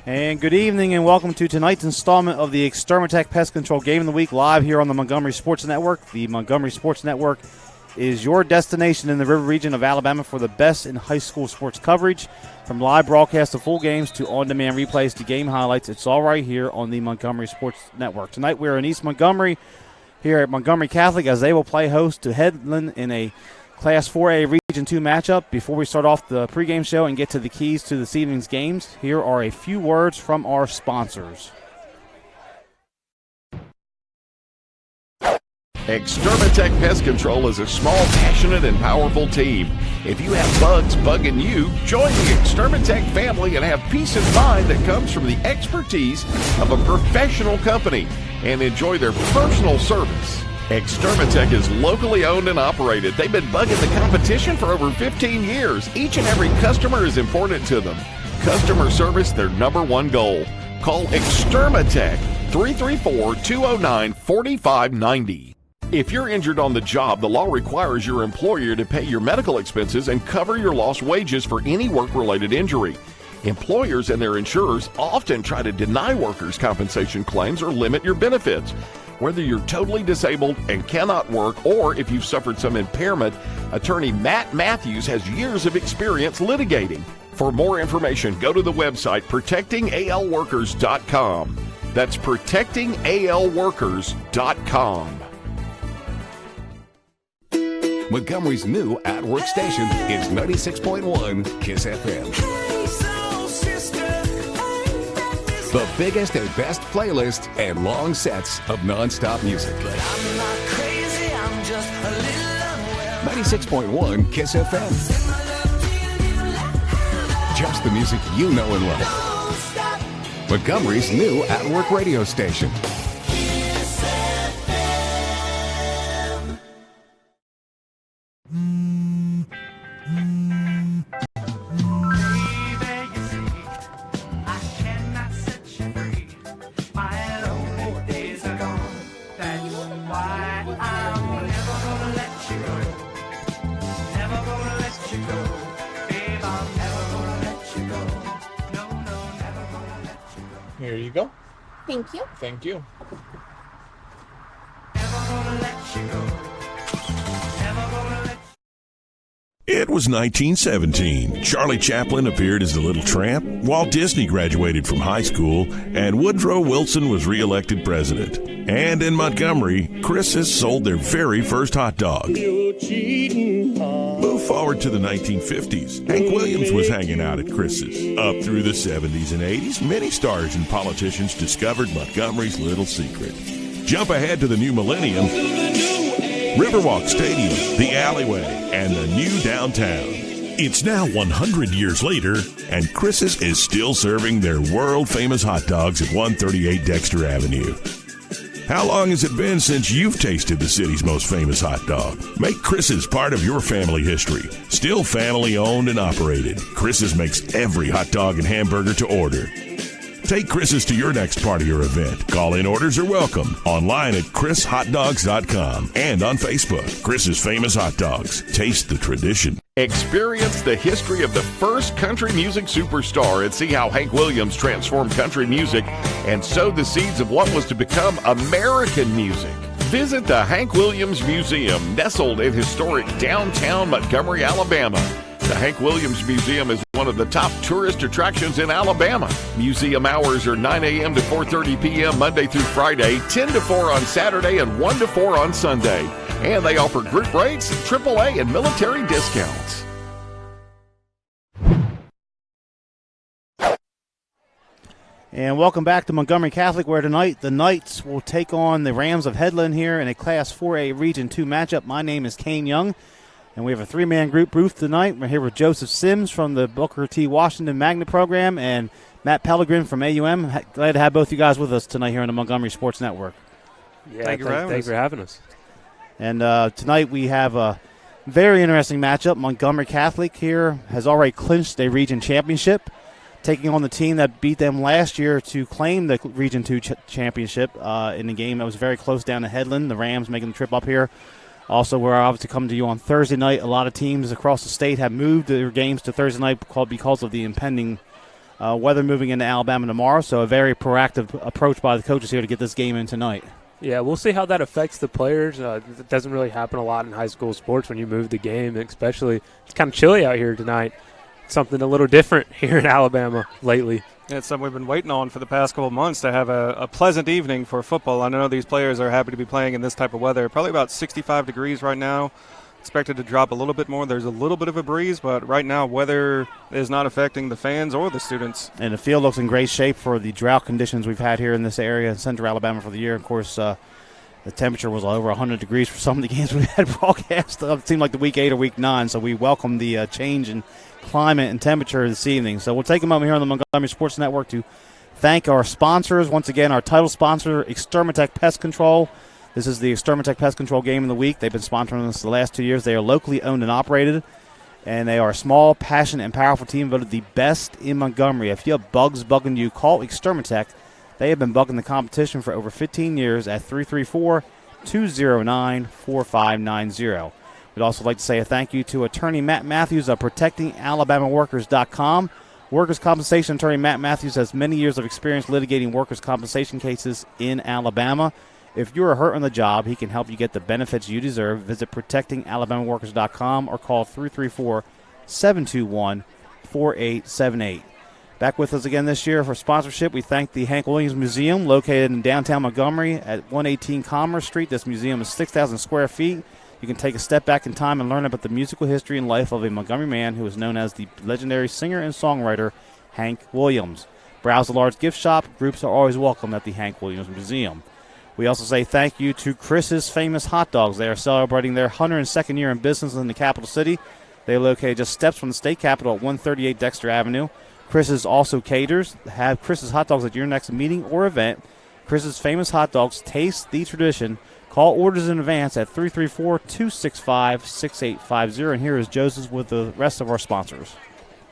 And good evening and welcome to tonight's installment of the Extermatech Pest Control Game of the Week live here on the Montgomery Sports Network. The Montgomery Sports Network is your destination in the River region of Alabama for the best in high school sports coverage. From live broadcasts of full games to on-demand replays to game highlights, it's all right here on the Montgomery Sports Network. Tonight we're in East Montgomery here at Montgomery Catholic as they will play host to Headland in a Class 4A Region 2 matchup. Before we start off the pregame show and get to the keys to this evening's games, here are a few words from our sponsors. Extermatech Pest Control is a small, passionate, and powerful team. If you have bugs bugging you, join the Extermatech family and have peace of mind that comes from the expertise of a professional company and enjoy their personal service. Extermatech is locally owned and operated. They've been bugging the competition for over 15 years. Each and every customer is important to them. Customer service, their number one goal. Call Extermatech 334-209-4590. If you're injured on the job, the law requires your employer to pay your medical expenses and cover your lost wages for any work-related injury. Employers and their insurers often try to deny workers' compensation claims or limit your benefits. Whether you're totally disabled and cannot work or if you've suffered some impairment, attorney Matt Matthews has years of experience litigating. For more information, go to the website protectingalworkers.com. That's protectingalworkers.com. Montgomery's new at-work station is 96.1 KISS FM. The biggest and best playlist and long sets of non-stop music. But I'm not crazy, I'm just a little unwell. 96.1 KISS FM. Just the music you know and love. Montgomery's new at-work radio station. Here you go. Thank you. Thank you. It was 1917. Charlie Chaplin appeared as the Little Tramp, Walt Disney graduated from high school, and Woodrow Wilson was reelected president. And in Montgomery, Chris's sold their very first hot dog. Move forward to the 1950s. Hank Williams was hanging out at Chris's. Up through the 70s and 80s, many stars and politicians discovered Montgomery's little secret. Jump ahead to the new millennium. Riverwalk Stadium, the alleyway, and the new downtown. It's now 100 years later, and Chris's is still serving their world-famous hot dogs at 138 Dexter Avenue. How long has it been since you've tasted the city's most famous hot dog? Make Chris's part of your family history. Still family-owned and operated, Chris's makes every hot dog and hamburger to order. Take Chris's to your next party or event. Call-in orders are welcome. Online at chrishotdogs.com and on Facebook. Chris's Famous Hot Dogs. Taste the tradition. Experience the history of the first country music superstar and see how Hank Williams transformed country music and sowed the seeds of what was to become American music. Visit the Hank Williams Museum, nestled in historic downtown Montgomery, Alabama. The Hank Williams Museum is one of the top tourist attractions in Alabama. Museum hours are 9 a.m. to 4:30 p.m. Monday through Friday, 10 to 4 on Saturday, and 1 to 4 on Sunday. And they offer group rates, AAA, and military discounts. And welcome back to Montgomery Catholic, where tonight the Knights will take on the Rams of Headland here in a Class 4A Region 2 matchup. My name is Kane Young. And we have a three-man group booth tonight. We're here with Joseph Sims from the Booker T. Washington Magnet Program and Matt Pellegrin from AUM. Glad to have both you guys with us tonight here on the Montgomery Sports Network. Yeah, thanks for having us. And tonight we have a very interesting matchup. Montgomery Catholic here has already clinched a region championship, taking on the team that beat them last year to claim the Region 2 championship in a game that was very close down to Headland. The Rams making the trip up here. Also, we're obviously coming to you on Thursday night. A lot of teams across the state have moved their games to Thursday night because of the impending weather moving into Alabama tomorrow, so a very proactive approach by the coaches here to get this game in tonight. Yeah, we'll see how that affects the players. It doesn't really happen a lot in high school sports when you move the game, especially it's kind of chilly out here tonight. Something a little different here in Alabama lately. Yeah, it's something we've been waiting on for the past couple of months to have a pleasant evening for football. I know these players are happy to be playing in this type of weather. Probably about 65 degrees right now. Expected to drop a little bit more. There's a little bit of a breeze, but right now weather is not affecting the fans or the students. And the field looks in great shape for the drought conditions we've had here in this area in central Alabama for the year. Of course, the temperature was over 100 degrees for some of the games we had broadcast. It seemed like the week 8 or week 9, so we welcome the change in climate and temperature this evening. So we'll take a moment here on the Montgomery Sports Network to thank our sponsors. Once again, our title sponsor, Extermatech Pest Control. This is the Extermatech Pest Control Game of the Week. They've been sponsoring us the last 2 years. They are locally owned and operated, and they are a small, passionate, and powerful team voted the best in Montgomery. If you have bugs bugging you, call Extermatech. They have been bugging the competition for over 15 years at 334-209-4590. We'd also like to say a thank you to attorney Matt Matthews of ProtectingAlabamaWorkers.com. Workers' compensation attorney Matt Matthews has many years of experience litigating workers' compensation cases in Alabama. If you are hurt on the job, he can help you get the benefits you deserve. Visit ProtectingAlabamaWorkers.com or call 334-721-4878. Back with us again this year for sponsorship, we thank the Hank Williams Museum, located in downtown Montgomery at 118 Commerce Street. This museum is 6,000 square feet. You can take a step back in time and learn about the musical history and life of a Montgomery man who is known as the legendary singer and songwriter Hank Williams. Browse the large gift shop. Groups are always welcome at the Hank Williams Museum. We also say thank you to Chris's Famous Hot Dogs. They are celebrating their 102nd year in business in the capital city. They are located just steps from the state capitol at 138 Dexter Avenue. Chris's also caters. Have Chris's Hot Dogs at your next meeting or event. Chris's Famous Hot Dogs, taste the tradition. Call orders in advance at 334-265-6850. And here is Joseph with the rest of our sponsors.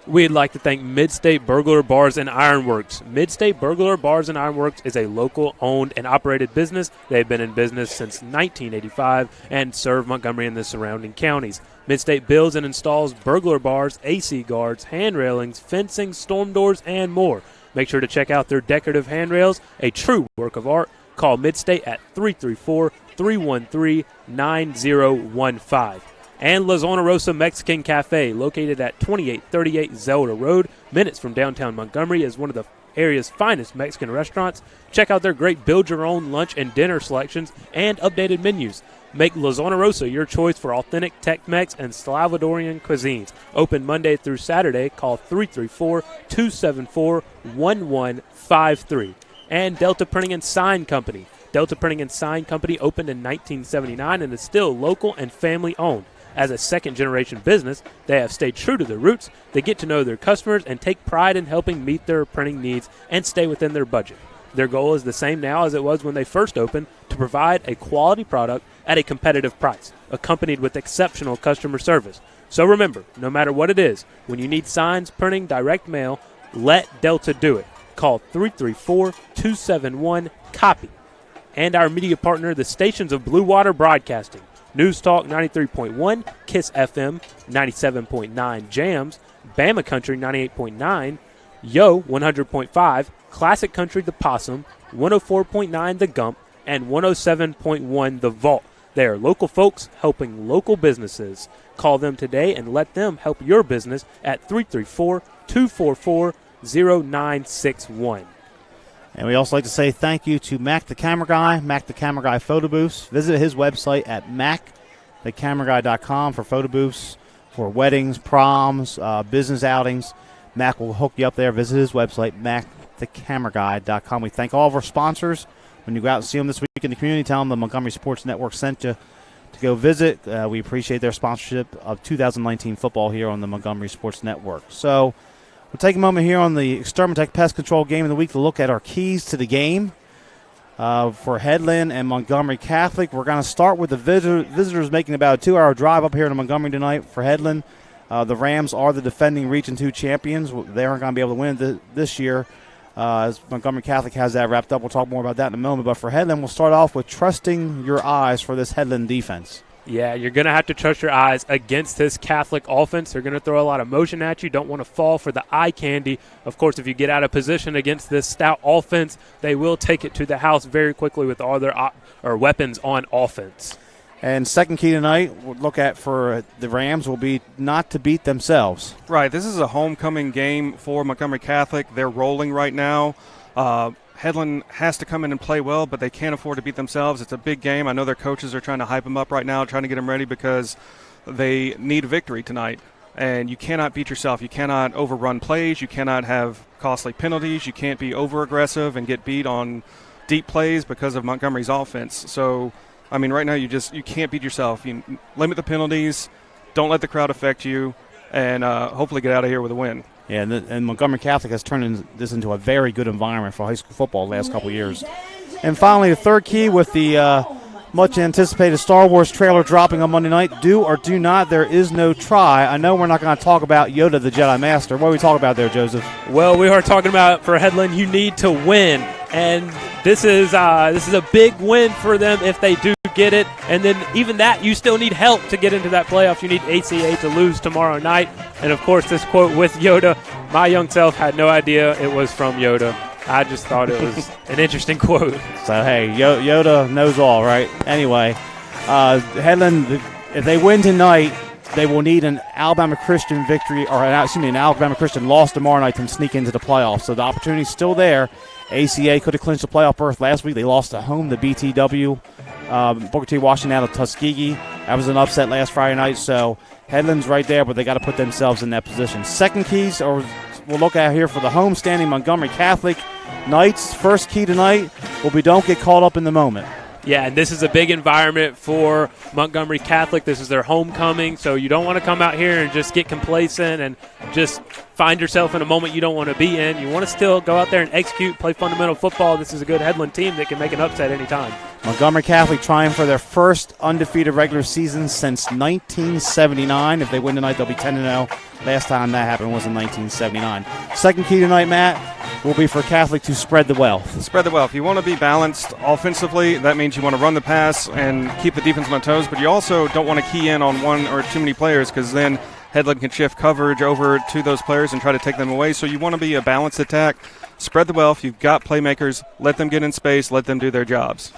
We'd like to thank Midstate Burglar Bars and Ironworks. Midstate Burglar Bars and Ironworks is a local owned and operated business. They've been in business since 1985 and serve Montgomery and the surrounding counties. Midstate builds and installs burglar bars, AC guards, hand railings, fencing, storm doors, and more. Make sure to check out their decorative handrails, a true work of art. Call Midstate at 334-313-9015. And La Zona Rosa Mexican Cafe, located at 2838 Zelda Road, minutes from downtown Montgomery, is one of the area's finest Mexican restaurants. Check out their great build-your-own lunch and dinner selections and updated menus. Make La Zona Rosa your choice for authentic Tex-Mex and Salvadorian cuisines. Open Monday through Saturday. Call 334-274-1153. And Delta Printing and Sign Company. Delta Printing and Sign Company opened in 1979 and is still local and family-owned. As a second-generation business, they have stayed true to their roots. They get to know their customers and take pride in helping meet their printing needs and stay within their budget. Their goal is the same now as it was when they first opened, to provide a quality product at a competitive price, accompanied with exceptional customer service. So remember, no matter what it is, when you need signs, printing, direct mail, let Delta do it. Call 334-271-COPY. And our media partner, the stations of Blue Water Broadcasting. News Talk 93.1, KISS FM 97.9 Jams, Bama Country 98.9, Yo 100.5, Classic Country The Possum, 104.9 The Gump, and 107.1 The Vault. They are local folks helping local businesses. Call them today and let them help your business at 334-244-0961. And we also like to say thank you to Mac the Camera Guy, Mac the Camera Guy Photo Booths. Visit his website at macthecameraguy.com for photo booths for weddings, proms, business outings. Mac will hook you up there. Visit his website, macthecameraguy.com. We thank all of our sponsors. When you go out and see them this week in the community, tell them the Montgomery Sports Network sent you to go visit. We appreciate their sponsorship of 2019 football here on the Montgomery Sports Network. So we'll take a moment here on the Extermatech Pest Control Game of the Week to look at our keys to the game for Headland and Montgomery Catholic. We're going to start with the visitors making about a 2-hour drive up here to Montgomery tonight for Headland. The Rams are the defending Region 2 champions. They aren't going to be able to win this year as Montgomery Catholic has that wrapped up. We'll talk more about that in a moment. But for Headland, we'll start off with trusting your eyes for this Headland defense. Yeah, you're going to have to trust your eyes against this Catholic offense. They're going to throw a lot of motion at you. Don't want to fall for the eye candy. Of course, if you get out of position against this stout offense, they will take it to the house very quickly with all their weapons on offense. And second key tonight, we'll look at for the Rams will be not to beat themselves. Right. This is a homecoming game for Montgomery Catholic. They're rolling right now. Headland has to come in and play well, but they can't afford to beat themselves. It's a big game. I know their coaches are trying to hype them up right now, trying to get them ready because they need a victory tonight. And you cannot beat yourself. You cannot overrun plays. You cannot have costly penalties. You can't be over-aggressive and get beat on deep plays because of Montgomery's offense. So, I mean, right now you can't beat yourself. You limit the penalties, don't let the crowd affect you, and hopefully get out of here with a win. Yeah, and Montgomery Catholic has turned this into a very good environment for high school football the last couple of years. And finally, the third key with the much-anticipated Star Wars trailer dropping on Monday night. Do or do not, there is no try. I know we're not going to talk about Yoda the Jedi Master. What are we talking about there, Joseph? Well, we are talking about for Headland, you need to win. And this is a big win for them if they do get it. And then even that, you still need help to get into that playoff. You need ACA to lose tomorrow night. And, of course, this quote with Yoda, my young self had no idea it was from Yoda. I just thought it was an interesting quote. So, hey, Yoda knows all, right? Anyway, Headland, if they win tonight, they will need an Alabama Christian victory, or an Alabama Christian loss tomorrow night to sneak into the playoffs. So the opportunity's still there. ACA could have clinched the playoff berth last week. They lost at home to BTW. Booker T. Washington out of Tuskegee. That was an upset last Friday night. So Headland's right there, but they got to put themselves in that position. Second keys, or we'll look at here for the home-standing Montgomery Catholic Knights. First key tonight will be don't get caught up in the moment. Yeah, and this is a big environment for Montgomery Catholic. This is their homecoming, so you don't want to come out here and just get complacent and just find yourself in a moment you don't want to be in. You want to still go out there and execute, play fundamental football. This is a good Headland team that can make an upset anytime. Montgomery Catholic trying for their first undefeated regular season since 1979. If they win tonight, they'll be 10-0. Last time that happened was in 1979. Second key tonight, Matt, will be for Catholic to spread the wealth. Spread the wealth. You want to be balanced offensively. That means you want to run the pass and keep the defense on their toes, but you also don't want to key in on one or too many players because then Headland can shift coverage over to those players and try to take them away. So you want to be a balanced attack. Spread the wealth. You've got playmakers. Let them get in space. Let them do their jobs.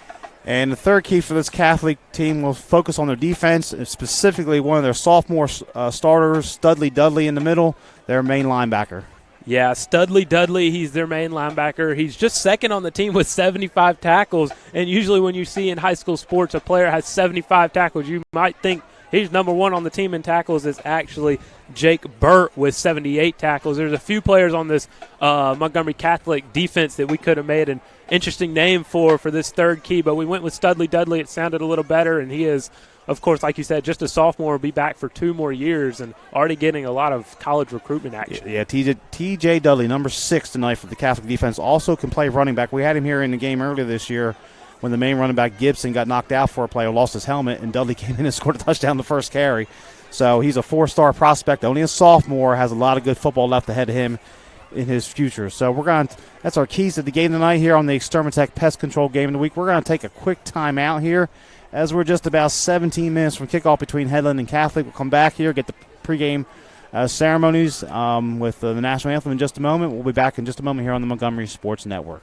And the third key for this Catholic team will focus on their defense, specifically one of their sophomore starters, Studley Dudley in the middle, their main linebacker. Yeah, Studley Dudley, he's their main linebacker. He's just second on the team with 75 tackles. And usually when you see in high school sports a player has 75 tackles, you might think he's number one on the team in tackles. Is actually Jake Burt with 78 tackles. There's a few players on this Montgomery Catholic defense that we could have made an interesting name for this third key, but we went with Studley Dudley. It sounded a little better, and he is, of course, like you said, just a sophomore, will be back for 2 more years and already getting a lot of college recruitment action. Yeah, TJ Dudley, number 6 tonight for the Catholic defense, also can play running back. We had him here in the game earlier this year when the main running back Gibson got knocked out for a play or lost his helmet, and Dudley came in and scored a touchdown the first carry. So he's a 4-star prospect, only a sophomore, has a lot of good football left ahead of him in his future. So that's our keys to the game tonight here on the Extermatech Pest Control Game of the Week. We're going to take a quick time out here as we're just about 17 minutes from kickoff between Headland and Catholic. We'll come back here, get the pregame ceremonies with the national anthem in just a moment. We'll be back in just a moment here on the Montgomery Sports Network.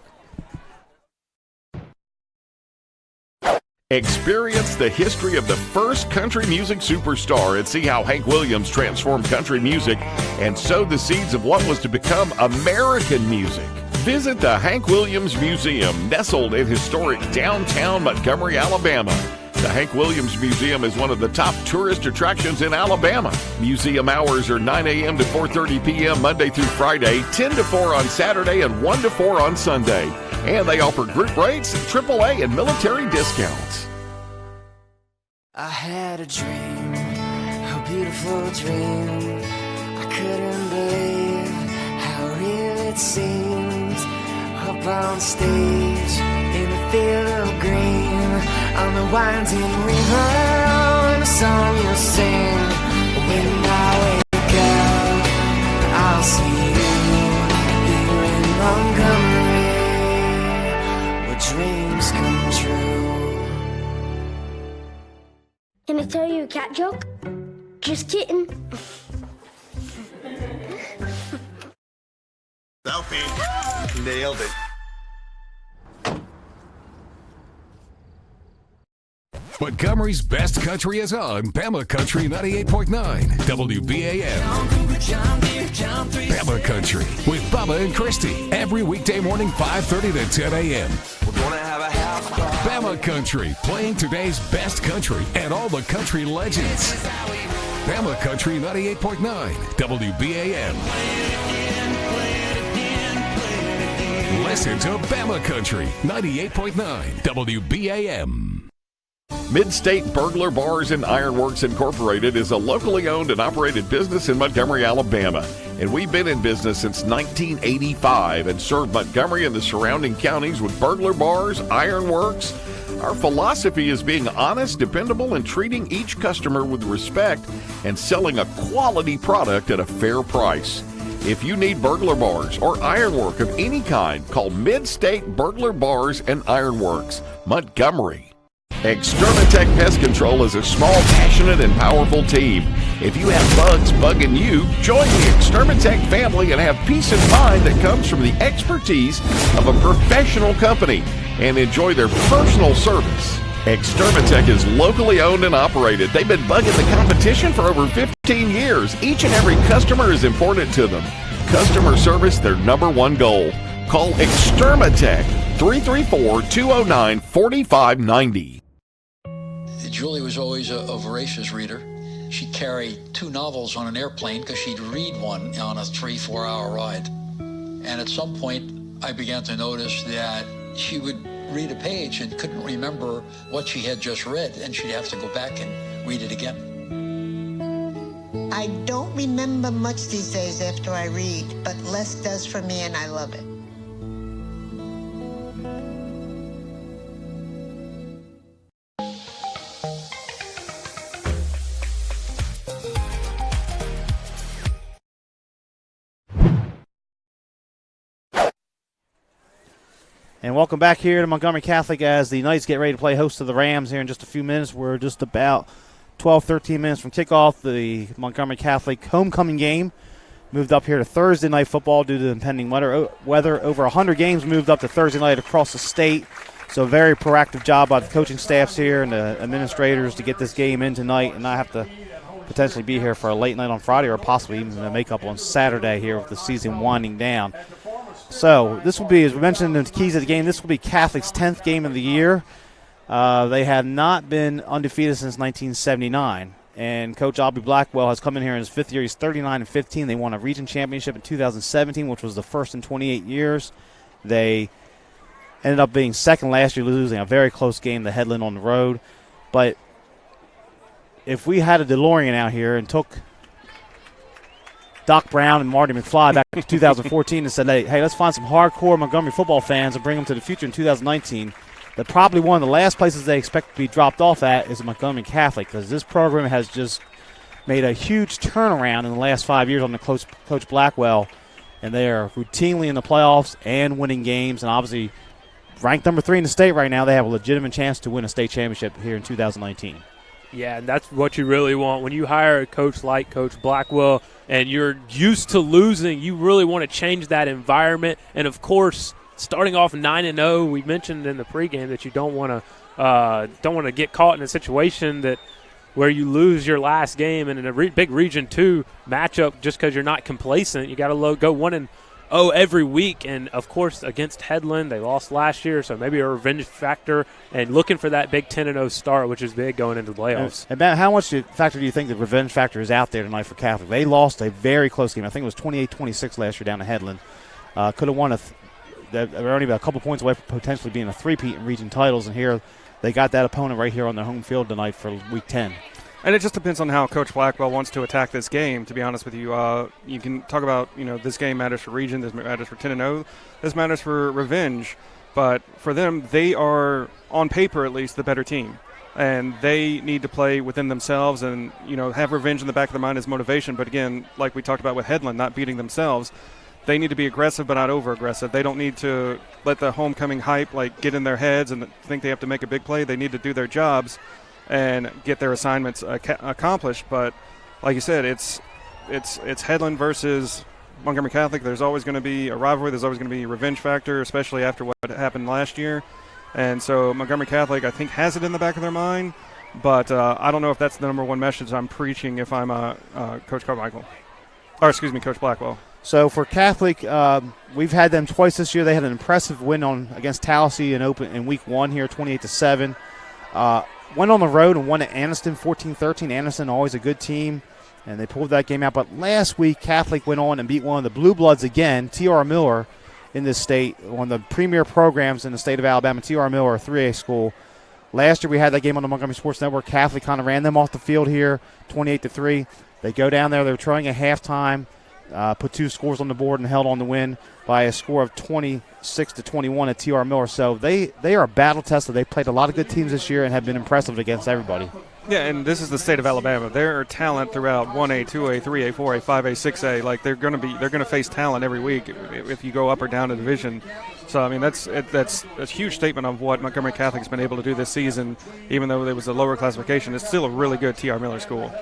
Experience the history of the first country music superstar and see how Hank Williams transformed country music and sowed the seeds of what was to become American music. Visit the Hank Williams Museum, nestled in historic downtown Montgomery, Alabama. The Hank Williams Museum is one of the top tourist attractions in Alabama. Museum hours are 9 a.m. to 4:30 p.m. Monday through Friday, 10 to 4 on Saturday, and 1 to 4 on Sunday. And they offer group rates, AAA, and military discounts. I had a dream, a beautiful dream. I couldn't believe how real it seemed. Up on stage, in a field of green, on the winding river, on a song you'll sing. When I wake up, I'll see you here in Montgomery, where dreams come true. In to tell you a cat joke? Just kidding. Selfie. Nailed it. Montgomery's best country is on Bama Country 98.9 WBAM. Bama Country with Bubba and Christy every weekday morning 5:30 to 10 a.m. We're gonna have a house party. Bama Country, playing today's best country and all the country legends. Bama Country 98.9 WBAM. Listen to Bama Country 98.9 WBAM. Mid-State Burglar Bars and Ironworks Incorporated is a locally owned and operated business in Montgomery, Alabama. And we've been in business since 1985 and served Montgomery and the surrounding counties with burglar bars, ironworks. Our philosophy is being honest, dependable, and treating each customer with respect and selling a quality product at a fair price. If you need burglar bars or ironwork of any kind, call Mid-State Burglar Bars and Ironworks, Montgomery. Extermatech Pest Control is a small, passionate, and powerful team. If you have bugs bugging you, join the Extermatech family and have peace of mind that comes from the expertise of a professional company and enjoy their personal service. Extermatech is locally owned and operated. They've been bugging the competition for over 15 years. Each and every customer is important to them. Customer service, their number one goal. Call Extermatech 334-209-4590. Julie was always a voracious reader. She'd carry 2 novels on an airplane because she'd read one on a 3-4 hour ride. And at some point, I began to notice that she would read a page and couldn't remember what she had just read, and she'd have to go back and read it again. I don't remember much these days after I read, but less does for me, and I love it. And welcome back here to Montgomery Catholic as the Knights get ready to play host to the Rams here in just a few minutes. We're just about 12, 13 minutes from kickoff. The Montgomery Catholic homecoming game moved up here to Thursday night football due to the impending weather. Over 100 games moved up to Thursday night across the state. So a very proactive job by the coaching staffs here and the administrators to get this game in tonight and not have to potentially be here for a late night on Friday or possibly even a makeup on Saturday here with the season winding down. So this will be, as we mentioned in the keys of the game, this will be Catholic's 10th game of the year. They have not been undefeated since 1979. And Coach Aubrey Blackwell has come in here in his 5th year. He's 39-15. They won a region championship in 2017, which was the first in 28 years. They ended up being second last year, losing a very close game to Headland on the road. But if we had a DeLorean out here and took Doc Brown and Marty McFly back in 2014 and said, hey, let's find some hardcore Montgomery football fans and bring them to the future in 2019, that probably one of the last places they expect to be dropped off at is Montgomery Catholic, because this program has just made a huge turnaround in the last 5 years under Coach Blackwell, and they are routinely in the playoffs and winning games, and obviously ranked number 3 in the state right now. They have a legitimate chance to win a state championship here in 2019. Yeah, and that's what you really want. When you hire a coach like Coach Blackwell and you're used to losing, you really want to change that environment. And, of course, starting off 9-0, we mentioned in the pregame that you don't want to get caught in a situation that where you lose your last game and in a big Region 2 matchup just because you're not complacent. You got to go 1-0 every week, and of course against Headland they lost last year, so maybe a revenge factor and looking for that big 10-0 start, which is big going into the playoffs. And Matt, how much factor do you think the revenge factor is out there tonight for Catholic? They lost a very close game. I think it was 28-26 last year down to Headland. Could have won they're only about a couple points away from potentially being a three-peat in region titles, and here they got that opponent right here on their home field tonight for Week 10. And it just depends on how Coach Blackwell wants to attack this game, to be honest with you. You can talk about, this game matters for region, this matters for 10-0, this matters for revenge. But for them, they are, on paper at least, the better team. And they need to play within themselves and, have revenge in the back of their mind as motivation. But again, like we talked about with Headland, not beating themselves, they need to be aggressive but not over-aggressive. They don't need to let the homecoming hype, get in their heads and think they have to make a big play. They need to do their jobs and get their assignments accomplished. But like you said, it's Headland versus Montgomery Catholic. There's always going to be a rivalry. There's always going to be a revenge factor, especially after what happened last year. And so Montgomery Catholic, I think, has it in the back of their mind. But I don't know if that's the number one message I'm preaching if I'm Coach Carmichael. Or, excuse me, Coach Blackwell. So for Catholic, we've had them twice this year. They had an impressive win against Tallahassee in week 1 here, 28-7. Went on the road and won at Anniston, 14-13. Anniston, always a good team, and they pulled that game out. But last week, Catholic went on and beat one of the Blue Bloods again, T.R. Miller, in this state, one of the premier programs in the state of Alabama. T.R. Miller, a 3A school. Last year we had that game on the Montgomery Sports Network. Catholic kind of ran them off the field here, 28-3. They go down there. They were trailing at halftime, put 2 scores on the board, and held on to win by a score of 26-21 at T.R. Miller. So they are battle tested. They played a lot of good teams this year and have been impressive against everybody. Yeah, and this is the state of Alabama. There are talent throughout 1A, 2A, 3A, 4A, 5A, 6A. Like they're going to face talent every week if you go up or down a division. So I mean that's a huge statement of what Montgomery Catholic's been able to do this season. Even though there was a lower classification, it's still a really good T.R. Miller school.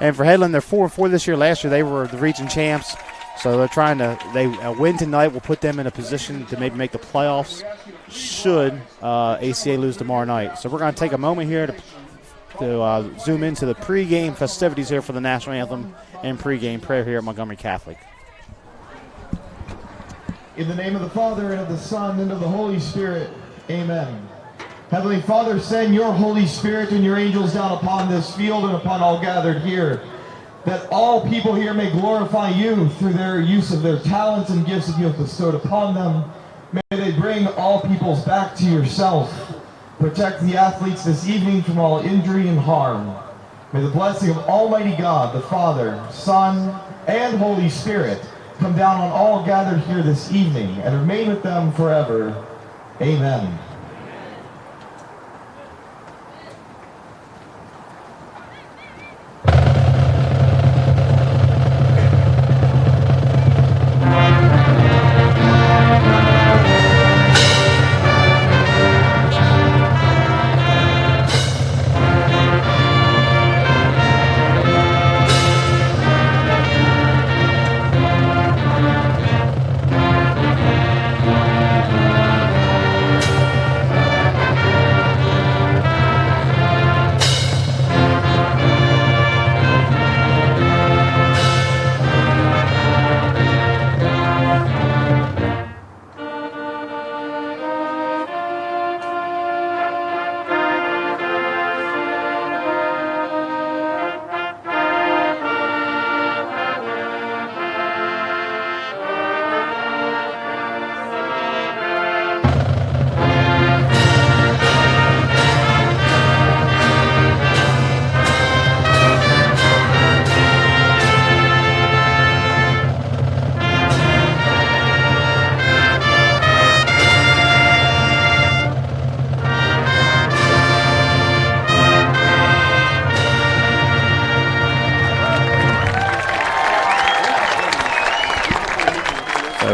And for Headland, they're 4-4 this year. Last year they were the region champs. So they're trying to a win tonight will put them in a position to maybe make the playoffs should ACA lose tomorrow night. So we're going to take a moment here to zoom into the pregame festivities here for the national anthem and pregame prayer here at Montgomery Catholic. In the name of the Father, and of the Son, and of the Holy Spirit, amen. Heavenly Father, send your Holy Spirit and your angels down upon this field and upon all gathered here, that all people here may glorify you through their use of their talents and gifts that you have bestowed upon them. May they bring all peoples back to yourself. Protect the athletes this evening from all injury and harm. May the blessing of Almighty God, the Father, Son, and Holy Spirit come down on all gathered here this evening and remain with them forever. Amen.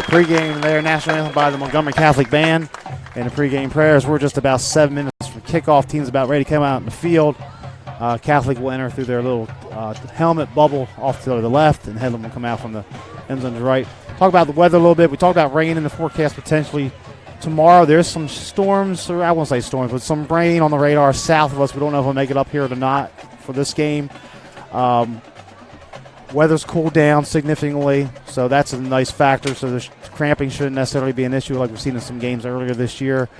Pregame there, national anthem by the Montgomery Catholic Band, and the pregame prayers. We're just about 7 minutes from kickoff. Team's about ready to come out in the field. Catholic will enter through their little helmet bubble off to the left, and Headland will come out from the ends on the right. Talk about the weather a little bit. We talked about rain in the forecast potentially tomorrow. There's some storms, or I won't say storms, but some rain on the radar south of us. We don't know if we'll make it up here or not for this game. Weather's cooled down significantly, so that's a nice factor. So the cramping shouldn't necessarily be an issue like we've seen in some games earlier this year.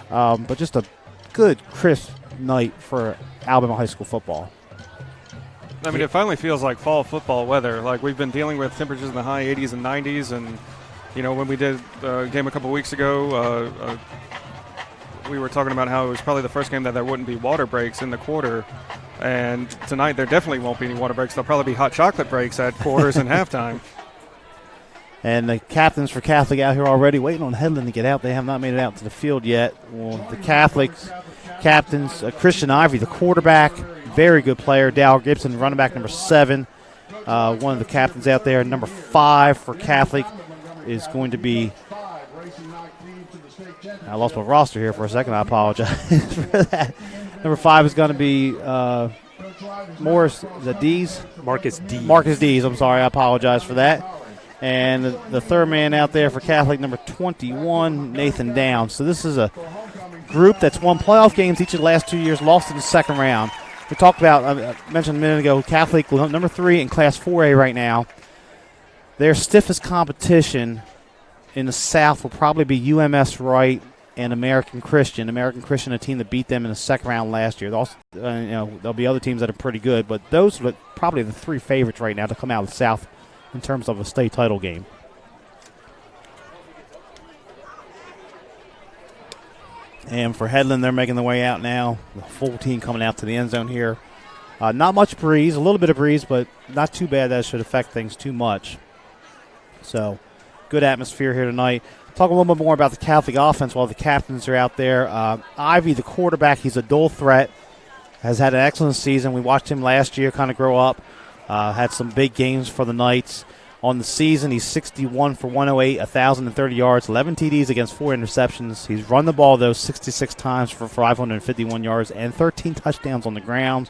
But just a good, crisp night for Alabama high school football. I mean, it finally feels like fall football weather. Like we've been dealing with temperatures in the high 80s and 90s, and you know when we did a game a couple weeks ago, we were talking about how it was probably the first game that there wouldn't be water breaks in the quarter. And tonight there definitely won't be any water breaks. There'll probably be hot chocolate breaks at quarters and halftime. And the captains for Catholic out here already waiting on Headland to get out. They have not made it out to the field yet. Well, the Catholics captains, Christian Ivy, the quarterback, very good player. Dow Gibson, running back number 7. One of the captains out there. Number 5 for Catholic is going to be – I lost my roster here for a second. I apologize for that. Number 5 is going to be Morris. Is that Dees? Marcus Dees. Marcus Dees. I'm sorry. I apologize for that. And the third man out there for Catholic, number 21, Nathan Downs. So this is a group that's won playoff games each of the last 2 years, lost in the second round. We talked about, I mentioned a minute ago, Catholic number 3 in Class 4A right now. Their stiffest competition in the South will probably be UMS Wright and American Christian. American Christian, a team that beat them in the second round last year. Also, there'll be other teams that are pretty good, but those are probably the 3 favorites right now to come out of the South in terms of a state title game. And for Headland, they're making their way out now. The full team coming out to the end zone here. Not much breeze, a little bit of breeze, but not too bad that it should affect things too much. So, good atmosphere here tonight. Talk a little bit more about the Catholic offense while the captains are out there. Ivy, the quarterback, he's a dual threat, has had an excellent season. We watched him last year kind of grow up. Had some big games for the Knights. On the season, he's 61 for 108, 1,030 yards, 11 TDs against 4 interceptions. He's run the ball, though, 66 times for 551 yards and 13 touchdowns on the ground.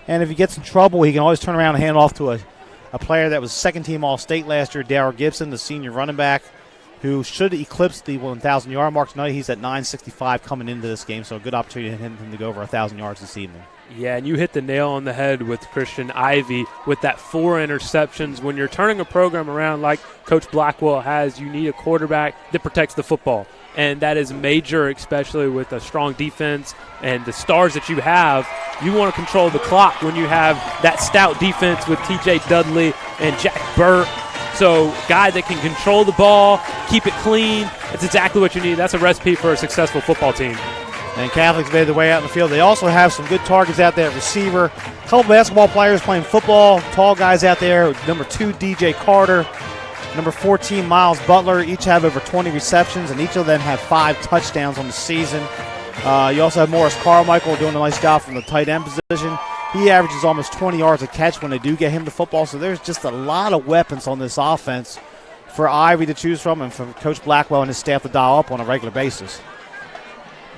And if he gets in trouble, he can always turn around and hand off to a player that was second-team All-State last year, Darrell Gibson, the senior running back, who should eclipse the 1,000-yard mark tonight. He's at 965 coming into this game, so a good opportunity for him to go over 1,000 yards this evening. Yeah, and you hit the nail on the head with Christian Ivy with that 4 interceptions. When you're turning a program around like Coach Blackwell has, you need a quarterback that protects the football. And that is major, especially with a strong defense and the stars that you have. You want to control the clock when you have that stout defense with T.J. Dudley and Jack Burt. So, guy that can control the ball, keep it clean, that's exactly what you need. That's a recipe for a successful football team. And Catholics made their way out in the field. They also have some good targets out there at receiver. A couple basketball players playing football, tall guys out there. Number 2, DJ Carter. Number 14, Miles Butler. Each have over 20 receptions, and each of them have 5 touchdowns on the season. You also have Morris Carmichael doing a nice job from the tight end position. He averages almost 20 yards a catch when they do get him to football. So there's just a lot of weapons on this offense for Ivy to choose from and for Coach Blackwell and his staff to dial up on a regular basis.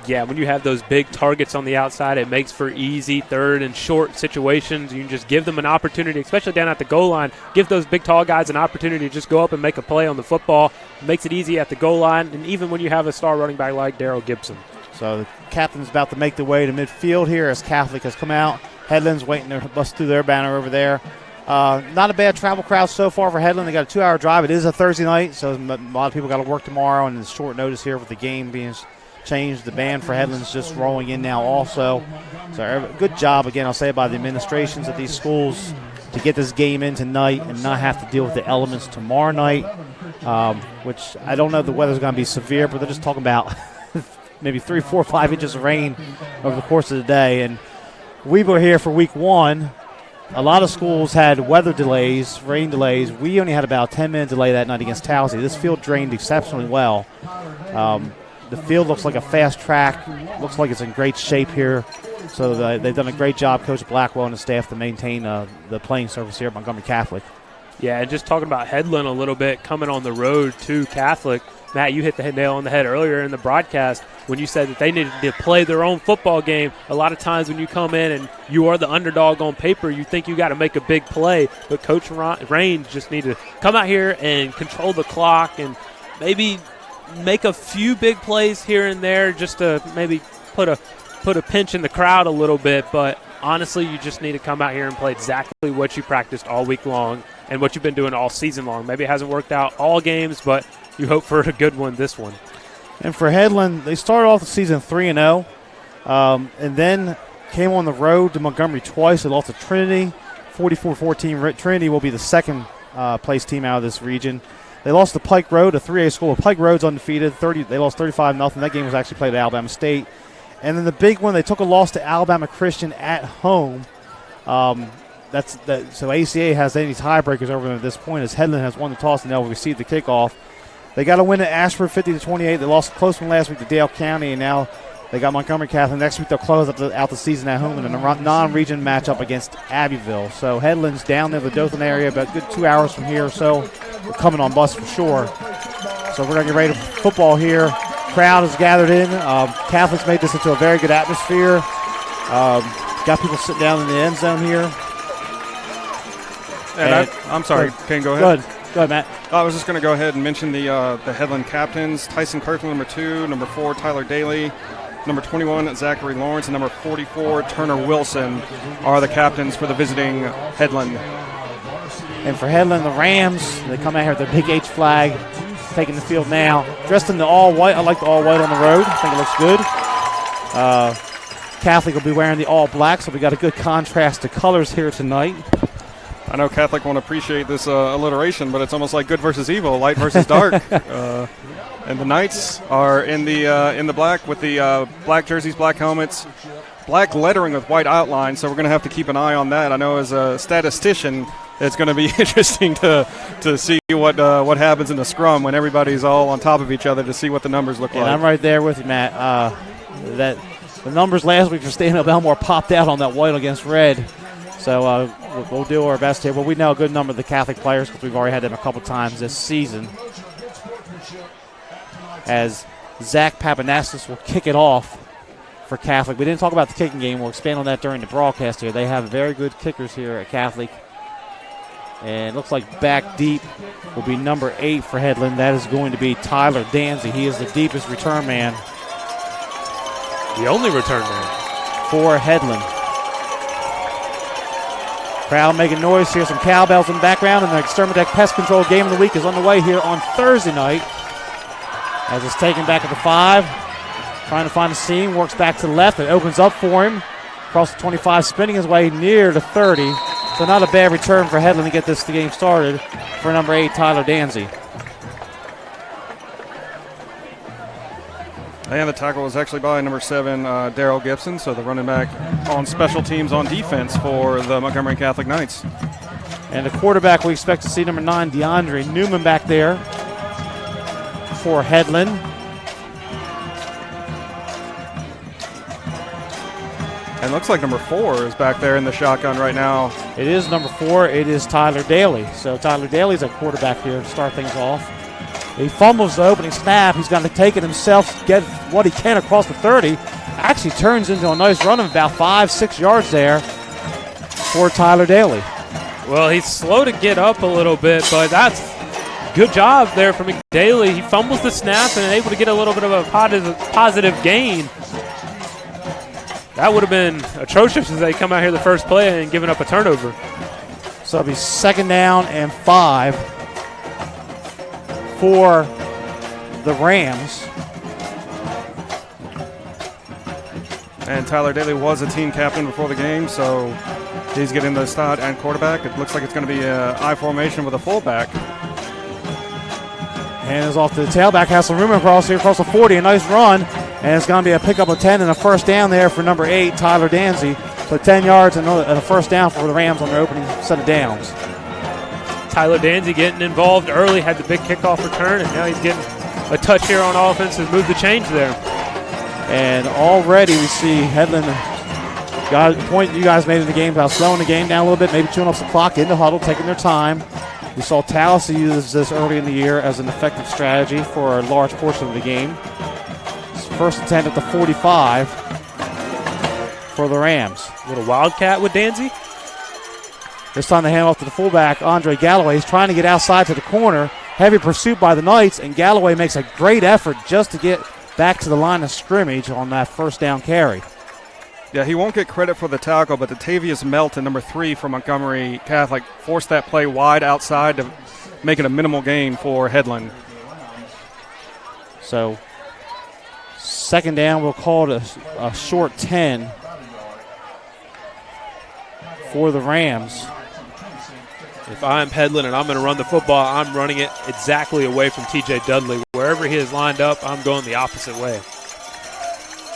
Yeah, when you have those big targets on the outside, it makes for easy third and short situations. You can just give them an opportunity, especially down at the goal line. Give those big, tall guys an opportunity to just go up and make a play on the football. It makes it easy at the goal line, and even when you have a star running back like Darrell Gibson. So the captain's about to make their way to midfield here as Catholic has come out. Headland's waiting to bust through their banner over there. Not a bad travel crowd so far for Headland. They got a 2-hour drive. It is a Thursday night, so a lot of people got to work tomorrow, and it's short notice here with the game being changed. The band for Headland's just rolling in now also. So good job, again, I'll say, by the administrations at these schools to get this game in tonight and not have to deal with the elements tomorrow night, which I don't know if the weather's going to be severe, but they're just talking about maybe 3, 4, 5 inches of rain over the course of the day. And we were here for week 1. A lot of schools had weather delays, rain delays. We only had about a 10-minute delay that night against Tallahassee. This field drained exceptionally well. The field looks like a fast track. Looks like it's in great shape here. So they've done a great job, Coach Blackwell and the staff, to maintain the playing surface here at Montgomery Catholic. Yeah, and just talking about Headland a little bit, coming on the road to Catholic. Matt, you hit the nail on the head earlier in the broadcast when you said that they needed to play their own football game. A lot of times when you come in and you are the underdog on paper, you think you got to make a big play. But Coach Raines just need to come out here and control the clock and maybe make a few big plays here and there just to maybe put a pinch in the crowd a little bit. But honestly, you just need to come out here and play exactly what you practiced all week long and what you've been doing all season long. Maybe it hasn't worked out all games, but you hope for a good one this one. And for Headland, they started off the season 3-0, and then came on the road to Montgomery twice. They lost to Trinity, 44-14. Trinity will be the second place team out of this region. They lost to Pike Road, a 3A school. Pike Road's undefeated. They lost 35-0. That game was actually played at Alabama State. And then the big one, they took a loss to Alabama Christian at home. So ACA has any tiebreakers over them at this point, as Headland has won the toss and they'll receive the kickoff. They got a win at Ashford, 50-28. They lost a close one last week to Dale County, and now they got Montgomery Catholic. Next week they'll close out the season at home in a non-region matchup against Abbeville. So Headland's down there, the Dothan area, about a good 2 hours from here or so. We're coming on bus for sure. So we're going to get ready for football here. Crowd has gathered in. Catholics made this into a very good atmosphere. Got people sitting down in the end zone here. And I'm sorry, Kane, go ahead. Go ahead, Matt. I was just going to go ahead and mention the Headland captains. Tyson Kirkland, number 2. Number 4, Tyler Daly. Number 21, Zachary Lawrence. And number 44, Turner Wilson are the captains for the visiting Headland. And for Headland, the Rams, they come out here with their big H flag, taking the field now. Dressed in the all-white. I like the all-white on the road. I think it looks good. Catholic will be wearing the all-black, so we got a good contrast to colors here tonight. I know Catholic won't appreciate this alliteration, but it's almost like good versus evil, light versus dark. And the Knights are in the black with the black jerseys, black helmets, black lettering with white outline. So we're going to have to keep an eye on that. I know as a statistician, it's going to be interesting to see what happens in the scrum when everybody's all on top of each other to see what the numbers look like. I'm right there with you, Matt. That the numbers last week for Stanley Belmore popped out on that white against red. So we'll do our best here. But we know a good number of the Catholic players because we've already had them a couple times this season. As Zach Papanastis will kick it off for Catholic. We didn't talk about the kicking game. We'll expand on that during the broadcast here. They have very good kickers here at Catholic. And it looks like back deep will be number 8 for Headland. That is going to be Tyler Danzy. He is the deepest return man. The only return man. For Headland. Crowd making noise here. Some cowbells in the background. And the Extermatech Pest Control Game of the Week is on the way here on Thursday night. As it's taken back at the 5. Trying to find a seam. Works back to the left. It opens up for him. Across the 25. Spinning his way near to 30. So not a bad return for Headland to get this game started for number 8, Tyler Danzy. And the tackle was actually by number 7, Darrell Gibson. So the running back on special teams on defense for the Montgomery Catholic Knights. And the quarterback, we expect to see number 9, DeAndre Newman back there for Headland. And it looks like number 4 is back there in the shotgun right now. It is number 4. It is Tyler Daly. So Tyler Daly's a quarterback here to start things off. He fumbles the opening snap. He's going to take it himself, get what he can across the 30. Actually turns into a nice run of about 5-6 yards there for Tyler Daly. Well, he's slow to get up a little bit, but that's good job there from Daly. He fumbles the snap and able to get a little bit of a positive gain. That would have been atrocious as they come out here the first play and giving up a turnover. So it'll be 2nd down and 5 for the Rams. And Tyler Daly was a team captain before the game, so he's getting the start and quarterback. It looks like it's going to be an I formation with a fullback. Hand is off to the tailback. Has some room across here, across the 40. A nice run. And it's going to be a pickup of 10 and a first down there for number 8, Tyler Danzy. So 10 yards and a first down for the Rams on their opening set of downs. Tyler Danzy getting involved early, had the big kickoff return, and now he's getting a touch here on offense and moved the change there. And already we see Headland, the point you guys made in the game about slowing the game down a little bit, maybe chewing up some clock in the huddle, taking their time. We saw Tallahassee use this early in the year as an effective strategy for a large portion of the game. First and 10 at the 45 for the Rams. Little wildcat with Danzy. This time they hand off to the fullback, Andre Galloway. He's trying to get outside to the corner. Heavy pursuit by the Knights, and Galloway makes a great effort just to get back to the line of scrimmage on that first down carry. Yeah, he won't get credit for the tackle, but Tavius Melton, number 3 from Montgomery Catholic, forced that play wide outside to make it a minimal gain for Headland. So 2nd down, we'll call it a short 10 for the Rams. If I'm Headland and I'm going to run the football, I'm running it exactly away from T.J. Dudley. Wherever he is lined up, I'm going the opposite way.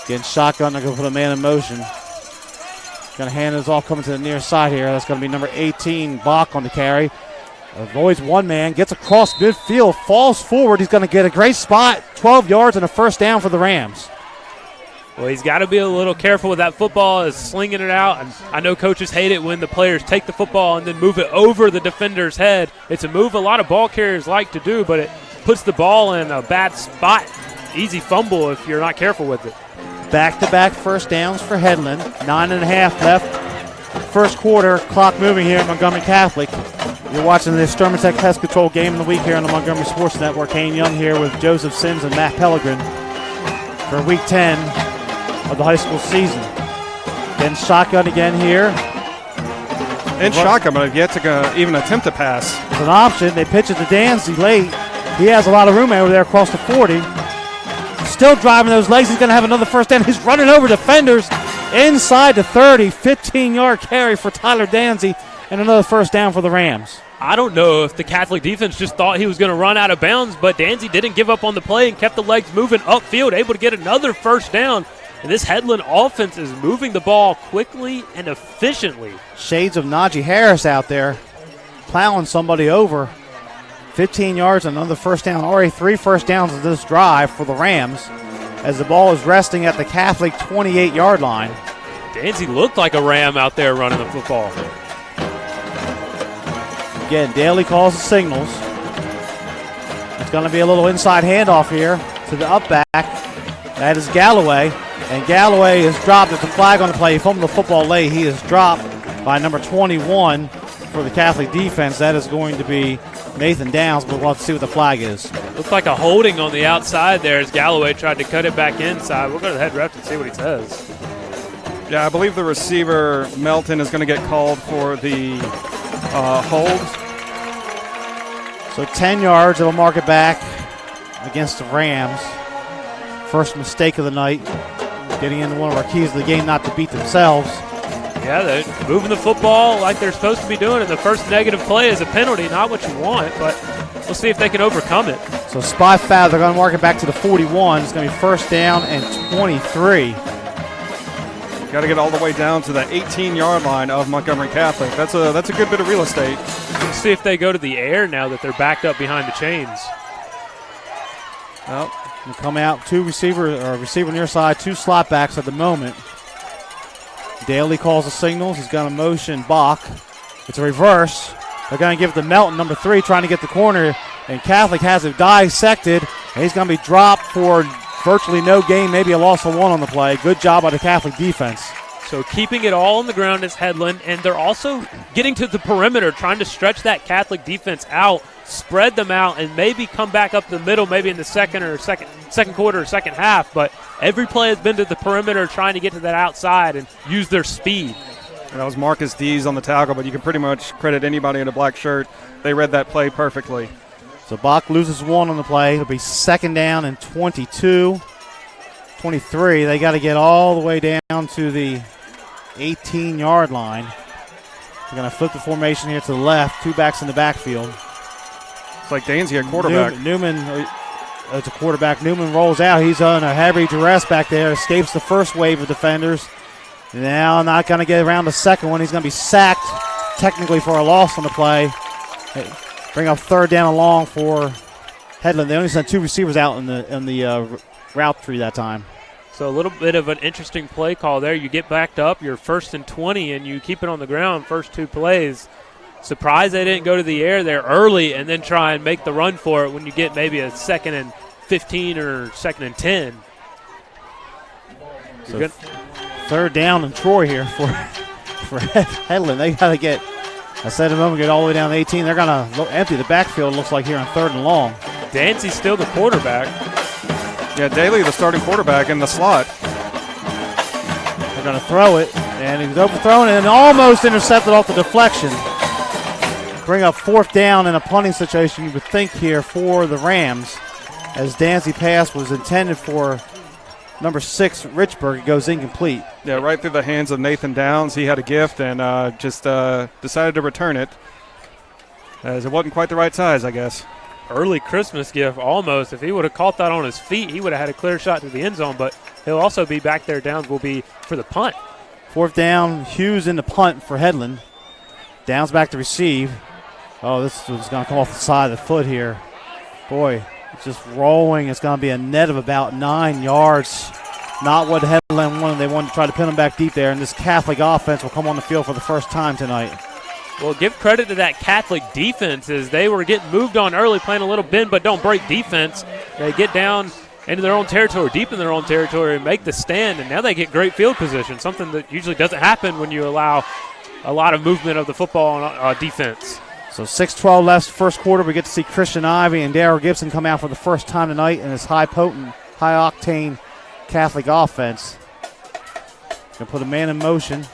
Getting shotgun, they're going to put a man in motion. Going to hand this off coming to the near side here. That's going to be number 18, Bach on the carry. Avoids one man, gets across midfield, falls forward. He's going to get a great spot, 12 yards and a first down for the Rams. Well, he's got to be a little careful with that football, is slinging it out. And I know coaches hate it when the players take the football and then move it over the defender's head. It's a move a lot of ball carriers like to do, but it puts the ball in a bad spot. Easy fumble if you're not careful with it. Back-to-back first downs for Headland. 9.5 left. First quarter, clock moving here at Montgomery Catholic. You're watching the Extermatech Pest Control Game of the Week here on the Montgomery Sports Network. Kane Young here with Joseph Sims and Matt Pellegrin for Week 10 of the high school season. Then shotgun again here. And shotgun, but I've yet to even attempt to pass. It's an option. They pitch it to Danzy late. He has a lot of room over there across the 40. Still driving those legs. He's going to have another first down. He's running over defenders inside the 30. 15-yard carry for Tyler Danzy and another first down for the Rams. I don't know if the Catholic defense just thought he was going to run out of bounds, but Danzy didn't give up on the play and kept the legs moving upfield, able to get another first down. And this Headland offense is moving the ball quickly and efficiently. Shades of Najee Harris out there plowing somebody over. 15 yards, another first down. Already 3 first downs of this drive for the Rams as the ball is resting at the Catholic 28-yard line. Danzy looked like a Ram out there running the football. Again, Daly calls the signals. It's going to be a little inside handoff here to the up back. That is Galloway. And Galloway is dropped at the flag on the play. He fumbled the football late. He is dropped by number 21 for the Catholic defense. That is going to be Nathan Downs, but we'll have to see what the flag is. Looked like a holding on the outside there as Galloway tried to cut it back inside. We'll go to the head ref and see what he says. Yeah, I believe the receiver, Melton, is going to get called for the hold. So 10 yards, it'll mark it back against the Rams. First mistake of the night. Getting into one of our keys of the game not to beat themselves. Yeah, they're moving the football like they're supposed to be doing, and the first negative play is a penalty, not what you want, but we'll see if they can overcome it. So spy foul, they're going to mark it back to the 41. It's going to be first down and 23. Got to get all the way down to the 18-yard line of Montgomery Catholic. That's a good bit of real estate. We'll see if they go to the air now that they're backed up behind the chains. Well, they come out, receiver near side, 2 slot backs at the moment. Daly calls the signals. He's going to motion Bach. It's a reverse. They're going to give it to Melton, number 3, trying to get the corner. And Catholic has it dissected. And he's going to be dropped for virtually no gain, maybe a loss of 1 on the play. Good job by the Catholic defense. So keeping it all on the ground is Headland, and they're also getting to the perimeter, trying to stretch that Catholic defense out, spread them out, and maybe come back up the middle, maybe in the second quarter or second half. But every play has been to the perimeter, trying to get to that outside and use their speed. And that was Marcus Dees on the tackle, but you can pretty much credit anybody in a black shirt. They read that play perfectly. So Bach loses 1 on the play. It'll be second down and 22. 23. They got to get all the way down to the 18-yard line. They're going to flip the formation here to the left. 2 backs in the backfield. It's like Danzy at quarterback. Newman, it's a quarterback. Newman rolls out. He's on a heavy duress back there. Escapes the first wave of defenders. Now not going to get around the second one. He's going to be sacked technically for a loss on the play. Bring up third down and long for Headland. They only sent 2 receivers out in the route tree that time. So a little bit of an interesting play call there. You get backed up, you're 1st and 20, and you keep it on the ground first 2 plays. Surprised they didn't go to the air there early and then try and make the run for it when you get maybe a 2nd and 15 or 2nd and 10. So third down and Troy here for Headland. They got to get, I said a moment, get all the way down to 18. They're going to empty the backfield, looks like, here on 3rd and long. Dancy's still the quarterback. Yeah, Daly, the starting quarterback in the slot. They're going to throw it, and he was overthrown and almost intercepted off the deflection. Bring up 4th down in a punting situation, you would think, here for the Rams, as Dancy pass was intended for number 6, Richburg. It goes incomplete. Yeah, right through the hands of Nathan Downs. He had a gift and just decided to return it, as it wasn't quite the right size, I guess. Early Christmas gift, almost. If he would have caught that on his feet, he would have had a clear shot to the end zone, but he'll also be back there. Downs will be for the punt. 4th down, Hughes in the punt for Headland. Downs back to receive. Oh, this was going to come off the side of the foot here. Boy, it's just rolling. It's going to be a net of about 9 yards. Not what Headland wanted. They wanted to try to pin him back deep there, and this Catholic offense will come on the field for the first time tonight. Well, give credit to that Catholic defense as they were getting moved on early, playing a little bend but don't break defense. They get down into their own territory, deep in their own territory, and make the stand, and now they get great field position, something that usually doesn't happen when you allow a lot of movement of the football on defense. So 6:12 left first quarter. We get to see Christian Ivy and Darrell Gibson come out for the first time tonight in this high-potent, high-octane Catholic offense. Going to put a man in motion.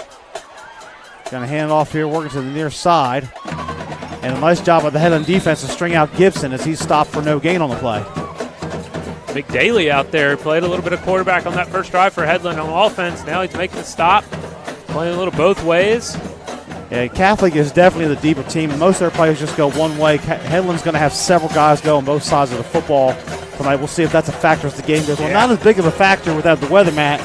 Going to hand it off here, working to the near side. And a nice job by the Headland defense to string out Gibson as he's stopped for no gain on the play. McDaly out there played a little bit of quarterback on that first drive for Headland on offense. Now he's making the stop, playing a little both ways. Yeah, Catholic is definitely the deeper team. Most of their players just go one way. Headland's going to have several guys go on both sides of the football tonight. We'll see if that's a factor as the game goes on. Not as big of a factor without the weather, Matt,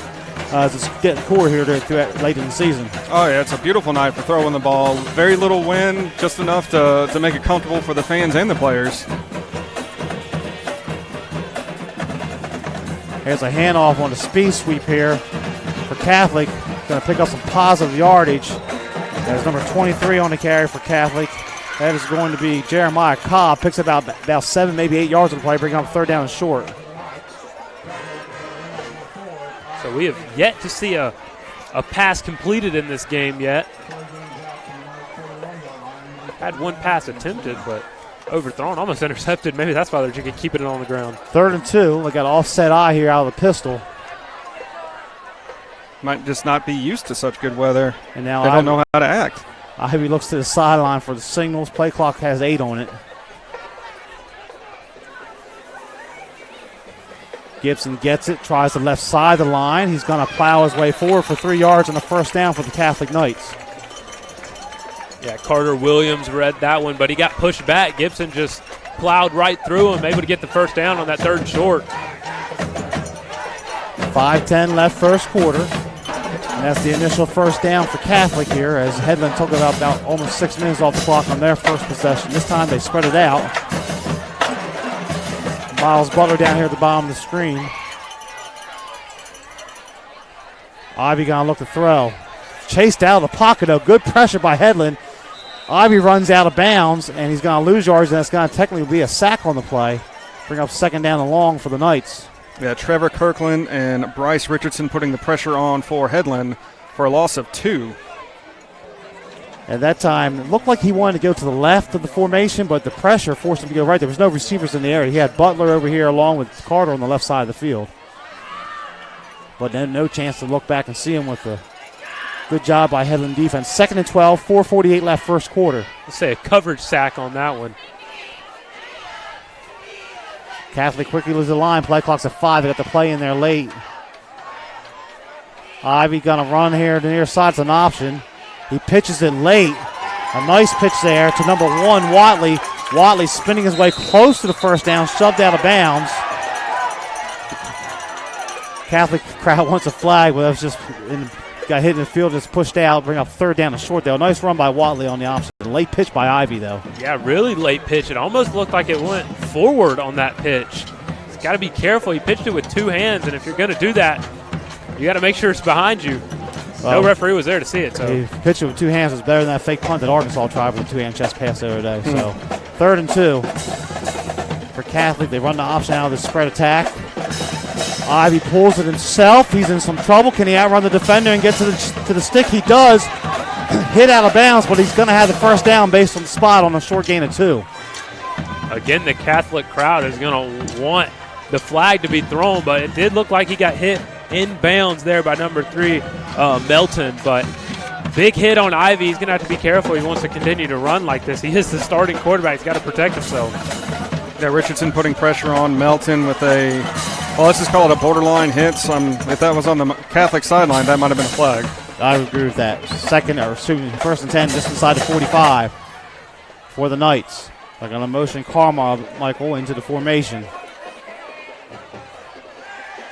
as it's getting cooler here late in the season. Oh, yeah, it's a beautiful night for throwing the ball. Very little wind, just enough to make it comfortable for the fans and the players. Here's a handoff on the speed sweep here for Catholic. Going to pick up some positive yardage. There's number 23 on the carry for Catholic. That is going to be Jeremiah Cobb. Picks about 7, maybe 8 yards on the play, bringing up third down and short. So we have yet to see a pass completed in this game yet. Had one pass attempted, but overthrown, almost intercepted. Maybe that's why they're keeping it on the ground. 3rd and 2. They got offset eye here out of the pistol. Might just not be used to such good weather. And now they don't know how to act. Ivy looks to the sideline for the signals. Play clock has 8 on it. Gibson gets it, tries the left side of the line. He's going to plow his way forward for 3 yards and a first down for the Catholic Knights. Yeah, Carter Williams read that one, but he got pushed back. Gibson just plowed right through him, able to get the first down on that 3rd and short. 5:10 left first quarter. And that's the initial first down for Catholic here as Headland took about almost 6 minutes off the clock on their first possession. This time they spread it out. Miles Butler down here at the bottom of the screen. Ivy going to look to throw. Chased out of the pocket, though. Good pressure by Headland. Ivy runs out of bounds, and he's going to lose yards, and that's going to technically be a sack on the play. Bring up 2nd down and long for the Knights. Yeah, Trevor Kirkland and Bryce Richardson putting the pressure on for Headland for a loss of 2. At that time, it looked like he wanted to go to the left of the formation, but the pressure forced him to go right. There was no receivers in the area. He had Butler over here along with Carter on the left side of the field. But then no chance to look back and see him with the good job by Headland defense. 2nd and 12, 4:48 left first quarter. Let's say a coverage sack on that one. Catholic quickly loses the line. Play clock's at 5. They got the play in there late. Ivy going to run here to the near side. It's an option. He pitches it late. A nice pitch there to number 1, Watley. Watley spinning his way close to the first down, shoved out of bounds. Catholic crowd wants a flag, but that was just got hit in the field, just pushed out, bring up 3rd down and short there. Nice run by Watley on the opposite. Late pitch by Ivy, though. Yeah, really late pitch. It almost looked like it went forward on that pitch. He's got to be careful. He pitched it with 2 hands, and if you're going to do that, you got to make sure it's behind you. No referee was there to see it. So he pitched it with 2 hands. Was better than that fake punt that Arkansas tried with a 2-hand chest pass the other day. So 3rd and 2 for Catholic. They run the option out of the spread attack. Ivy pulls it himself. He's in some trouble. Can he outrun the defender and get to the stick? He does. Hit out of bounds, but he's going to have the first down based on the spot on a short gain of 2. Again, the Catholic crowd is going to want the flag to be thrown, but it did look like he got hit in bounds there by number 3, Melton. But big hit on Ivy. He's going to have to be careful. He wants to continue to run like this. He is the starting quarterback. He's got to protect himself. Yeah, Richardson putting pressure on Melton with let's just call it a borderline hit. If that was on the Catholic sideline, that might have been a flag. I would agree with that. 1st and 10, just inside the 45 for the Knights. They're going to motion Carmichael into the formation.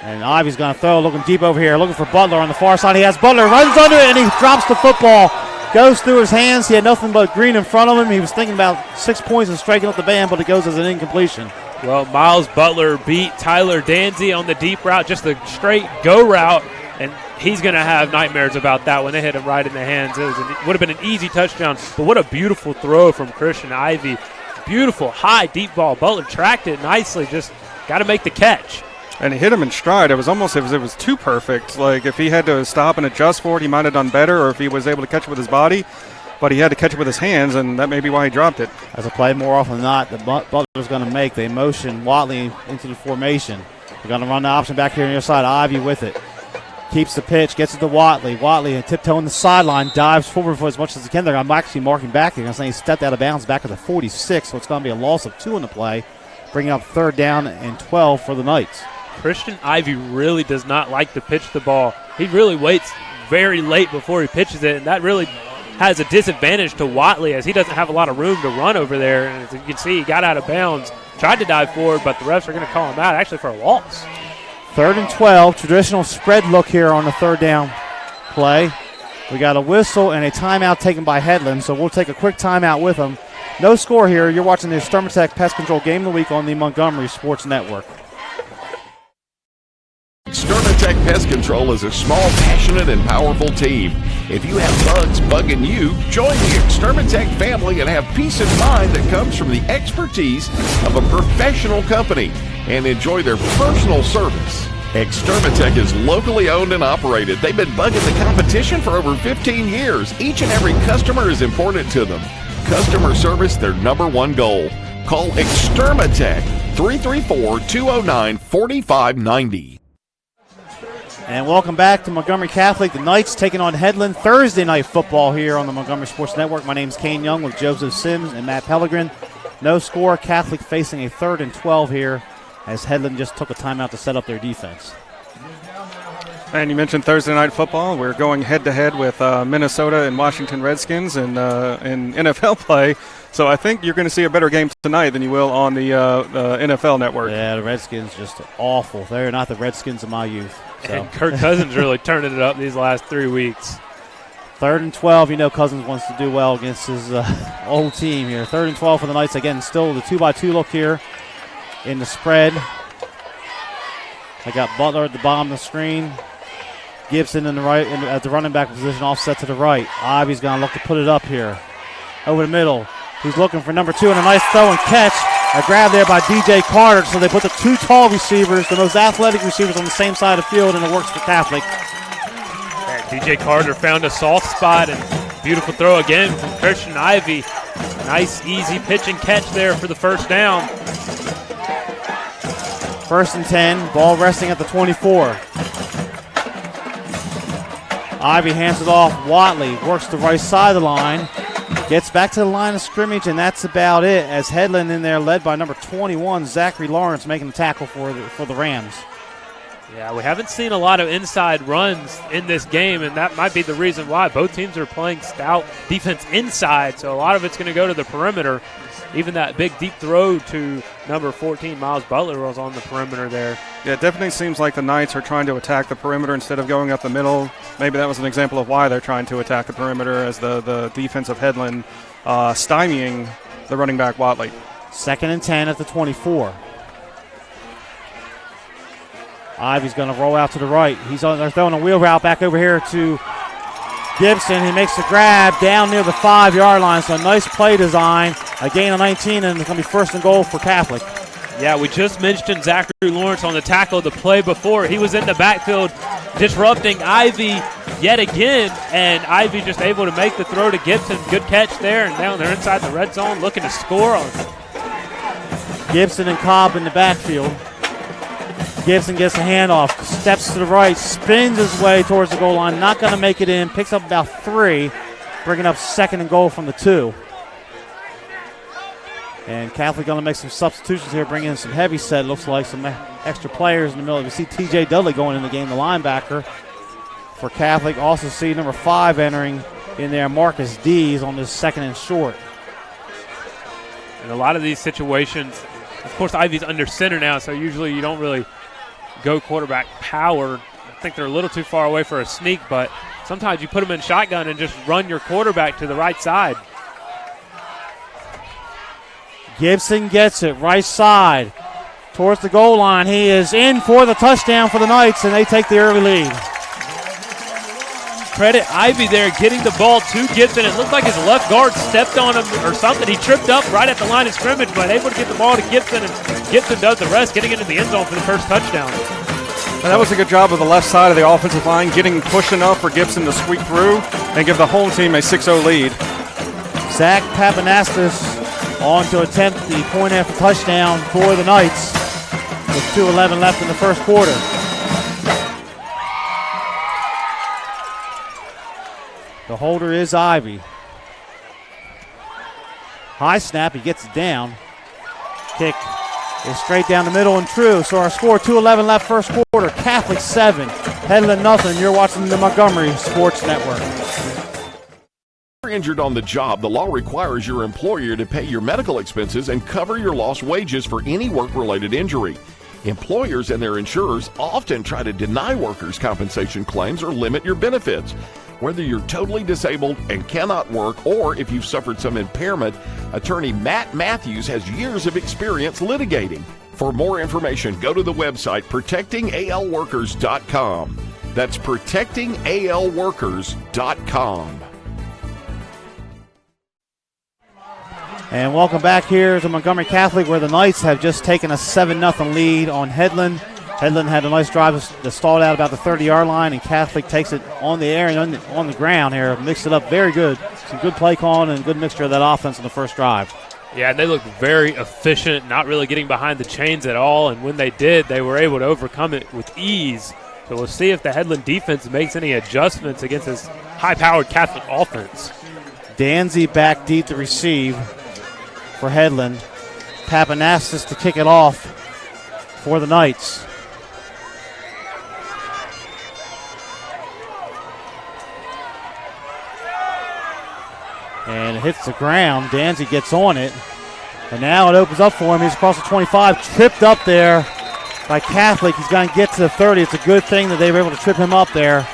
And Ivy's going to throw, looking deep over here, looking for Butler on the far side. He has Butler, runs under it, and he drops the football. Goes through his hands. He had nothing but green in front of him. He was thinking about 6 points and striking up the band, but it goes as an incompletion. Well, Miles Butler beat Tyler Danzy on the deep route, just a straight go route, and he's going to have nightmares about that when they hit him right in the hands. It would have been an easy touchdown, but what a beautiful throw from Christian Ivy. Beautiful, high, deep ball. Butler tracked it nicely, just got to make the catch. And he hit him in stride. It was almost as if it was too perfect. Like if he had to stop and adjust for it, he might have done better, or if he was able to catch it with his body. But he had to catch it with his hands, and that may be why he dropped it. As a play more often than not, the Butler's going to make. They motion Watley into the formation. They're going to run the option back here on the other side. Ivy with it. Keeps the pitch, gets it to Watley. Watley tiptoeing the sideline, dives forward for as much as he can. They're actually marking back. They're going to say he stepped out of bounds back at the 46, so it's going to be a loss of 2 in the play, bringing up 3rd down and 12 for the Knights. Christian Ivy really does not like to pitch the ball. He really waits very late before he pitches it, and that really has a disadvantage to Watley as he doesn't have a lot of room to run over there. And as you can see, he got out of bounds, tried to dive forward, but the refs are going to call him out actually for a loss. 3rd and 12, traditional spread look here on the 3rd down play. We got a whistle and a timeout taken by Headland, so we'll take a quick timeout with them. No score here. You're watching the Extermatech Pest Control Game of the Week on the Montgomery Sports Network. Extermatech Pest Control is a small, passionate, and powerful team. If you have bugs bugging you, join the Extermatech family and have peace of mind that comes from the expertise of a professional company and enjoy their personal service. Extermatech is locally owned and operated. They've been bugging the competition for over 15 years. Each and every customer is important to them. Customer service, their #1 goal. Call Extermatech 334-209-4590. And welcome back to Montgomery Catholic. The Knights taking on Headland Thursday night football here on the Montgomery Sports Network. My name's Kane Young with Joseph Sims and Matt Pellegrin. No score. Catholic facing a 3rd and 12 here as Headland just took a timeout to set up their defense. And you mentioned Thursday night football. We're going head-to-head with Minnesota and Washington Redskins in NFL play. So I think you're going to see a better game tonight than you will on the NFL Network. Yeah, the Redskins just awful. They're not the Redskins of my youth. So. And Kirk Cousins really turning it up these last 3 weeks. 3rd and 12, you know Cousins wants to do well against his old team here. 3rd and 12 for the Knights. Again, still the 2x2 look here in the spread. They got Butler at the bottom of the screen. Gibson in the right at the running back position, offset to the right. Ivy's going to look to put it up here. Over the middle. He's looking for number 2 and a nice throw and catch. A grab there by DJ Carter. So they put the 2 tall receivers, the most athletic receivers, on the same side of the field, and it works for Catholic. DJ Carter found a soft spot, and beautiful throw again from Christian Ivy. Nice, easy pitch and catch there for the 1st down. 1st and 10, ball resting at the 24. Ivy hands it off. Watley works the right side of the line. Gets back to the line of scrimmage, and that's about it as Headland in there led by number 21, Zachary Lawrence, making the tackle for the Rams. Yeah, we haven't seen a lot of inside runs in this game, and that might be the reason why. Both teams are playing stout defense inside, so a lot of it's going to go to the perimeter. Even that big deep throw to number 14, Miles Butler, was on the perimeter there. Yeah, it definitely seems like the Knights are trying to attack the perimeter instead of going up the middle. Maybe that was an example of why they're trying to attack the perimeter, as the defense of Headland stymieing the running back Watley. 2nd and 10 at the 24. Ivy's going to roll out to the right. They're throwing a wheel route back over here to Gibson. He makes the grab down near the 5-yard line. So a nice play design. A gain of 19, and it's going to be 1st and goal for Catholic. Yeah, we just mentioned Zachary Lawrence on the tackle the play before. He was in the backfield disrupting Ivy yet again, and Ivy just able to make the throw to Gibson. Good catch there, and now they're inside the red zone looking to score on Gibson and Cobb in the backfield. Gibson gets a handoff, steps to the right, spins his way towards the goal line, not going to make it in, picks up about 3, bringing up 2nd and goal from the 2. And Catholic going to make some substitutions here, bring in some heavy set, looks like some extra players in the middle. We see T.J. Dudley going in the game, the linebacker for Catholic. Also see number 5 entering in there, Marcus Dees, on this 2nd and short. In a lot of these situations, of course, Ivy's under center now, so usually you don't really go quarterback power. I think they're a little too far away for a sneak, but sometimes you put them in shotgun and just run your quarterback to the right side. Gibson gets it, right side, towards the goal line. He is in for the touchdown for the Knights, and they take the early lead. credit Ivy there getting the ball to Gibson. It looked like his left guard stepped on him or something. He tripped up right at the line of scrimmage, but able to get the ball to Gibson, and Gibson does the rest, getting into the end zone for the first touchdown. And that was a good job of the left side of the offensive line, getting pushed enough for Gibson to sweep through and give the home team a 6-0 lead. Zach Papanastis on to attempt the point after touchdown for the Knights with 2:11 left in the first quarter. The holder is Ivy. High snap, he gets it down. Kick is straight down the middle and true. So our score, 2:11 left first quarter. Catholic 7, Headland nothing. You're watching the Montgomery Sports Network. If you're injured on the job, the law requires your employer to pay your medical expenses and cover your lost wages for any work-related injury. Employers and their insurers often try to deny workers' compensation claims or limit your benefits. Whether you're totally disabled and cannot work, or if you've suffered some impairment, attorney Matt Matthews has years of experience litigating. For more information, go to the website protectingalworkers.com. That's protectingalworkers.com. And welcome back here to Montgomery Catholic, where the Knights have just taken a 7-0 lead on Headland. Headland had a nice drive that stalled out about the 30-yard line, and Catholic takes it on the air and on the ground here. Mixed it up very good. Some good play calling and good mixture of that offense on the first drive. Yeah, and they looked very efficient, not really getting behind the chains at all. And when they did, they were able to overcome it with ease. So we'll see if the Headland defense makes any adjustments against this high-powered Catholic offense. Danzy back deep to receive for Headland. Papanastis to kick it off for the Knights. And it hits the ground. Danzy gets on it. And now it opens up for him. He's across the 25, tripped up there by Catholic. He's going to get to the 30. It's a good thing that they were able to trip him up there,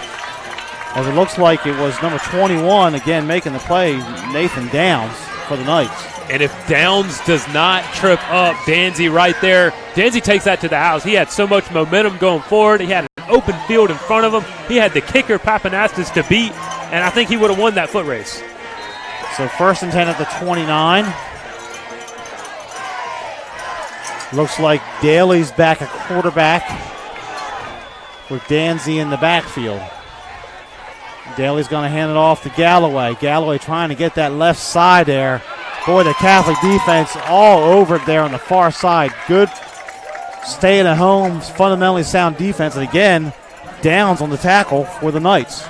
as it looks like it was number 21, again, making the play, Nathan Downs, for the Knights. And if Downs does not trip up Danzy right there, Danzy takes that to the house. He had so much momentum going forward. He had an open field in front of him. He had the kicker, Papanastis, to beat, and I think he would have won that foot race. So 1st and 10 at the 29. Looks like Daly's back at quarterback with Danzy in the backfield. Daly's going to hand it off to Galloway. Galloway trying to get that left side there. Boy, the Catholic defense all over there on the far side. Good staying at home, fundamentally sound defense. And again, Downs on the tackle for the Knights.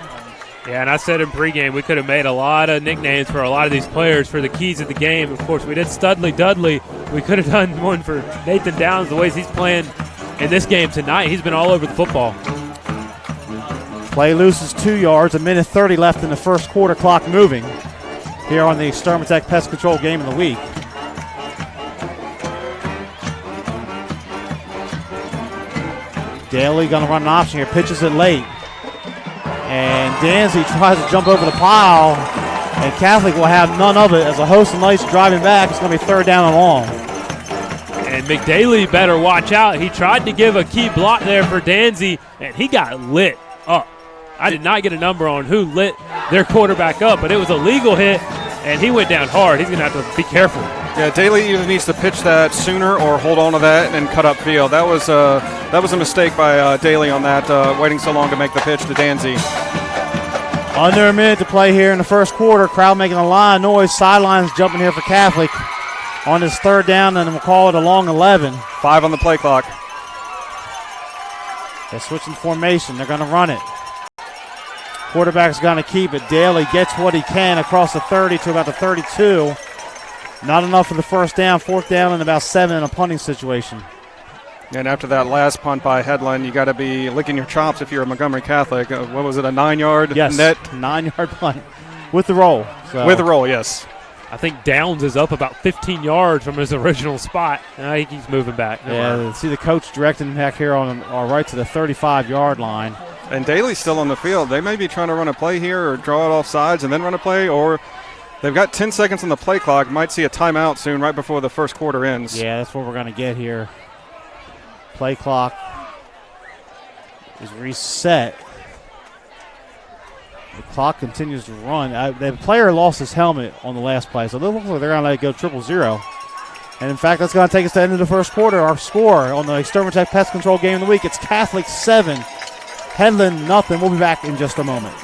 Yeah, and I said in pregame we could have made a lot of nicknames for a lot of these players for the keys of the game. Of course, we did Studley Dudley. We could have done one for Nathan Downs, the ways he's playing in this game tonight. He's been all over the football. Play loose is 2 yards, 1:30 left in the first quarter, clock moving here on the Extermatech Pest Control Game of the Week. Daly going to run an option here, pitches it late. And Danzy tries to jump over the pile, and Catholic will have none of it as a host of Knights driving back. It's going to be 3rd down and long. And McDaly better watch out. He tried to give a key block there for Danzy, and he got lit up. I did not get a number on who lit their quarterback up, but it was a legal hit, and he went down hard. He's going to have to be careful. Yeah, Daly either needs to pitch that sooner or hold on to that and cut up field. That was a mistake by Daly on that, waiting so long to make the pitch to Danzy. Under a minute to play here in the first quarter. Crowd making a lot of noise. Sidelines jumping here for Catholic on this 3rd down, and we'll call it a long 11. 5 on the play clock. They're switching formation. They're going to run it. Quarterback's going to keep it. Daly gets what he can across the 30 to about the 32. Not enough for the first down. 4th down and about 7 in a punting situation. And after that last punt by Headland, you got to be licking your chops if you're a Montgomery Catholic. What was it, a 9-yard yes, net? 9-yard punt with the roll. So. With the roll, yes. I think Downs is up about 15 yards from his original spot. He's moving back. Yeah, see the coach directing him back here on right to the 35-yard line. And Daly's still on the field. They may be trying to run a play here or draw it off sides and then run a play, or they've got 10 seconds on the play clock. Might see a timeout soon right before the first quarter ends. Yeah, that's what we're going to get here. Play clock is reset. The clock continues to run. The player lost his helmet on the last play, so it looks like they're going to let it go 0-0. And, in fact, that's going to take us to the end of the first quarter. Our score on the Extermatech Pest Control Game of the Week, it's Catholic 7, Headland nothing. We'll be back in just a moment.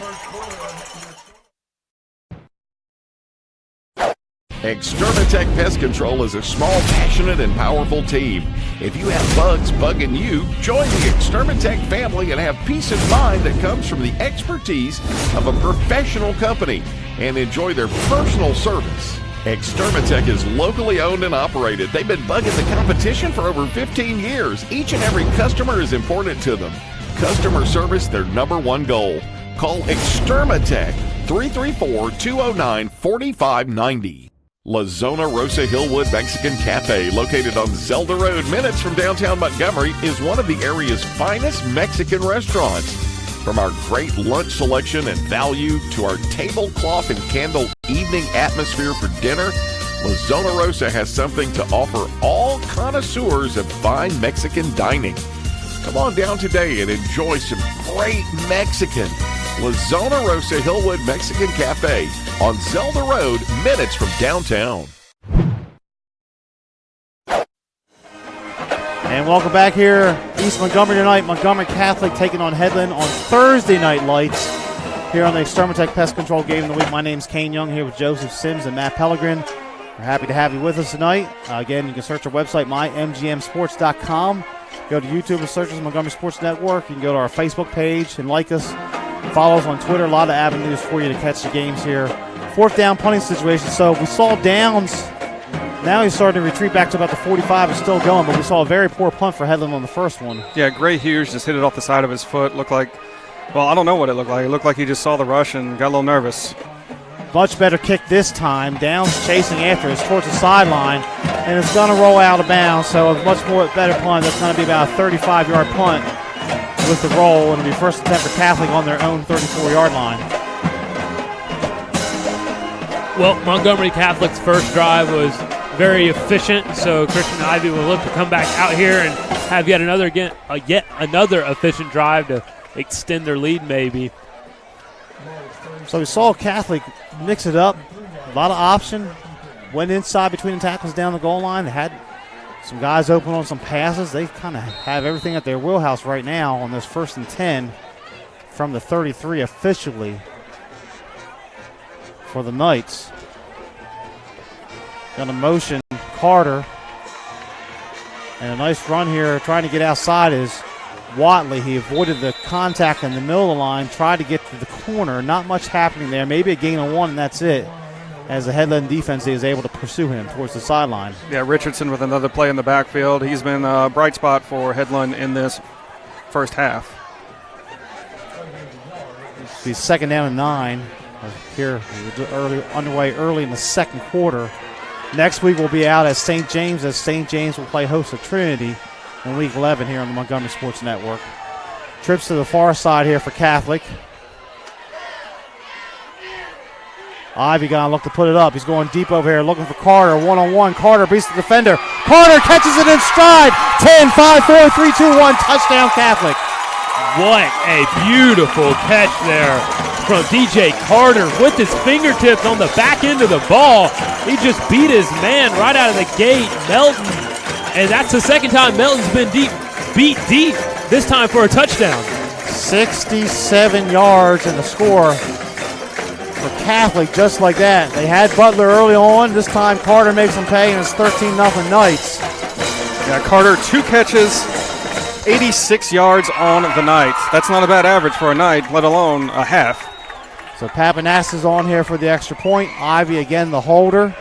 Extermatech Pest Control is a small, passionate, and powerful team. If you have bugs bugging you, join the Extermatech family and have peace of mind that comes from the expertise of a professional company and enjoy their personal service. Extermatech is locally owned and operated. They've been bugging the competition for over 15 years. Each and every customer is important to them. Customer service, their #1 goal. Call Extermatech 334-209-4590. La Zona Rosa Hillwood Mexican Cafe, located on Zelda Road, minutes from downtown Montgomery, is one of the area's finest Mexican restaurants. From our great lunch selection and value to our tablecloth and candle evening atmosphere for dinner, La Zona Rosa has something to offer all connoisseurs of fine Mexican dining. Come on down today and enjoy some great Mexican. La Zona Rosa Hillwood Mexican Cafe on Zelda Road, minutes from downtown. And welcome back here, East Montgomery tonight. Montgomery Catholic taking on Headland on Thursday night lights here on the Extermatech Pest Control Game of the Week. My name's Kane Young here with Joseph Sims and Matt Pellegrin. We're happy to have you with us tonight. Again, you can search our website, mymgmsports.com. Go to YouTube and search us Montgomery Sports Network. You can go to our Facebook page and like us. Follow us on Twitter. A lot of avenues for you to catch the games here. Fourth down punting situation. So we saw Downs. Now he's starting to retreat back to about the 45. It's still going, but we saw a very poor punt for Headland on the first one. Yeah, Gray Hughes just hit it off the side of his foot. Looked like, well, I don't know what it looked like. It looked like he just saw the rush and got a little nervous. Much better kick this time. Downs chasing after it towards the sideline, and it's going to roll out of bounds. So a much more better punt. That's going to be about a 35-yard punt with the roll, and it'll be first attempt for Catholic on their own 34-yard line. Well, Montgomery Catholic's first drive was very efficient, so Christian Ivy will look to come back out here and have yet another efficient drive to extend their lead maybe. So we saw Catholic mix it up, a lot of option, went inside between the tackles down the goal line. They had some guys open on some passes. They kind of have everything at their wheelhouse right now on this 1st and 10 from the 33 officially for the Knights. Going to motion Carter. And a nice run here trying to get outside is Watley. He avoided the contact in the middle of the line, tried to get to the corner. Not much happening there. Maybe a gain of 1, and that's it, as the Headland defense is able to pursue him towards the sideline. Yeah, Richardson with another play in the backfield. He's been a bright spot for Headland in this first half. He's 2nd down and 9. Here, underway early in the second quarter. Next week we'll be out at St. James, as St. James will play host to Trinity in Week 11 here on the Montgomery Sports Network. Trips to the far side here for Catholic. Ivy going to look to put it up. He's going deep over here, looking for Carter, one-on-one. Carter beats the defender. Carter catches it in stride. 10, 5, 4, 3, 2, 1. Touchdown Catholic. What a beautiful catch there from DJ Carter with his fingertips on the back end of the ball. He just beat his man right out of the gate, Melton. And that's the second time Melton's been beat deep, this time for a touchdown. 67 yards in the score for Catholic, just like that. They had Butler early on. This time Carter makes them pay, and it's 13-0 Knights. Yeah, Carter, 2 catches, 86 yards on the night. That's not a bad average for a night, let alone a half. So Papanas is on here for the extra point. Ivy again the holder.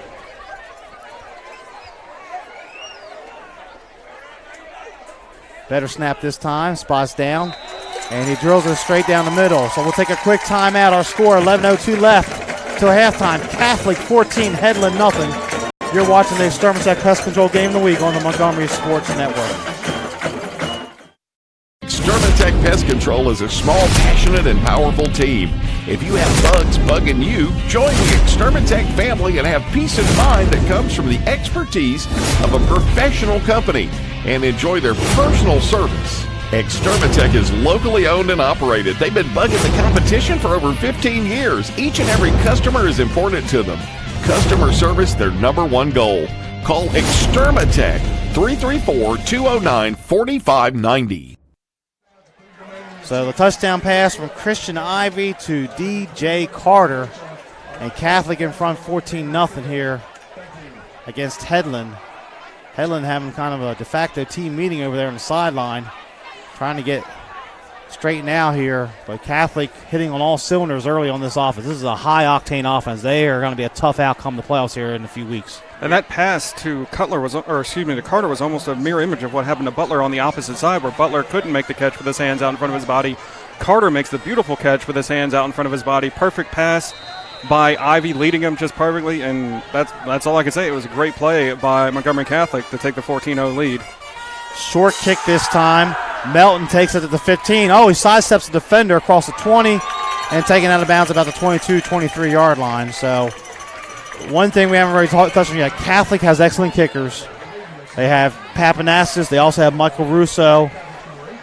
Better snap this time. Spots down. And he drills it straight down the middle. So we'll take a quick timeout. Our score, 11:02 left till halftime. Catholic 14, Headland nothing. You're watching the Extermatech Pest Control Game of the Week on the Montgomery Sports Network. Extermatech Pest Control is a small, passionate, and powerful team. If you have bugs bugging you, join the Extermatech family and have peace of mind that comes from the expertise of a professional company and enjoy their personal service. Extermatech is locally owned and operated. They've been bugging the competition for over 15 years. Each and every customer is important to them. Customer service, their number one goal. Call Extermatech, 334-209-4590. So the touchdown pass from Christian Ivy to DJ Carter. And Catholic in front 14-0 here against Headland. Headland having kind of a de facto team meeting over there on the sideline, trying to get straightened out here. But Catholic hitting on all cylinders early on this offense. This is a high-octane offense. They are going to be a tough outcome in the playoffs here in a few weeks. And that pass to Carter was almost a mirror image of what happened to Butler on the opposite side, where Butler couldn't make the catch with his hands out in front of his body. Carter makes the beautiful catch with his hands out in front of his body. Perfect pass by Ivy, leading him just perfectly, and that's all I can say. It was a great play by Montgomery Catholic to take the 14-0 lead. Short kick this time. Melton takes it to the 15. Oh, he sidesteps the defender across the 20 and taken out of bounds about the 22, 23-yard line. So one thing we haven't really touched on yet, Catholic has excellent kickers. They have Papanastis. They also have Michael Russo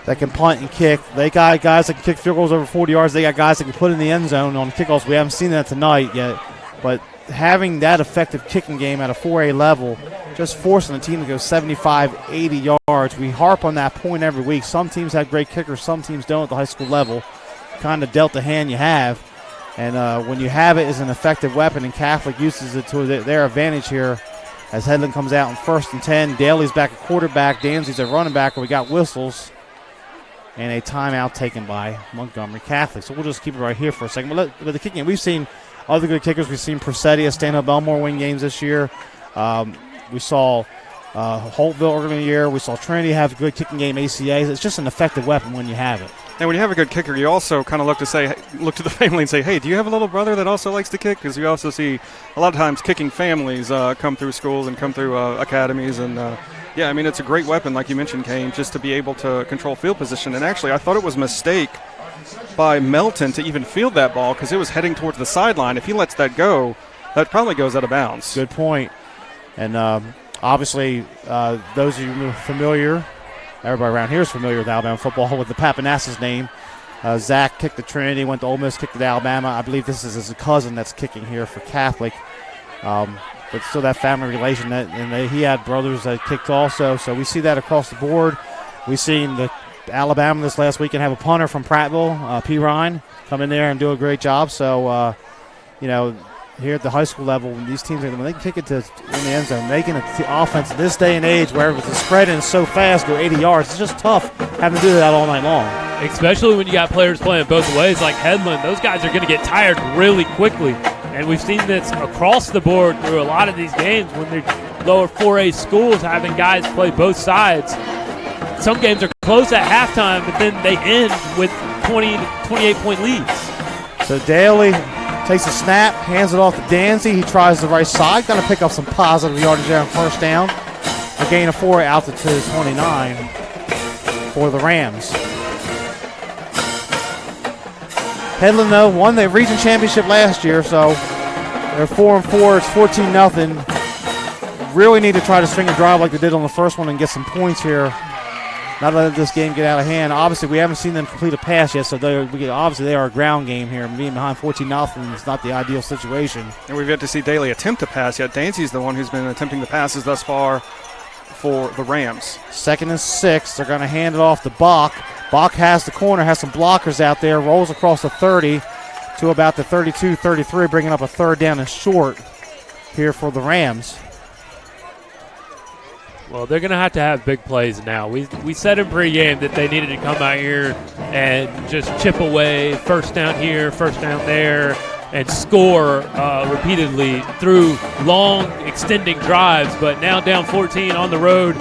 that can punt and kick. They got guys that can kick field goals over 40 yards. They got guys that can put in the end zone on kickoffs. We haven't seen that tonight yet. But having that effective kicking game at a 4A level, just forcing the team to go 75, 80 yards. We harp on that point every week. Some teams have great kickers. Some teams don't at the high school level. Kind of dealt the hand you have. And when you have it as an effective weapon, and Catholic uses it to their advantage here as Headland comes out in 1st and 10. Daly's back at quarterback. Danzy's a running back, and we got whistles. And a timeout taken by Montgomery Catholic. So we'll just keep it right here for a second. But the kicking, we've seen other good kickers. We've seen Presetti at Stanhope Belmore win games this year. We saw Holtville earlier in the year. We saw Trinity have a good kicking game, ACAs. It's just an effective weapon when you have it. And when you have a good kicker, you also kind of look to the family and say, hey, do you have a little brother that also likes to kick? Because you also see a lot of times kicking families come through schools and come through academies. And, yeah, I mean, it's a great weapon, like you mentioned, Kane, just to be able to control field position. And actually, I thought it was a mistake by Melton to even field that ball because it was heading towards the sideline. If he lets that go, that probably goes out of bounds. Good point. And obviously, those of you who are familiar, everybody around here is familiar with Alabama football with the Papanassis name. Zach kicked the Trinity, went to Ole Miss, kicked at Alabama. I believe this is his cousin that's kicking here for Catholic. But still that family relation. He had brothers that kicked also. So we see that across the board. We've seen the Alabama this last weekend have a punter from Prattville, P. Ryan, come in there and do a great job. So, here at the high school level, when these teams, when they can kick it in the end zone, making the offense in this day and age where the spread is so fast, go 80 yards, it's just tough having to do that all night long. Especially when you got players playing both ways like Headland. Those guys are going to get tired really quickly. And we've seen this across the board through a lot of these games when they're lower 4A schools having guys play both sides. Some games are close at halftime, but then they end with 20 to 28-point leads. So Daly takes a snap, hands it off to Danzy. He tries the right side. Going to pick up some positive yardage there on first down. A gain of 4 out to 29 for the Rams. Headland, though, won the region championship last year, so they're 4-4. It's 14-0. Really need to try to string a drive like they did on the first one and get some points here. Not let this game get out of hand. Obviously, we haven't seen them complete a pass yet, so obviously they are a ground game here. Being behind 14-0 is not the ideal situation. And we've yet to see Daly attempt to pass yet. Dancy's the one who's been attempting the passes thus far for the Rams. 2nd and 6. They're going to hand it off to Bach. Bach has the corner, has some blockers out there, rolls across the 30 to about the 32, 33, bringing up a 3rd down and short here for the Rams. Well, they're going to have big plays now. We said in pregame that they needed to come out here and just chip away, first down here, first down there, and score repeatedly through long, extending drives. But now down 14 on the road,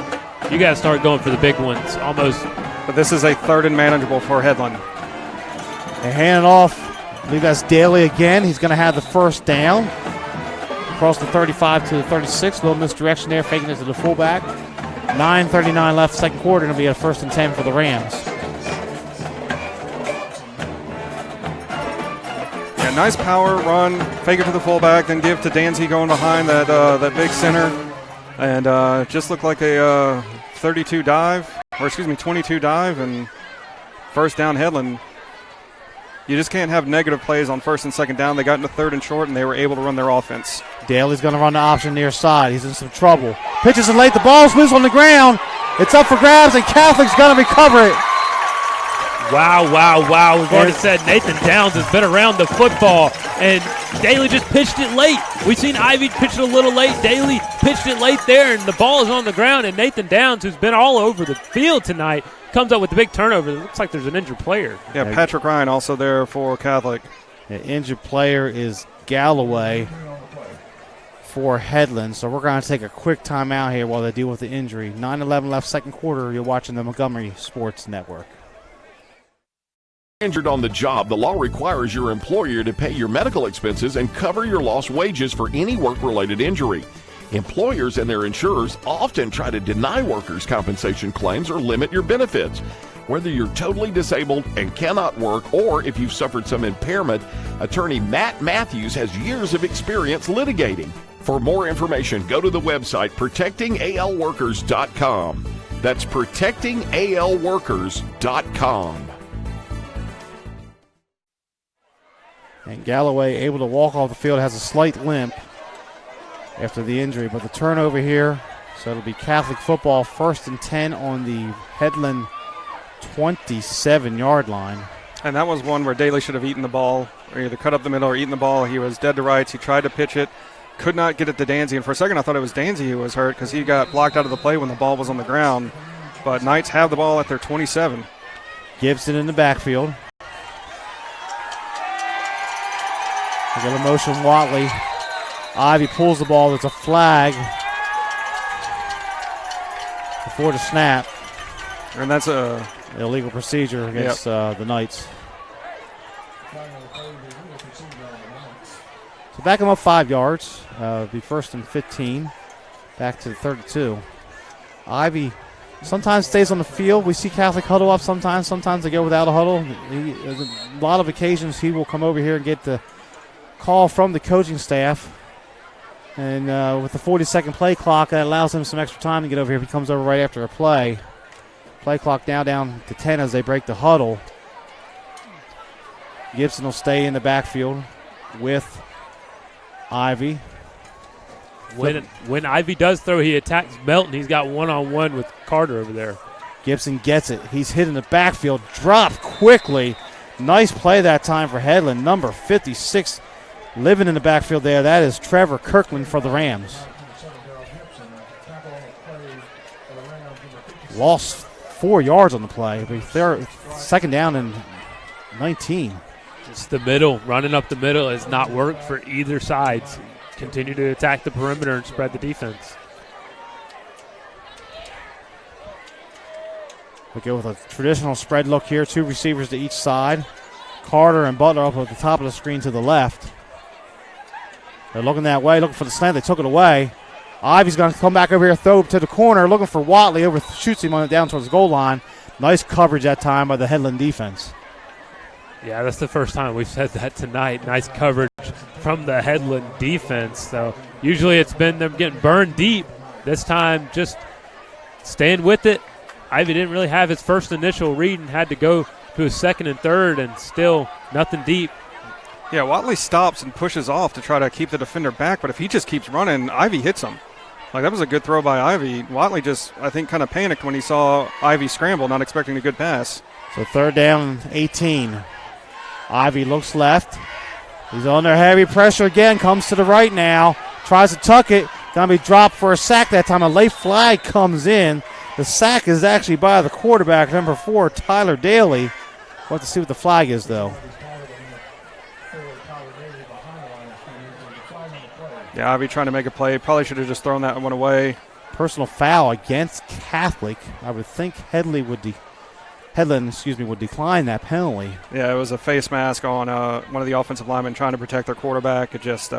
you got to start going for the big ones almost. But this is a 3rd and manageable for Headland. They hand it off. I believe that's Daly again. He's going to have the first down. Across the 35 to the 36. A little misdirection there, faking it to the fullback. 9:39 left, second quarter. Going to be a 1st and 10 for the Rams. Yeah, nice power run, fake it to the fullback, then give to Danzy going behind that big center. And just looked like a 32 dive. 22 dive and first down Headland. You just can't have negative plays on first and second down. They got into third and short, and they were able to run their offense. Daly's going to run the option near side. He's in some trouble. Pitches it late. The ball's loose on the ground. It's up for grabs, and Catholic's going to recover it. Wow. We've already said Nathan Downs has been around the football, and Daly just pitched it late. We've seen Ivy pitch it a little late. Daly pitched it late there, and the ball is on the ground, and Nathan Downs, who's been all over the field tonight, comes up with the big turnover. It looks like there's an injured player. Yeah, Patrick Ryan also there for Catholic. The injured player is Galloway for Headland. So we're going to take a quick timeout here while they deal with the injury. 9:11 left, second quarter. You're watching the Montgomery Sports Network. Injured on the job, the law requires your employer to pay your medical expenses and cover your lost wages for any work-related injury. Employers and their insurers often try to deny workers' compensation claims or limit your benefits. Whether you're totally disabled and cannot work, or if you've suffered some impairment, attorney Matt Matthews has years of experience litigating. For more information, go to the website protectingalworkers.com. That's protectingalworkers.com. And Galloway able to walk off the field, has a slight limp after the injury, but the turnover here, so it'll be Catholic football 1st and 10 on the Headland 27-yard line. And that was one where Daly should have eaten the ball, or either cut up the middle or eaten the ball. He was dead to rights. He tried to pitch it, could not get it to Danzy. And for a second I thought it was Danzy who was hurt because he got blocked out of the play when the ball was on the ground. But Knights have the ball at their 27. Gibson in the backfield. They got a motion Watley. Ivy pulls the ball. There's a flag before the snap. And that's a illegal procedure against the Knights. So back them up 5 yards. Be 1st and 15. Back to the 32. Ivy sometimes stays on the field. We see Catholic huddle up sometimes. Sometimes they go without a huddle. A lot of occasions he will come over here and get the call from the coaching staff. And with the 40-second play clock, that allows him some extra time to get over here if he comes over right after a play. Play clock now down to 10 as they break the huddle. Gibson will stay in the backfield with Ivy. When Ivy does throw, he attacks Melton. He's got one-on-one with Carter over there. Gibson gets it. He's hit in the backfield. Dropped quickly. Nice play that time for Headland. Number 56 living in the backfield there. That is Trevor Kirkland for the Rams. Lost 4 yards on the play. But they're second down and 19. It's the middle. Running up the middle has not worked for either side. Continue to attack the perimeter and spread the defense. We go with a traditional spread look here. 2 receivers to each side. Carter and Butler up at the top of the screen to the left. They're looking that way, looking for the slant. They took it away. Ivy's going to come back over here, throw to the corner, looking for Watley. Overshoots him on it down towards the goal line. Nice coverage that time by the Headland defense. Yeah, that's the first time we've said that tonight. Nice coverage from the Headland defense. So usually it's been them getting burned deep. This time just staying with it. Ivy didn't really have his first initial read and had to go to his second and third, and still nothing deep. Yeah, Watley stops and pushes off to try to keep the defender back, but if he just keeps running, Ivy hits him. Like, that was a good throw by Ivy. Watley just, I think, kind of panicked when he saw Ivy scramble, not expecting a good pass. So 3rd down, 18. Ivy looks left. He's under heavy pressure again, comes to the right now, tries to tuck it. Going to be dropped for a sack that time. A late flag comes in. The sack is actually by the quarterback, number 4, Tyler Daly. We'll have to see what the flag is, though. Yeah, Ivy trying to make a play. Probably should have just thrown that one away. Personal foul against Catholic. I would think Headland would decline that penalty. Yeah, it was a face mask on one of the offensive linemen trying to protect their quarterback. It just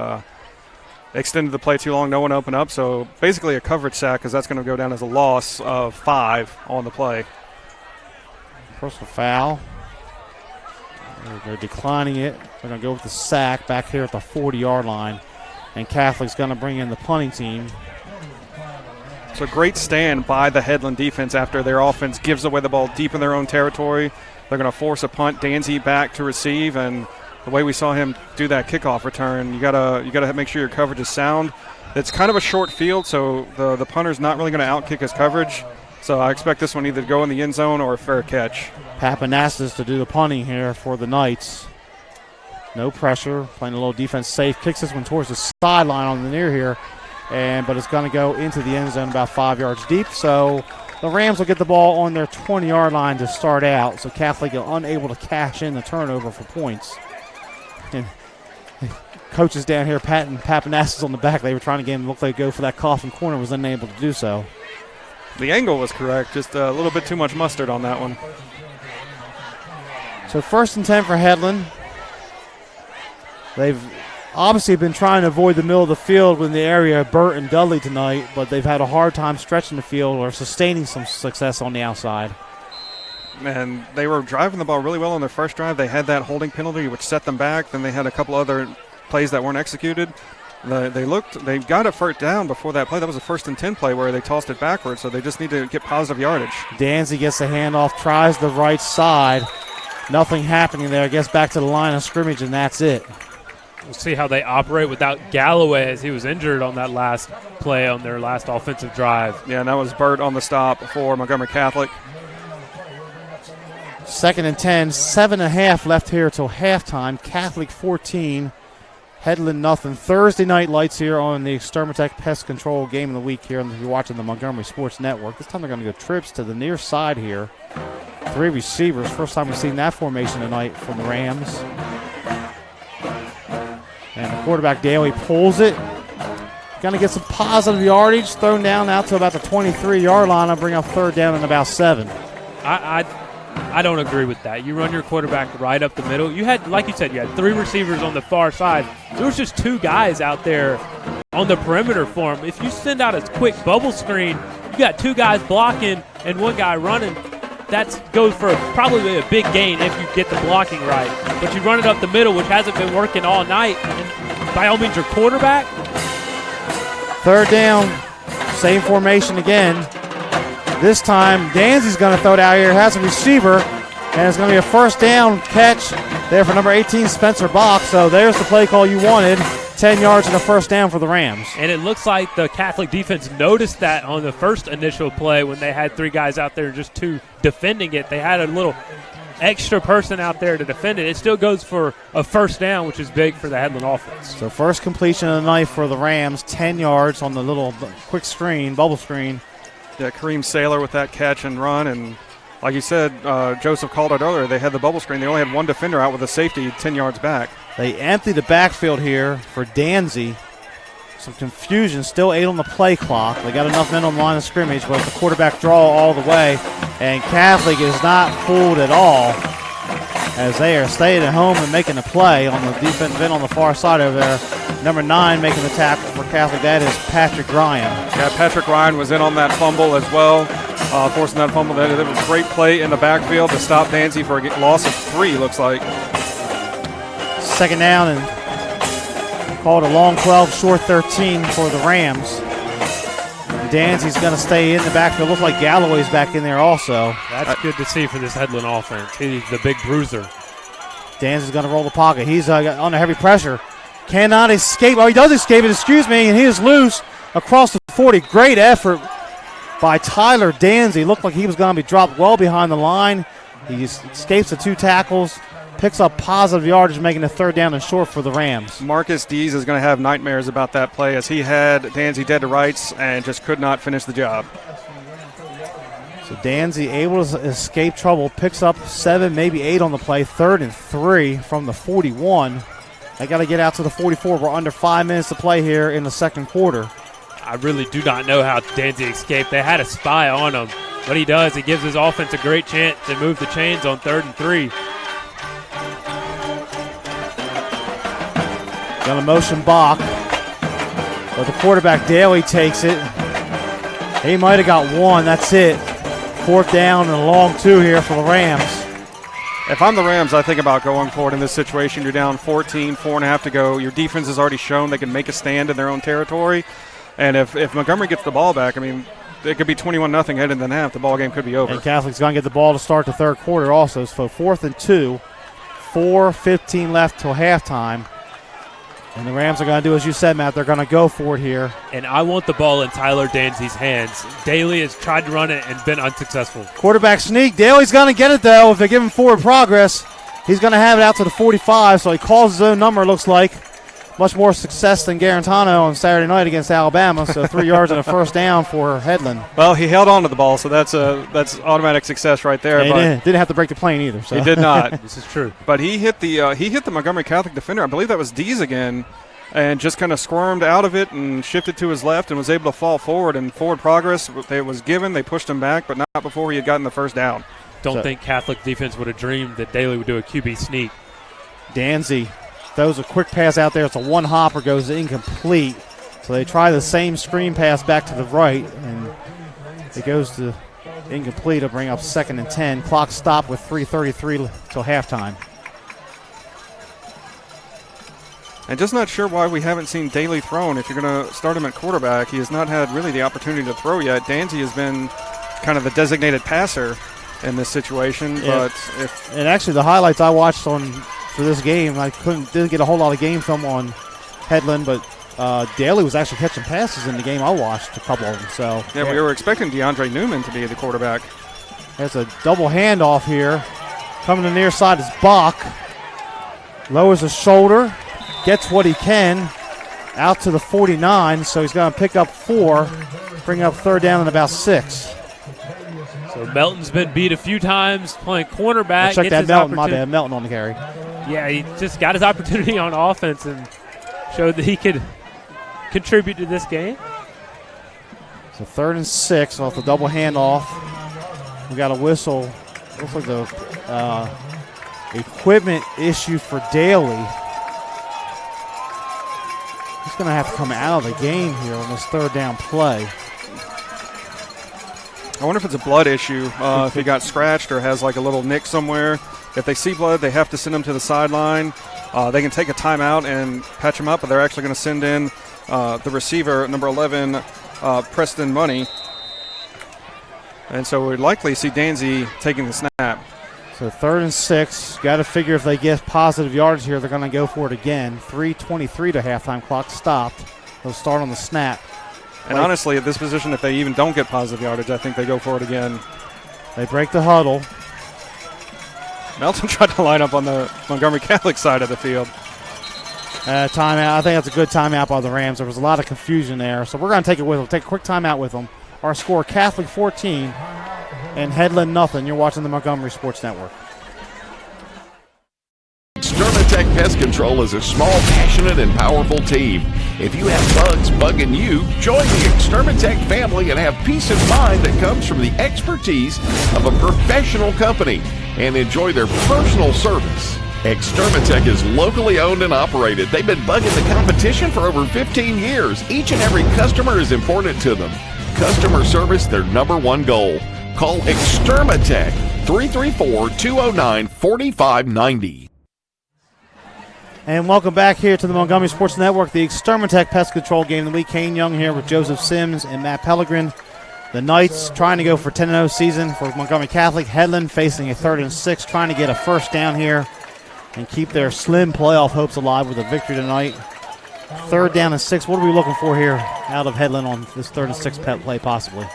extended the play too long. No one opened up. So basically a coverage sack, because that's going to go down as a loss of 5 on the play. Personal foul. They're declining it. They're going to go with the sack back here at the 40-yard line. And Catholic's going to bring in the punting team. So great stand by the Headland defense after their offense gives away the ball deep in their own territory. They're going to force a punt. Danzy back to receive, and the way we saw him do that kickoff return, you gotta make sure your coverage is sound. It's kind of a short field, so the punter's not really going to outkick his coverage. So I expect this one either to go in the end zone or a fair catch. Papanastis to do the punting here for the Knights. No pressure, playing a little defense safe. Kicks this one towards the sideline on the near here, but it's going to go into the end zone about 5 yards deep. So the Rams will get the ball on their 20-yard line to start out. So Catholic are unable to cash in the turnover for points. And coaches down here patting Papanastis on the back. They were trying to get him to look like go for that coffin corner, was unable to do so. The angle was correct, just a little bit too much mustard on that one. So 1st and 10 for Headland. They've obviously been trying to avoid the middle of the field in the area of Burt and Dudley tonight, but they've had a hard time stretching the field or sustaining some success on the outside. And they were driving the ball really well on their first drive. They had that holding penalty, which set them back. Then they had a couple other plays that weren't executed. They got a first down before that play. That was a 1st and 10 play where they tossed it backwards, so they just need to get positive yardage. Danzy gets the handoff, tries the right side. Nothing happening there. Gets back to the line of scrimmage, and that's it. We'll see how they operate without Galloway, as he was injured on that last play on their last offensive drive. Yeah, and that was Burt on the stop for Montgomery Catholic. 2nd and 10, 7.5 left here till halftime. Catholic 14, Headland nothing. Thursday night lights here on the Extermatech Pest Control Game of the Week here. You're watching the Montgomery Sports Network. This time they're going to go trips to the near side here. 3 receivers. First time we've seen that formation tonight from the Rams. And the quarterback, Daly, pulls it. Going to get some positive yardage. Thrown down out to about the 23-yard line. I'll bring up 3rd down and about 7. I don't agree with that. You run your quarterback right up the middle. You had, like you said, you had 3 receivers on the far side. There was just 2 guys out there on the perimeter for him. If you send out a quick bubble screen, you got 2 guys blocking and 1 guy running. That goes for probably a big gain if you get the blocking right. But you run it up the middle, which hasn't been working all night. And by all means, your quarterback. 3rd down, same formation again. This time, Danzy's going to throw it out here. Has a receiver, and it's going to be a 1st down catch there for number 18, Spencer Bach. So there's the play call you wanted. 10 yards and a 1st down for the Rams. And it looks like the Catholic defense noticed that on the first initial play when they had 3 guys out there and just 2 defending it. They had a little extra person out there to defend it. It still goes for a 1st down, which is big for the Headland offense. So first completion of the night for the Rams, 10 yards on the little quick screen, bubble screen. Yeah, Kareem Saylor with that catch and run. And like you said, Joseph called it earlier, they had the bubble screen. They only had 1 defender out with a safety 10 yards back. They empty the backfield here for Danzy. Some confusion, still 8 on the play clock. They got enough men on the line of scrimmage, but the quarterback draw all the way. And Catholic is not fooled at all as they are staying at home and making a play on the defensive end on the far side over there. Number 9 making the tackle for Catholic. That is Patrick Ryan. Yeah, Patrick Ryan was in on that fumble as well, forcing that fumble. That was a great play in the backfield to stop Danzy for a loss of 3, looks like. 2nd down and called a long 12, short 13 for the Rams. Danzy's going to stay in the backfield. Looks like Galloway's back in there also. That's good to see for this Headland offense. He's the big bruiser. Danzy's going to roll the pocket. He's under heavy pressure. Cannot escape. Oh, he does escape it, excuse me, and he is loose across the 40. Great effort by Tyler Danzy. Looked like he was going to be dropped well behind the line. He escapes the 2 tackles. Picks up positive yardage, making a 3rd down and short for the Rams. Marcus Dees is going to have nightmares about that play as he had Danzy dead to rights and just could not finish the job. So Danzy able to escape trouble, picks up 7, maybe 8 on the play, 3rd and 3 from the 41. They got to get out to the 44. We're under 5 minutes to play here in the 2nd quarter. I really do not know how Danzy escaped. They had a spy on him. What he does, he gives his offense a great chance to move the chains on 3rd and 3. Going to motion Bach, but the quarterback Daly takes it. He might have got 1. That's it. 4th down and a long 2 here for the Rams. If I'm the Rams, I think about going forward in this situation. You're down 14, 4.5 to go. Your defense has already shown they can make a stand in their own territory. And if Montgomery gets the ball back, I mean, it could be 21-0 heading than half. The ball game could be over. And Catholic's going to get the ball to start the third quarter also. So 4th and 2, 4:15 left till halftime. And the Rams are going to do as you said, Matt. They're going to go for it here. And I want the ball in Tyler Danzy's hands. Daly has tried to run it and been unsuccessful. Quarterback sneak. Daly's going to get it, though. If they give him forward progress, he's going to have it out to the 45. So he calls his own number, looks like. Much more success than Garantano on Saturday night against Alabama. So 3 yards and a first down for Headland. Well, he held on to the ball, so that's automatic success right there. But didn't have to break the plane either. So. He did not. This is true. But he hit the Montgomery Catholic defender. I believe that was Dees again, and just kind of squirmed out of it and shifted to his left and was able to fall forward. And forward progress, it was given. They pushed him back, but not before he had gotten the first down. Don't think Catholic defense would have dreamed that Daly would do a QB sneak. Danzy throws a quick pass out there. It's a one-hopper, goes incomplete. So they try the same screen pass back to the right, and it goes to incomplete. It'll bring up 2nd and 10. Clock stopped with 3:33 till halftime. And just not sure why we haven't seen Daly thrown. If you're going to start him at quarterback, he has not had really the opportunity to throw yet. Danzy has been kind of the designated passer in this situation. Yeah. But and actually the highlights I watched for this game, I didn't get a whole lot of game film on Headland, but Daly was actually catching passes in the game I watched, a couple of them. So yeah, we were expecting DeAndre Newman to be the quarterback. There's a double handoff here. Coming to the near side is Bach. Lowers the shoulder, gets what he can, out to the 49, so he's going to pick up 4, bring up 3rd down and about 6. So Melton's been beat a few times playing cornerback. Check that Melton, my bad, Melton on the carry. Yeah, he just got his opportunity on offense and showed that he could contribute to this game. So 3rd and 6 off the double handoff. We got a whistle. Looks like the equipment issue for Daly. He's going to have to come out of the game here on this 3rd down play. I wonder if it's a blood issue, if he got scratched or has like a little nick somewhere. If they see blood, they have to send him to the sideline. They can take a timeout and patch him up, but they're actually going to send in the receiver, number 11, Preston Money. And so we'd likely see Danzy taking the snap. So 3rd and 6. Got to figure if they get positive yardage here, they're going to go for it again. 3:23 to halftime. Clock stopped. They'll start on the snap. And honestly, at this position, if they even don't get positive yardage, I think they go for it again. They break the huddle. Melton tried to line up on the Montgomery Catholic side of the field. Timeout. I think that's a good timeout by the Rams. There was a lot of confusion there. So we're going to take it with them. Take a quick timeout with them. Our score, Catholic 14 and Headland nothing. You're watching the Montgomery Sports Network. Extermatech Pest Control is a small, passionate, and powerful team. If you have bugs bugging you, join the Extermatech family and have peace of mind that comes from the expertise of a professional company and enjoy their personal service. Extermatech is locally owned and operated. They've been bugging the competition for over 15 years. Each and every customer is important to them. Customer service, their number one goal. Call Extermatech, 334-209-4590. And welcome back here to the Montgomery Sports Network, the Extermatech Pest Control Game of the Week. Kane Young here with Joseph Sims and Matt Pellegrin. The Knights trying to go for 10-0 season for Montgomery Catholic. Headland facing a 3rd and 6, trying to get a first down here and keep their slim playoff hopes alive with a victory tonight. 3rd down and 6. What are we looking for here out of Headland on this 3rd and 6 play possibly?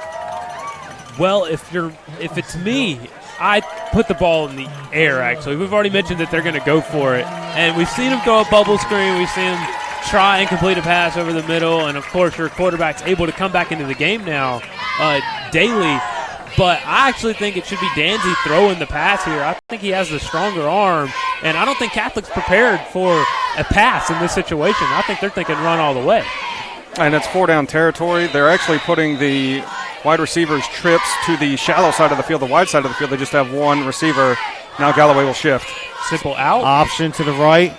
Well, if it's me, I put the ball in the air, actually. We've already mentioned that they're going to go for it. And we've seen them go a bubble screen. We've seen them try and complete a pass over the middle. And, of course, your quarterback's able to come back into the game now daily. But I actually think it should be Danzy throwing the pass here. I think he has the stronger arm. And I don't think Catholic's prepared for a pass in this situation. I think they're thinking run all the way. And it's 4-down territory. They're actually putting the wide receivers' trips to the shallow side of the field, the wide side of the field. They just have one receiver. Now Galloway will shift. Simple out. Option to the right.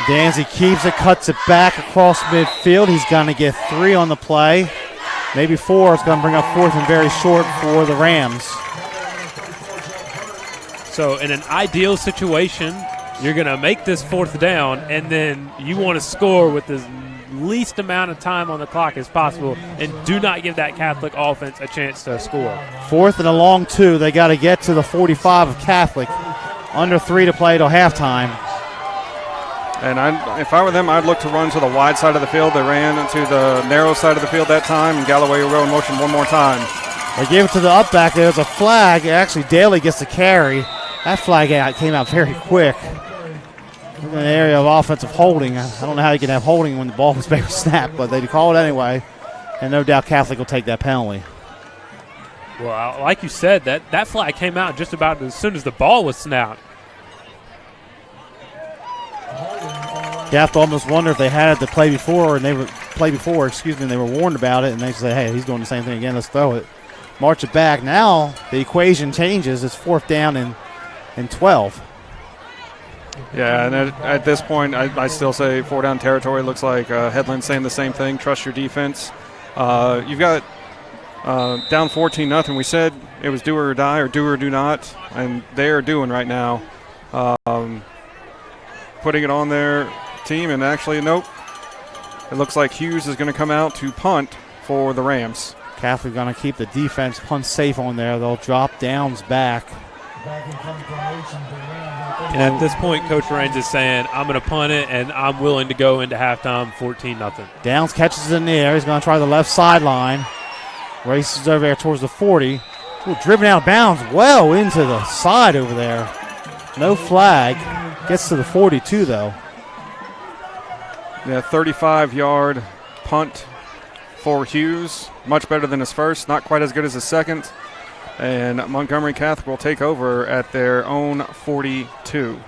Danzy keeps it, cuts it back across midfield. He's going to get 3 on the play. Maybe 4. It's going to bring up 4th and very short for the Rams. So in an ideal situation, you're going to make this 4th down, and then you want to score with as least amount of time on the clock as possible and do not give that Catholic offense a chance to score. 4th and a long 2. They got to get to the 45 of Catholic. Under 3 to play till halftime. And if I were them, I'd look to run to the wide side of the field. They ran to the narrow side of the field that time, and Galloway will go in motion one more time. They gave it to the up back. There's a flag. Actually, Daly gets the carry. That flag came out very quick. In the area of offensive holding. I don't know how you can have holding when the ball was being snapped, but they call it anyway. And no doubt Catholic will take that penalty. Well, like you said, that flag came out just about as soon as the ball was snapped. You have to almost wonder if they had the play before, and they were warned about it, and they say, hey, he's doing the same thing again, let's throw it. March it back. Now the equation changes. It's 4th down and 12. Yeah, and at this point, I still say 4 down territory. Looks like Headland saying the same thing, trust your defense. You've got down 14-0. We said it was do or die or do or do not, and they are doing right now. Putting it on their team, and actually, nope. It looks like Hughes is going to come out to punt for the Rams. Catholic going to keep the defense punt safe on there. They'll drop Downs back. And at this point, Coach Raines is saying, I'm going to punt it, and I'm willing to go into halftime 14-0. Downs catches it in the air. He's going to try the left sideline. Races over there towards the 40. Ooh, driven out of bounds well into the side over there. No flag. Gets to the 42, though. Yeah, 35-yard punt for Hughes. Much better than his first. Not quite as good as his second. And Montgomery Catholic will take over at their own 42.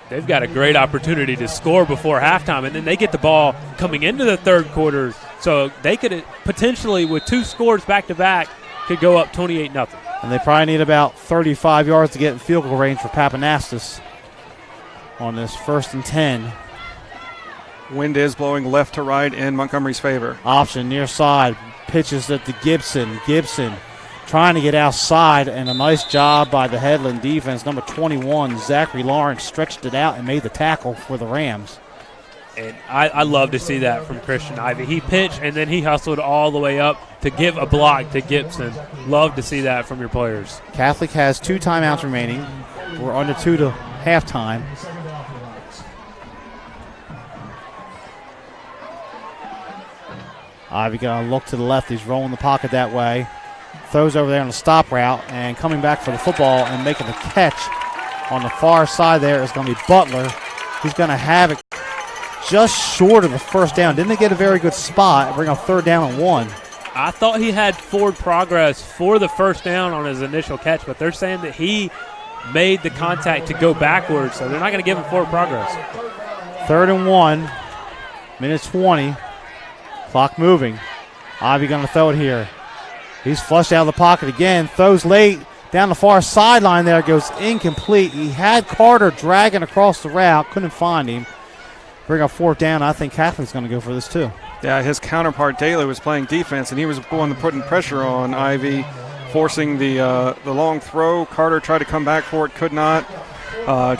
They've got a great opportunity to score before halftime, and then they get the ball coming into the third quarter. So they could potentially, with 2 scores back-to-back, could go up 28-0. And they probably need about 35 yards to get in field goal range for Papanastis on this 1st and 10. Wind is blowing left to right in Montgomery's favor. Option near side. Pitches it to Gibson. Gibson trying to get outside, and a nice job by the Headland defense. Number 21, Zachary Lawrence, stretched it out and made the tackle for the Rams. And I love to see that from Christian Ivey. He pitched, and then he hustled all the way up to give a block to Gibson. Love to see that from your players. Catholic has 2 timeouts remaining. We're under 2 to halftime. Ivey going to look to the left. He's rolling the pocket that way. Throws over there on the stop route, and coming back for the football and making the catch on the far side there is going to be Butler. He's going to have it just short of the 1st down. Didn't get a very good spot. Bring up 3rd down and 1. I thought he had forward progress for the 1st down on his initial catch, but they're saying that he made the contact to go backwards, so they're not going to give him forward progress. 3rd and 1, minute 20. Clock moving. Ivey going to throw it here. He's flushed out of the pocket again. Throws late down the far sideline there. Goes incomplete. He had Carter dragging across the route. Couldn't find him. Bring up 4th down. I think Catherine going to go for this too. Yeah, his counterpart Daly was playing defense, and he was the one putting pressure on Ivey, forcing the long throw. Carter tried to come back for it, could not.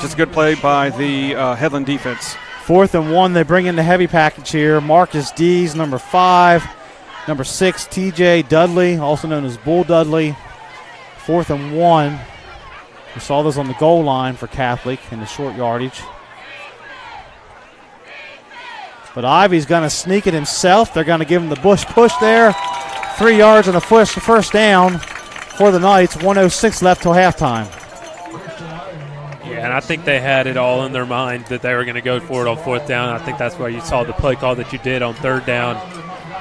Just a good play by the Headland defense. 4th and 1. They bring in the heavy package here. Marcus Dees, number 5. Number 6, TJ Dudley, also known as Bull Dudley. 4th and 1. We saw this on the goal line for Catholic in the short yardage. But Ivey's going to sneak it himself. They're going to give him the push there. 3 yards on the first down for the Knights. 1:06 left till halftime. Yeah, and I think they had it all in their mind that they were going to go for it on 4th down. I think that's why you saw the play call that you did on 3rd down.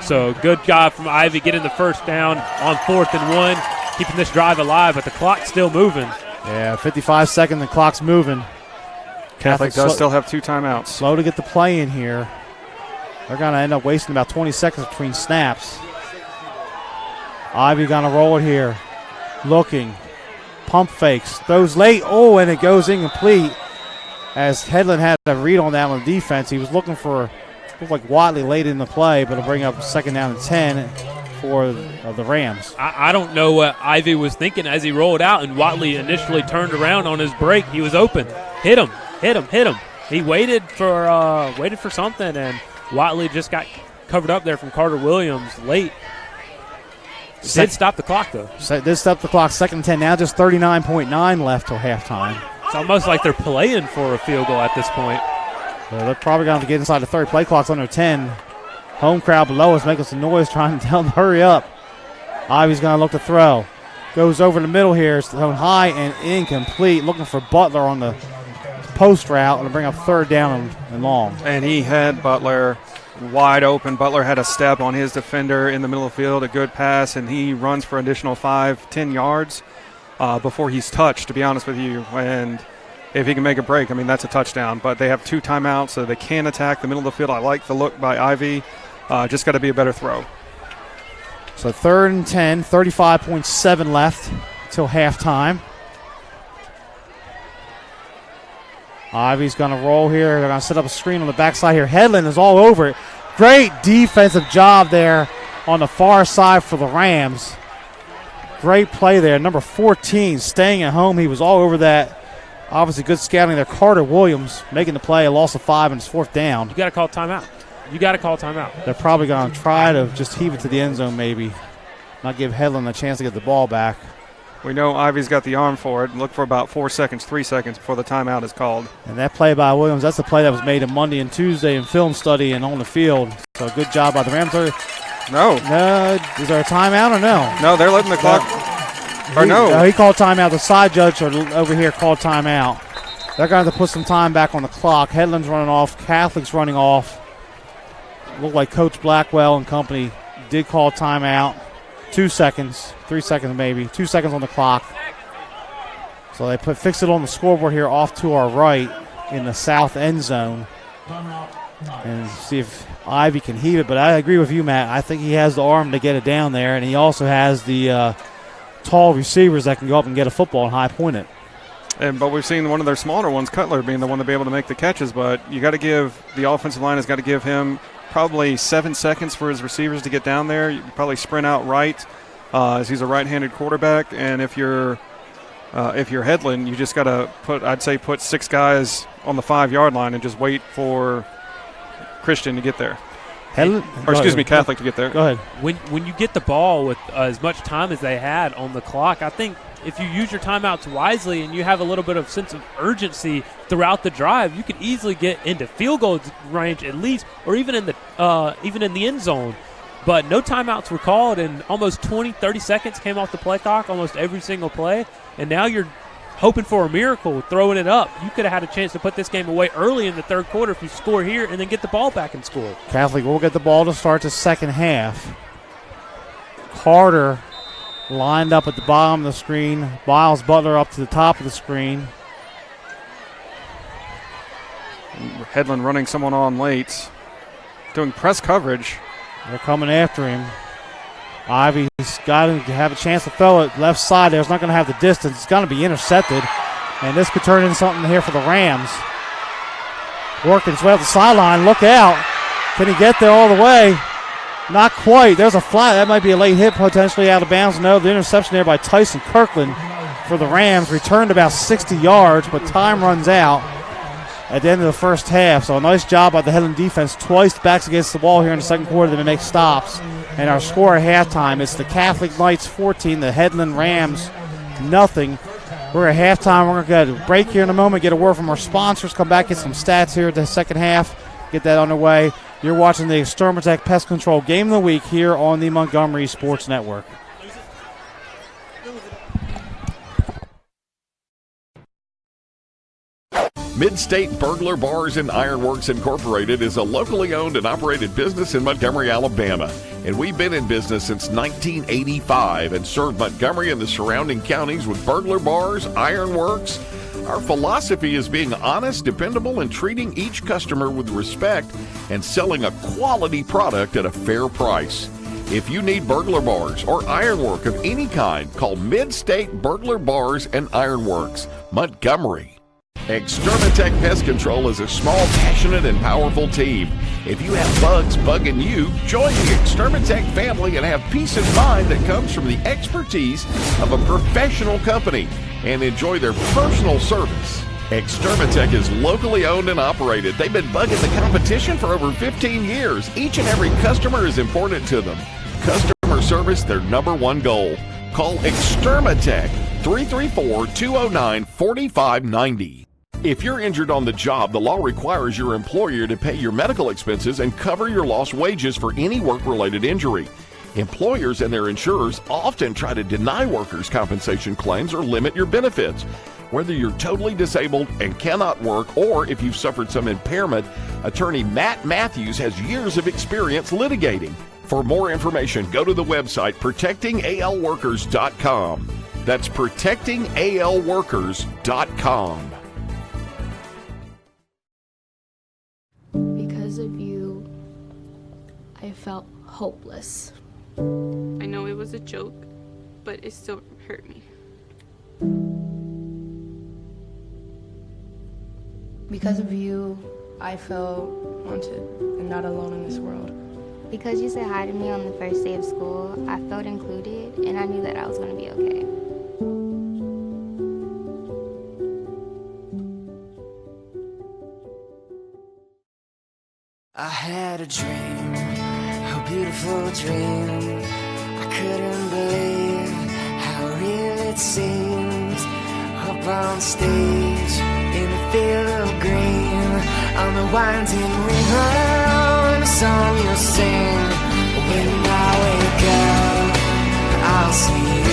So good job from Ivey getting the 1st down on 4th and 1, keeping this drive alive, but the clock's still moving. Yeah, 55 seconds, the clock's moving. Catholic does still have 2 timeouts. Slow to get the play in here. They're going to end up wasting about 20 seconds between snaps. Ivey going to roll it here. Looking. Pump fakes. Throws late. Oh, and it goes incomplete. As Headland had a read on that on defense. He was looking for, looked like Watley late in the play, but it'll bring up 2nd down and 10 for the Rams. I don't know what Ivey was thinking as he rolled out, and Watley initially turned around on his break. He was open. Hit him. He waited for something, and Watley just got covered up there from Carter Williams late. Did stop the clock, though. Did stop the clock. 2nd and 10 now, just 39.9 left till halftime. It's almost like they're playing for a field goal at this point. So they're probably going to get inside the 3rd. Play clock's under 10. Home crowd below us making some noise trying to tell them to hurry up. Ivy's going to look to throw. Goes over the middle here. It's thrown high and incomplete. Looking for Butler on the post route and bring up 3rd down and long. And he had Butler wide open. Butler had a step on his defender in the middle of the field, a good pass, and he runs for additional 5-10 yards before he's touched, to be honest with you. And if he can make a break, I mean, that's a touchdown. But they have 2 timeouts, so they can attack the middle of the field. I like the look by Ivy. Just got to be a better throw. So 3rd and 10, 35.7 left till halftime. Ivy's going to roll here. They're going to set up a screen on the backside here. Headland is all over it. Great defensive job there on the far side for the Rams. Great play there. Number 14 staying at home. He was all over that. Obviously good scouting there. Carter Williams making the play. A loss of 5 and it's 4th down. You got to call timeout. They're probably going to try to just heave it to the end zone maybe. Not give Headland a chance to get the ball back. We know Ivy's got the arm for it. Look for about 4 seconds, 3 seconds before the timeout is called. And that play by Williams, that's the play that was made on Monday and Tuesday in film study and on the field. So good job by the Rams. No. Is there a timeout or no? No, they're letting the clock. No, he called timeout. The side judge over here called timeout. They're going to have to put some time back on the clock. Headland's running off. Catholic's running off. Looked like Coach Blackwell and company did call timeout. 2 seconds, 3 seconds maybe, 2 seconds on the clock. So they fix it on the scoreboard here off to our right in the south end zone. And see if Ivy can heave it. But I agree with you, Matt. I think he has the arm to get it down there, and he also has the tall receivers that can go up and get a football and high point it. But we've seen one of their smaller ones, Cutler, being the one to be able to make the catches. But you got to give the offensive line has got to give him probably 7 seconds for his receivers to get down there. You can probably sprint out right, as he's a right-handed quarterback. And if you're Headland, you just got to put 6 guys on the 5-yard line and just wait for Christian to get there. Catholic to get there. Go ahead. When you get the ball with as much time as they had on the clock, I think if you use your timeouts wisely and you have a little bit of sense of urgency throughout the drive, you could easily get into field goal range at least, or even in the end zone. But no timeouts were called, and almost 20, 30 seconds came off the play clock almost every single play. And now you're hoping for a miracle, throwing it up. You could have had a chance to put this game away early in the 3rd quarter if you score here and then get the ball back and score. Catholic will get the ball to start the second half. Carter lined up at the bottom of the screen. Miles Butler up to the top of the screen. Headland running someone on late, doing press coverage. They're coming after him. Ivy's got to have a chance to throw it left side there. It's not going to have the distance. It's going to be intercepted. And this could turn into something here for the Rams. Working his way up the sideline. Look out. Can he get there all the way? Not quite. There's a flat. That might be a late hit potentially out of bounds. No, the interception there by Tyson Kirkland for the Rams. Returned about 60 yards, but time runs out at the end of the first half. So a nice job by the Headland defense. Twice backs against the wall here in the 2nd quarter to make stops. And our score at halftime is the Catholic Knights 14, the Headland Rams nothing. We're at halftime. We're going to get a break here in a moment, get a word from our sponsors, come back, get some stats here at the second half, get that underway. You're watching the Extermatech Pest Control Game of the Week here on the Montgomery Sports Network. Mid-State Burglar Bars and Ironworks Incorporated is a locally owned and operated business in Montgomery, Alabama. And we've been in business since 1985 and served Montgomery and the surrounding counties with burglar bars, ironworks. Our philosophy is being honest, dependable, and treating each customer with respect and selling a quality product at a fair price. If you need burglar bars or ironwork of any kind, call Mid-State Burglar Bars and Ironworks, Montgomery. Extermatech Pest Control is a small, passionate, and powerful team. If you have bugs bugging you, join the Extermatech family and have peace of mind that comes from the expertise of a professional company and enjoy their personal service. Extermatech is locally owned and operated. They've been bugging the competition for over 15 years. Each and every customer is important to them. Customer service, their number one goal. Call Extermatech, 334-209-4590. If you're injured on the job, the law requires your employer to pay your medical expenses and cover your lost wages for any work-related injury. Employers and their insurers often try to deny workers' compensation claims or limit your benefits. Whether you're totally disabled and cannot work or if you've suffered some impairment, attorney Matt Matthews has years of experience litigating. For more information, go to the website protectingalworkers.com. That's protectingalworkers.com. Because of you, I felt hopeless. I know it was a joke, but it still hurt me. Because of you, I felt wanted and not alone in this world. Because you said hi to me on the first day of school, I felt included, and I knew that I was going to be okay. I had a dream, a beautiful dream. I couldn't believe how real it seemed. Up on stage, in a field of green, on the winding river, and a song you'll sing. When I wake up, I'll see you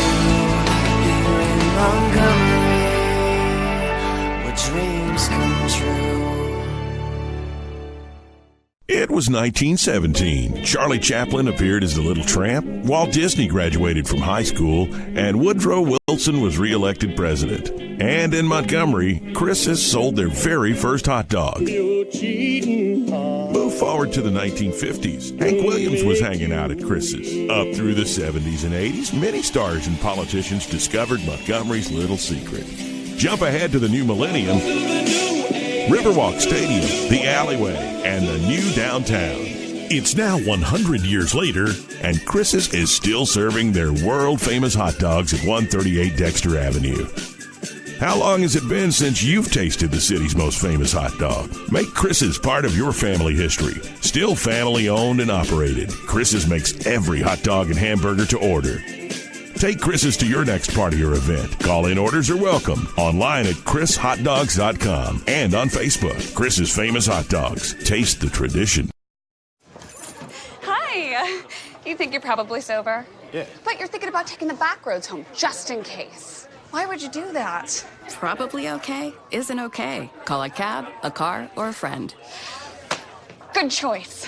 here in Montgomery, where dreams come true. It was 1917. Charlie Chaplin appeared as the Little Tramp, Walt Disney graduated from high school, and Woodrow Wilson was reelected president. And in Montgomery, Chris's sold their very first hot dog. Move forward to the 1950s. Hank Williams was hanging out at Chris's. Up through the 70s and 80s, many stars and politicians discovered Montgomery's little secret. Jump ahead to the new millennium. Riverwalk Stadium, the alleyway, and the new downtown. It's now 100 years later, and Chris's is still serving their world-famous hot dogs at 138 Dexter Avenue. How long has it been since you've tasted the city's most famous hot dog? Make Chris's part of your family history. Still family-owned and operated, Chris's makes every hot dog and hamburger to order. Take Chris's to your next party or event. Call-in orders are welcome. Online at chrishotdogs.com and on Facebook. Chris's Famous Hot Dogs. Taste the tradition. Hi. You think you're probably sober? Yeah. But you're thinking about taking the back roads home just in case. Why would you do that? Probably okay isn't okay. Call a cab, a car, or a friend. Good choice.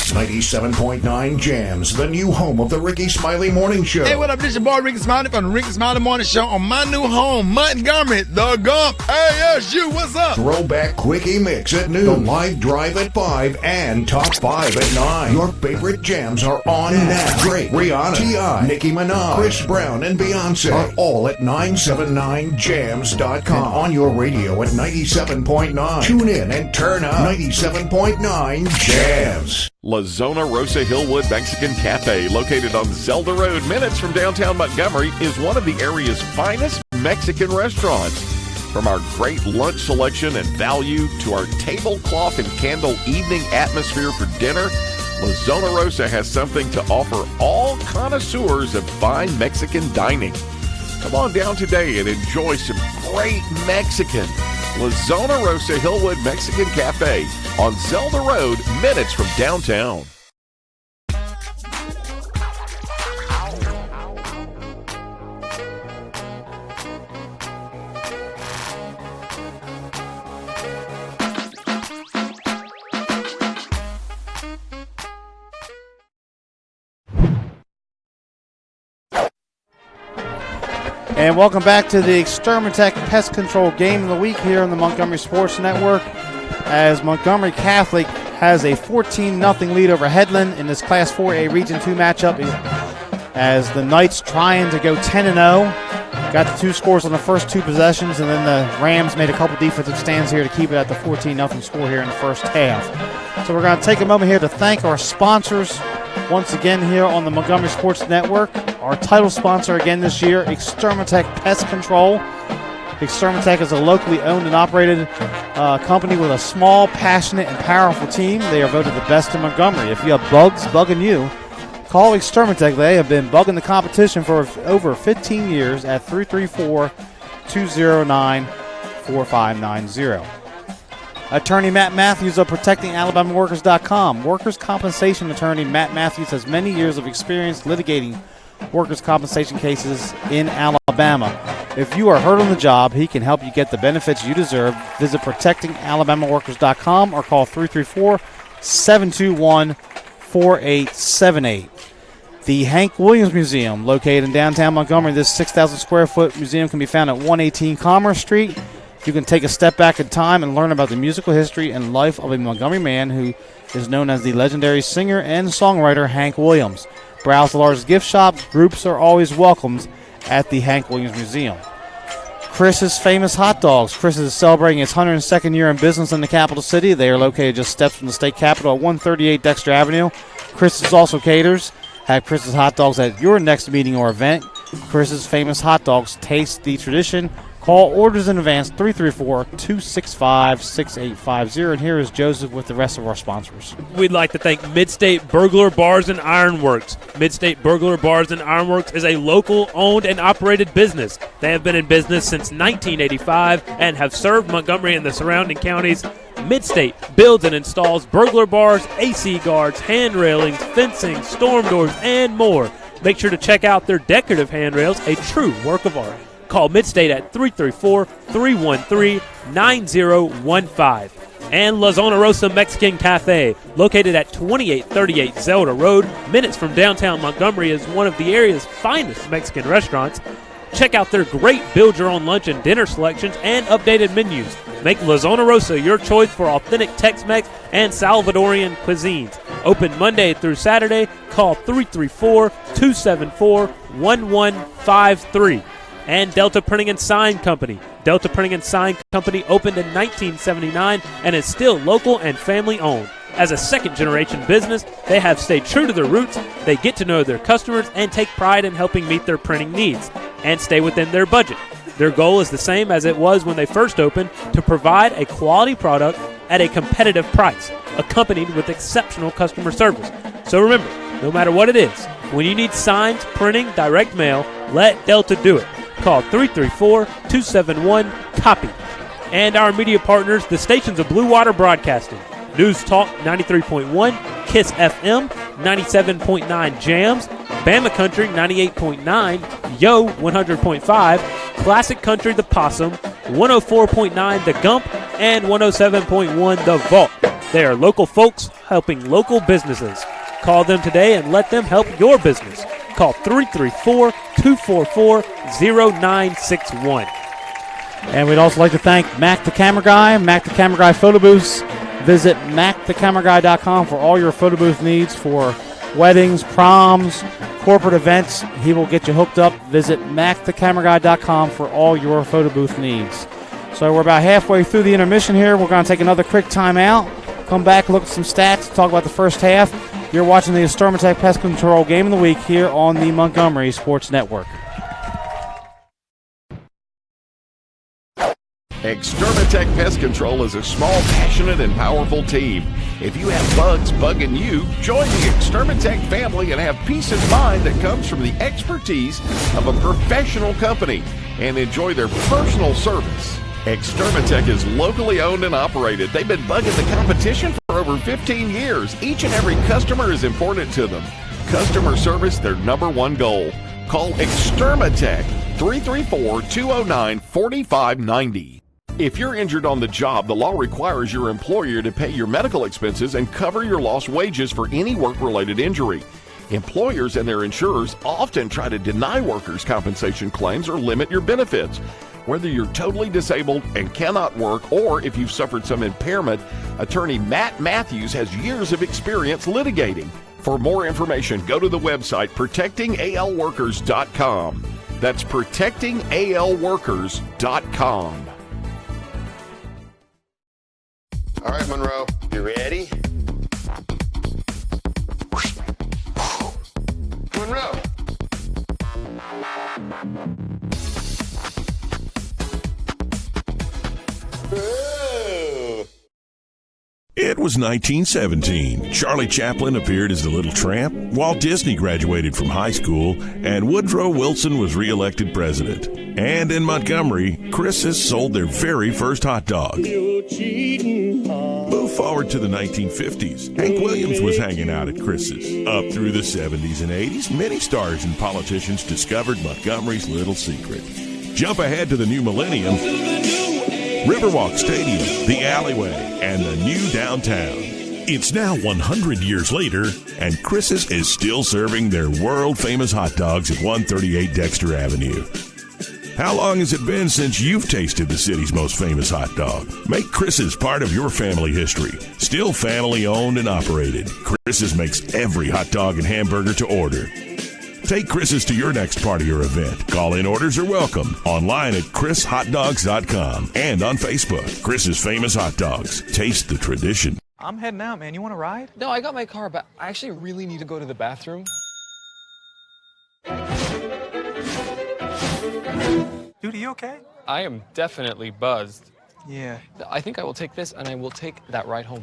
97.9 Jams, the new home of the Ricky Smiley Morning Show. Hey, what up? This your boy Ricky Smiley from the Ricky Smiley Morning Show on my new home, Montgomery, the Gump. ASU, what's up? Throwback Quickie Mix at noon, the live drive at 5, and top 5 at 9. Your favorite jams are on now. Drake, Rihanna, T.I., Nicki Minaj, Chris Brown, and Beyonce are all at 979jams.com. And on your radio at 97.9. Tune in and turn up. 97.9 Jams. La Zona Rosa Hillwood Mexican Cafe, located on Zelda Road, minutes from downtown Montgomery, is one of the area's finest Mexican restaurants. From our great lunch selection and value to our tablecloth and candle evening atmosphere for dinner, La Zona Rosa has something to offer all connoisseurs of fine Mexican dining. Come on down today and enjoy some great Mexican. La Zona Rosa Hillwood Mexican Cafe on Zelda Road, minutes from downtown. And welcome back to the Extermatech Pest Control Game of the Week here on the Montgomery Sports Network, as Montgomery Catholic has a 14-0 lead over Headland in this Class 4A Region 2 matchup, as the Knights trying to go 10-0. Got the 2 scores on the first 2 possessions, and then the Rams made a couple defensive stands here to keep it at the 14-0 score here in the first half. So we're going to take a moment here to thank our sponsors once again here on the Montgomery Sports Network. Our title sponsor again this year, Extermatech Pest Control. Extermatech is a locally owned and operated company with a small, passionate, and powerful team. They are voted the best in Montgomery. If you have bugs bugging you, call Extermatech. They have been bugging the competition for over 15 years at 334-209-4590. Attorney Matt Matthews of ProtectingAlabamaWorkers.com. Workers' compensation attorney Matt Matthews has many years of experience litigating workers' compensation cases in Alabama. If you are hurt on the job, he can help you get the benefits you deserve. Visit ProtectingAlabamaWorkers.com or call 334-721-4878. The Hank Williams Museum, located in downtown Montgomery. This 6,000 square foot museum can be found at 118 Commerce Street. You can take a step back in time and learn about the musical history and life of a Montgomery man who is known as the legendary singer and songwriter Hank Williams. Browse the largest gift shop. Groups are always welcomed at the Hank Williams Museum. Chris's Famous Hot Dogs. Chris's is celebrating its 102nd year in business in the capital city. They are located just steps from the state capitol at 138 Dexter Avenue. Chris's also caters. Have Chris's Hot Dogs at your next meeting or event. Chris's Famous Hot Dogs. Taste the tradition. Call orders in advance, 334-265-6850. And here is Joseph with the rest of our sponsors. We'd like to thank Midstate Burglar Bars and Ironworks. Midstate Burglar Bars and Ironworks is a local owned and operated business. They have been in business since 1985 and have served Montgomery and the surrounding counties. Midstate builds and installs burglar bars, AC guards, hand railings, fencing, storm doors, and more. Make sure to check out their decorative handrails, a true work of art. Call Midstate at 334-313-9015. And La Zona Rosa Mexican Cafe, located at 2838 Zelda Road, minutes from downtown Montgomery, is one of the area's finest Mexican restaurants. Check out their great build-your-own lunch and dinner selections and updated menus. Make La Zona Rosa your choice for authentic Tex-Mex and Salvadorian cuisines. Open Monday through Saturday. Call 334-274-1153. And Delta Printing and Sign Company. Delta Printing and Sign Company opened in 1979 and is still local and family owned. As a second-generation business, they have stayed true to their roots. They get to know their customers and take pride in helping meet their printing needs and stay within their budget. Their goal is the same as it was when they first opened, to provide a quality product at a competitive price, accompanied with exceptional customer service. So remember, no matter what it is, when you need signs, printing, direct mail, let Delta do it. Call 334-271-COPY. And our media partners, the stations of Blue Water Broadcasting, News Talk 93.1, KISS FM 97.9 Jams, Bama Country 98.9, Yo 100.5, Classic Country The Possum, 104.9 The Gump, and 107.1 The Vault. They are local folks helping local businesses. Call them today and let them help your business. Call 334-244-0961. And we'd also like to thank Mac the Camera Guy, Mac the Camera Guy Photo Booths. Visit MacTheCameraGuy.com for all your photo booth needs for weddings, proms, corporate events. He will get you hooked up. Visit MacTheCameraGuy.com for all your photo booth needs. So we're about halfway through the intermission here. We're going to take another quick timeout. Come back, look at some stats, talk about the first half. You're watching the Extermatech Pest Control Game of the Week here on the Montgomery Sports Network. Extermatech Pest Control is a small, passionate, and powerful team. If you have bugs bugging you, join the Extermatech family and have peace of mind that comes from the expertise of a professional company, and enjoy their personal service. Extermatech is locally owned and operated. They've been bugging the competition for over 15 years. Each and every customer is important to them. Customer service, their number one goal. Call Extermatech, 334-209-4590. If you're injured on the job, the law requires your employer to pay your medical expenses and cover your lost wages for any work-related injury. Employers and their insurers often try to deny workers' compensation claims or limit your benefits. Whether you're totally disabled and cannot work, or if you've suffered some impairment, attorney Matt Matthews has years of experience litigating. For more information, go to the website protectingalworkers.com. That's protectingalworkers.com. All right, Monroe, you ready? Monroe. It was 1917. Charlie Chaplin appeared as the Little Tramp, Walt Disney graduated from high school, and Woodrow Wilson was reelected president. And in Montgomery, Chris's sold their very first hot dog. Move forward to the 1950s. Hank Williams was hanging out at Chris's. Up through the 70s and 80s, many stars and politicians discovered Montgomery's little secret. Jump ahead to the new millennium, Riverwalk Stadium, the alleyway, and the new downtown. It's now 100 years later, and Chris's is still serving their world-famous hot dogs at 138 Dexter Avenue. How long has it been since you've tasted the city's most famous hot dog? Make Chris's part of your family history. Still family-owned and operated, Chris's makes every hot dog and hamburger to order. Take Chris's to your next party or event. Call-in orders are welcome. Online at chrishotdogs.com and on Facebook. Chris's Famous Hot Dogs. Taste the tradition. I'm heading out, man. You want to ride? No, I got my car, but I actually really need to go to the bathroom. Dude, are you okay? I am definitely buzzed. Yeah. I think I will take this, and I will take that ride home.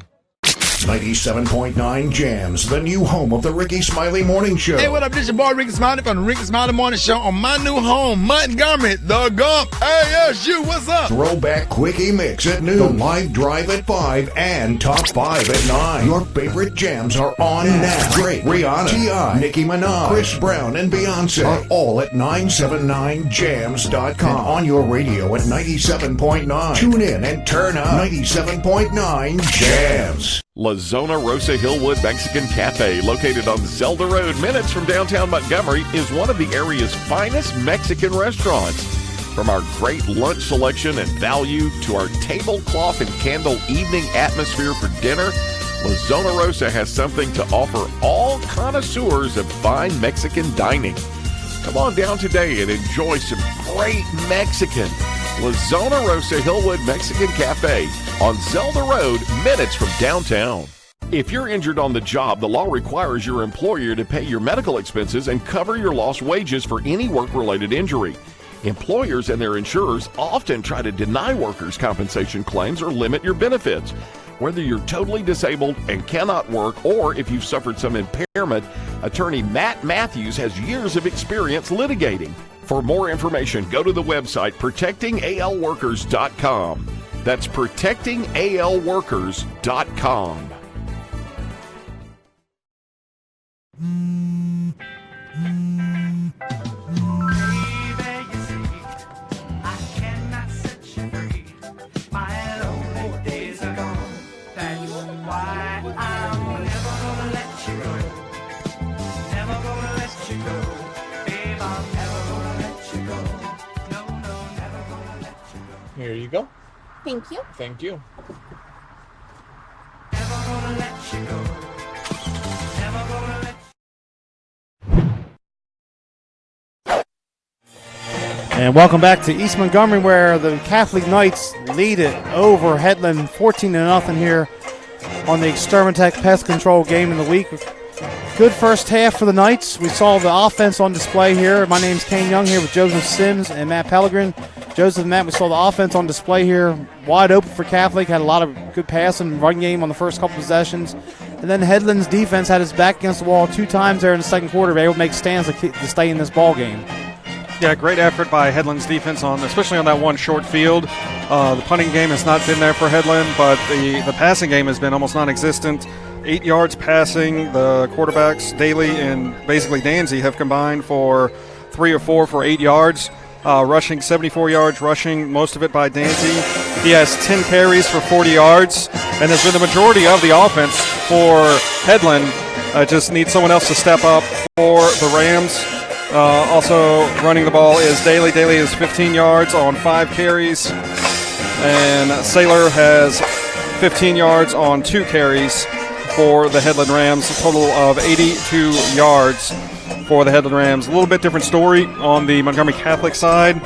97.9 Jams, the new home of the Ricky Smiley Morning Show. Hey, what up? This your boy Ricky Smiley from the Ricky Smiley Morning Show on my new home, Montgomery, the Gump. ASU, what's up? Throwback Quickie Mix at noon, the live drive at 5, and top 5 at 9. Your favorite jams are on now. Drake, Rihanna, T.I., Nicki Minaj, Chris Brown, and Beyonce are all at 979jams.com. And on your radio at 97.9. Tune in and turn up 97.9 Jams. La Zona Rosa Hillwood Mexican Cafe, located on Zelda Road, minutes from downtown Montgomery, is one of the area's finest Mexican restaurants. From our great lunch selection and value to our tablecloth and candle evening atmosphere for dinner, La Zona Rosa has something to offer all connoisseurs of fine Mexican dining. Come on down today and enjoy some great Mexican. La Zona Rosa Hillwood Mexican Cafe on Zelda Road, minutes from downtown. If you're injured on the job, the law requires your employer to pay your medical expenses and cover your lost wages for any work-related injury. Employers and their insurers often try to deny workers' compensation claims or limit your benefits. Whether you're totally disabled and cannot work, or if you've suffered some impairment, attorney Matt Matthews has years of experience litigating. For more information, go to the website protectingalworkers.com. That's protectingalworkers.com. Here you go. Thank you. Thank you. And welcome back to East Montgomery, where the Catholic Knights lead it over Headland 14-0 here on the Extermatech Pest Control Game of the Week. Good first half for the Knights. We saw the offense on display here. My name's Kane Young here with Joseph Sims and Matt Pellegrin. Joseph and Matt, we saw the offense on display here. Wide open for Catholic. Had a lot of good pass and run game on the first couple possessions. And then Headland's defense had his back against the wall 2 times there in the second quarter. They were able to make stands to stay in this ball game. Yeah, great effort by Headland's defense, especially on that one short field. The punting game has not been there for Headland, but the passing game has been almost non-existent. 8 yards passing. The quarterbacks, Daly and basically Danzy, have combined for 3 or 4 for 8 yards. Rushing 74 yards, rushing most of it by Danzy. He has 10 carries for 40 yards, and has been the majority of the offense for Headland. Just needs someone else to step up for the Rams. Also running the ball is Daly. Daly is 15 yards on 5 carries, and Saylor has 15 yards on 2 carries for the Headland Rams. A total of 82 yards for the Headland Rams. A little bit different story on the Montgomery Catholic side.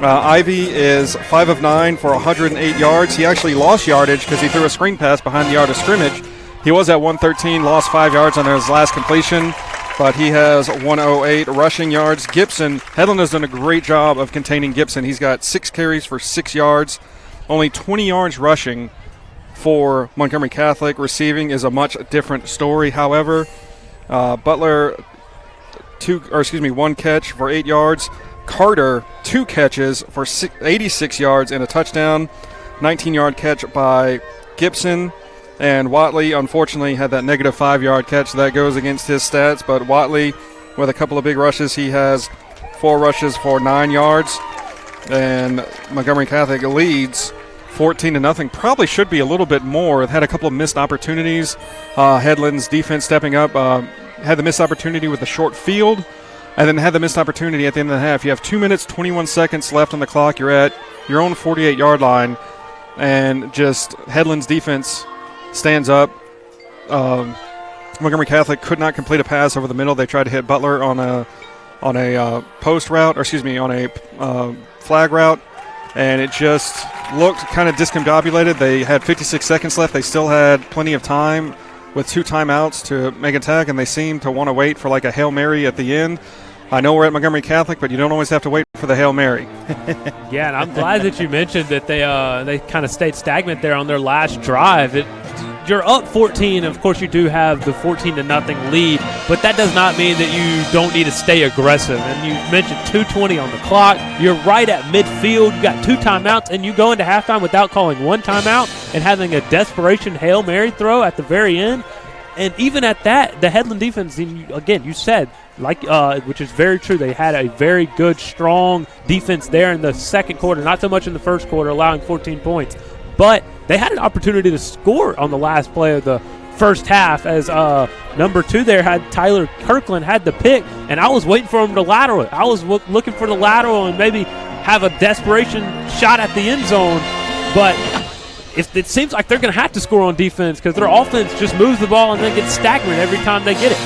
Ivy is 5 of 9 for 108 yards. He actually lost yardage because he threw a screen pass behind the yard of scrimmage. He was at 113, lost 5 yards on his last completion, but he has 108 rushing yards. Gibson, Headland has done a great job of containing Gibson. He's got 6 carries for 6 yards, only 20 yards rushing for Montgomery Catholic. Receiving is a much different story, however. Butler, 1 catch for 8 yards. Carter, 2 catches for 86 yards and a touchdown. 19-yard catch by Gibson. And Watley, unfortunately, had that negative 5-yard catch. That goes against his stats. But Watley, with a couple of big rushes, he has 4 rushes for 9 yards. And Montgomery Catholic leads 14-0. Probably should be a little bit more. Had a couple of missed opportunities. Headland's defense stepping up. Had the missed opportunity with the short field, and then had the missed opportunity at the end of the half. You have 2 minutes, 21 seconds left on the clock. You're at your own 48-yard line, and just Headland's defense stands up. Montgomery Catholic could not complete a pass over the middle. They tried to hit Butler on a post route, on a flag route, and it just looked kind of discombobulated. They had 56 seconds left. They still had plenty of time with 2 timeouts to make an attack, and they seem to want to wait for like a Hail Mary at the end. I know we're at Montgomery Catholic, but you don't always have to wait for the Hail Mary. Yeah, and I'm glad that you mentioned that they kind of stayed stagnant there on their last drive. You're up 14. Of course, you do have the 14-0 lead, but that does not mean that you don't need to stay aggressive. And you mentioned 2:20 on the clock. You're right at midfield. You got 2 timeouts, and you go into halftime without calling 1 timeout and having a desperation Hail Mary throw at the very end. And even at that, the Headland defense, again, you said, which is very true, they had a very good, strong defense there in the second quarter, not so much in the first quarter, allowing 14 points. But they had an opportunity to score on the last play of the first half as number 2 there had Tyler Kirkland had the pick, and I was waiting for him to lateral it. I was looking for the lateral and maybe have a desperation shot at the end zone, but it seems like they're going to have to score on defense because their offense just moves the ball and then gets stagnant every time they get it.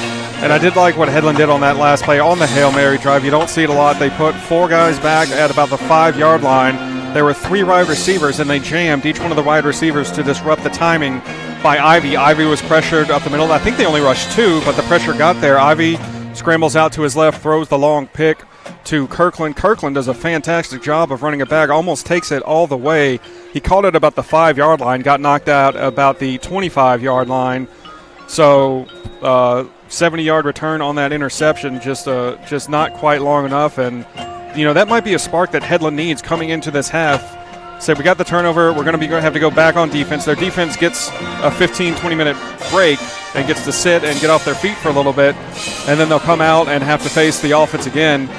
And I did like what Headland did on that last play on the Hail Mary drive. You don't see it a lot. They put 4 guys back at about the 5-yard line. There were 3 wide receivers, and they jammed each one of the wide receivers to disrupt the timing by Ivy. Ivy was pressured up the middle. I think they only rushed 2, but the pressure got there. Ivy scrambles out to his left, throws the long pick to Kirkland. Kirkland does a fantastic job of running it back, almost takes it all the way. He caught it about the 5-yard line, got knocked out about the 25-yard line. So 70-yard return on that interception, just not quite long enough. And, that might be a spark that Headland needs coming into this half. So we got the turnover. We're going to have to go back on defense. Their defense gets a 15, 20-minute break and gets to sit and get off their feet for a little bit. And then they'll come out and have to face the offense again.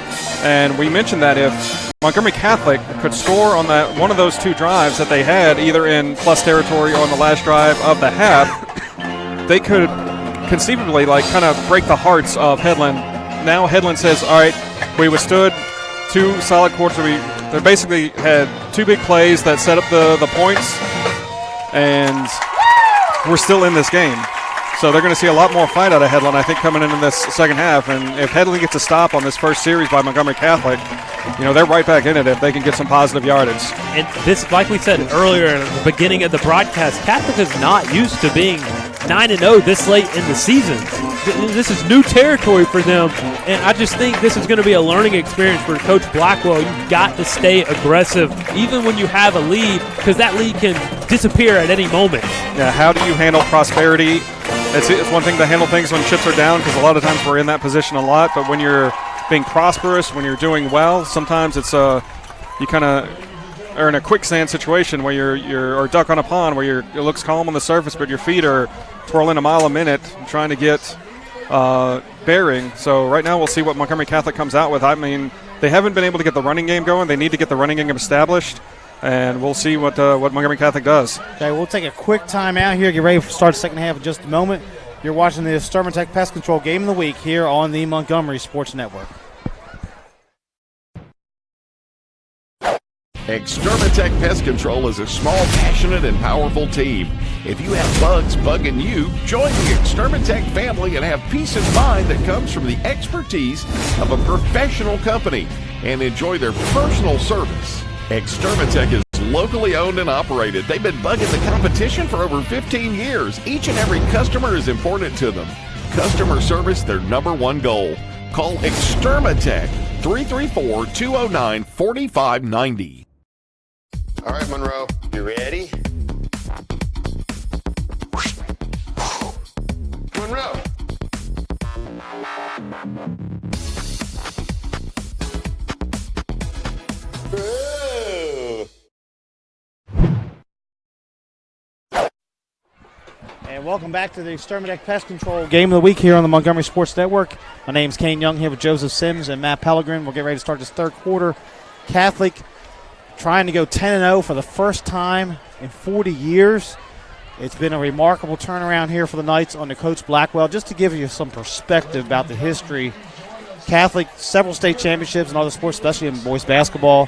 And we mentioned that if Montgomery Catholic could score on that one of those 2 drives that they had, either in plus territory or on the last drive of the half, they could conceivably kind of break the hearts of Headland. Now Headland says, all right, we withstood 2 solid quarters. They basically had 2 big plays that set up the points, and we're still in this game. So they're going to see a lot more fight out of Headland, I think, coming into this second half. And if Headland gets a stop on this first series by Montgomery Catholic, they're right back in it if they can get some positive yardage. And this, like we said earlier at the beginning of the broadcast, Catholic is not used to being 9-0 this late in the season. This is new territory for them, and I just think this is going to be a learning experience for Coach Blackwell. You've got to stay aggressive, even when you have a lead, because that lead can disappear at any moment. Yeah, how do you handle prosperity? It's one thing to handle things when chips are down, because a lot of times we're in that position a lot, but when you're being prosperous, when you're doing well, sometimes it's you kind of are in a quicksand situation where you're or duck on a pond where it looks calm on the surface, but your feet are twirling a mile a minute trying to get bearing. So right now we'll see what Montgomery Catholic comes out with. I mean, they haven't been able to get the running game going. They need to get the running game established, and we'll see what Montgomery Catholic does. Okay, we'll take a quick timeout here. Get ready to start the second half in just a moment. You're watching the Extermatech Pest Control Game of the Week here on the Montgomery Sports Network. Extermatech Pest Control is a small, passionate, and powerful team. If you have bugs bugging you, join the Extermatech family and have peace of mind that comes from the expertise of a professional company, and enjoy their personal service. Extermatech is locally owned and operated. They've been bugging the competition for over 15 years. Each and every customer is important to them. Customer service, their #1 goal. Call Extermatech 334-209-4590. All right, Monroe, you ready? And welcome back to the Extermatech Pest Control Game of the Week here on the Montgomery Sports Network. My name's Kane Young here with Joseph Sims and Matt Pellegrin. We'll get ready to start this third quarter. Catholic trying to go 10-0 for the first time in 40 years. It's been a remarkable turnaround here for the Knights under Coach Blackwell. Just to give you some perspective about the history, Catholic, several state championships in other sports, especially in boys basketball.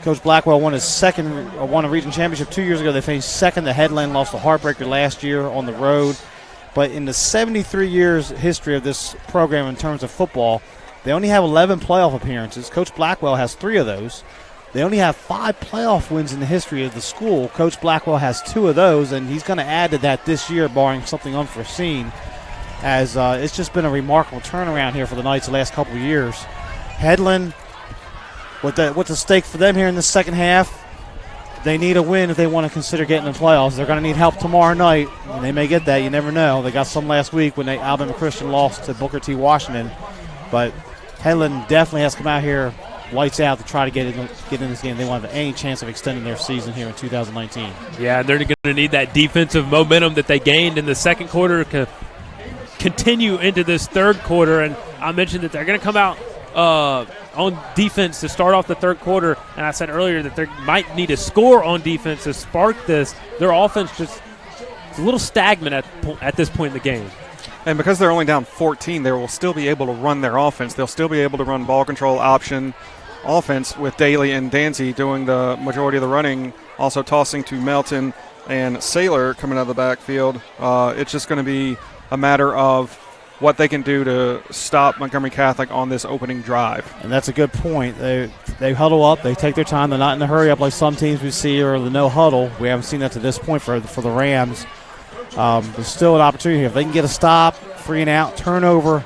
Coach Blackwell won a region championship 2 years ago. They finished second. The Headland lost a heartbreaker last year on the road. But in the 73 years history of this program in terms of football, they only have 11 playoff appearances. Coach Blackwell has 3 of those. They only have 5 playoff wins in the history of the school. Coach Blackwell has 2 of those, and he's going to add to that this year, barring something unforeseen, as it's just been a remarkable turnaround here for the Knights the last couple of years. Headland, what's at stake for them here in the second half? They need a win if they want to consider getting in the playoffs. They're going to need help tomorrow night, and they may get that. You never know. They got some last week when Alabama Christian lost to Booker T. Washington. But Headland definitely has come out here lights out to try to get in this game. They want to have any chance of extending their season here in 2019. Yeah, they're going to need that defensive momentum that they gained in the second quarter to continue into this third quarter. And I mentioned that they're going to come out on defense to start off the third quarter, and I said earlier that they might need a score on defense to spark this. Their offense just a little stagnant at this point in the game. And because they're only down 14, they will still be able to run their offense. They'll still be able to run ball control option offense with Daly and Danzy doing the majority of the running, also tossing to Melton and Saylor coming out of the backfield. It's just going to be a matter of what they can do to stop Montgomery Catholic on this opening drive. And that's a good point. They huddle up. They take their time. They're not in a hurry up like some teams we see, or the no huddle. We haven't seen that to this point for the Rams. There's still an opportunity here. If they can get a stop, free and out, turnover,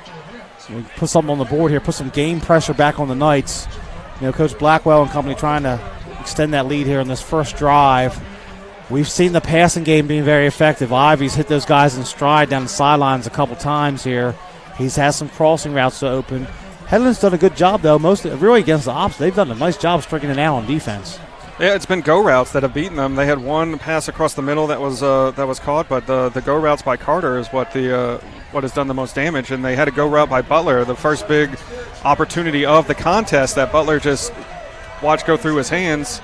put something on the board here, put some game pressure back on the Knights. Coach Blackwell and company trying to extend that lead here in this first drive. We've seen the passing game being very effective. Ivy's hit those guys in stride down the sidelines a couple times here. He's had some crossing routes to open. Headland's done a good job, though, really against the ops. They've done a nice job striking it out on defense. Yeah, it's been go routes that have beaten them. They had one pass across the middle that was caught, but the go routes by Carter is what has done the most damage. And they had a go route by Butler, the first big opportunity of the contest that Butler just watched go through his hands.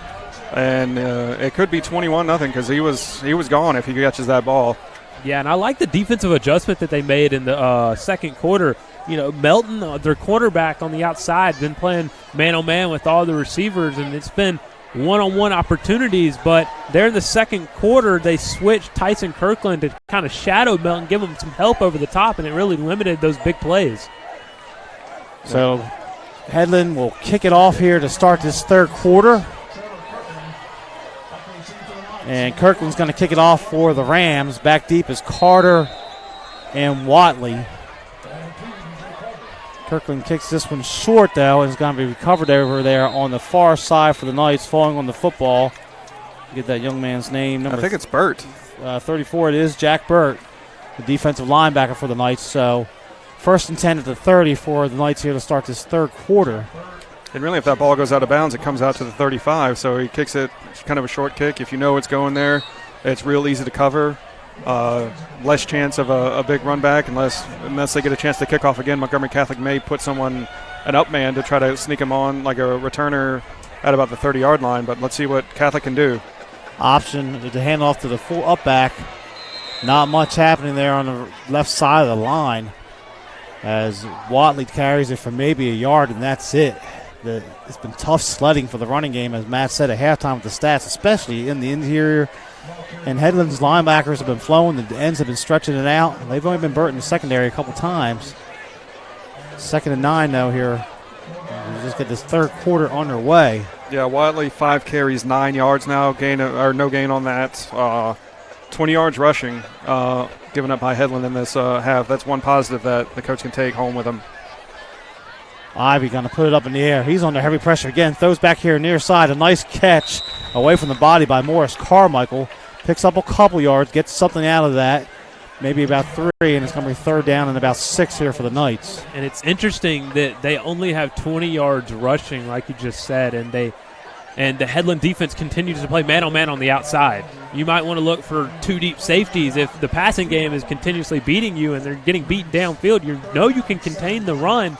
And it could be 21-0 because he was gone if he catches that ball. Yeah, and I like the defensive adjustment that they made in the second quarter. Melton, their quarterback on the outside, been playing man-on-man with all the receivers, and it's been one-on-one opportunities. But there in the second quarter, they switched Tyson Kirkland to kind of shadow Melton, give him some help over the top, and it really limited those big plays. So Headland will kick it off here to start this third quarter. And Kirkland's going to kick it off for the Rams. Back deep is Carter and Watley. Kirkland kicks this one short, though, and it's going to be recovered over there on the far side for the Knights, falling on the football. Get that young man's name. I think it's Burt. 34 it is, Jack Burt, the defensive linebacker for the Knights. So first and 10 at the 30 for the Knights here to start this third quarter. And really, if that ball goes out of bounds, it comes out to the 35. So he kicks it. It's kind of a short kick. If you know it's going there, it's real easy to cover. Less chance of a big run back unless they get a chance to kick off again. Montgomery Catholic may put an up man to try to sneak him on like a returner at about the 30-yard line. But let's see what Catholic can do. Option to hand off to the full up back. Not much happening there on the left side of the line as Watley carries it for maybe a yard, and that's it. It's been tough sledding for the running game, as Matt said at halftime with the stats, especially in the interior. And Headland's linebackers have been flowing. The ends have been stretching it out. They've only been burnt in the secondary a couple times. 2nd and 9, though, here. We just get this third quarter underway. Yeah, Watley, 5 carries, 9 yards now. No gain on that. 20 yards rushing given up by Headland in this half. That's one positive that the coach can take home with him. Ivy going to put it up in the air. He's under heavy pressure again. Throws back here near side. A nice catch away from the body by Morris Carmichael. Picks up a couple yards, gets something out of that. Maybe about 3, and it's going to be third down and about 6 here for the Knights. And it's interesting that they only have 20 yards rushing, like you just said, and they and the Headland defense continues to play man-on-man on the outside. You might want to look for two deep safeties. If the passing game is continuously beating you and they're getting beat downfield, you know you can contain the run.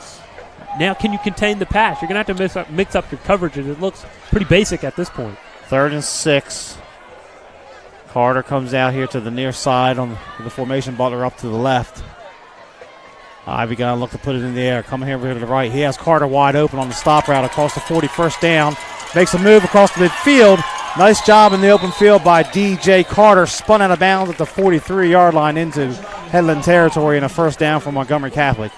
Now can you contain the pass? You're going to have to mix up your coverages. It looks pretty basic at this point. 3rd and 6. Carter comes out here to the near side on the formation. Butler up to the left. Ivy got to look to put it in the air. Coming here to the right. He has Carter wide open on the stop route across the 40, first down. Makes a move across the midfield. Nice job in the open field by D.J. Carter. Spun out of bounds at the 43-yard line into Headland territory, and a first down for Montgomery Catholic.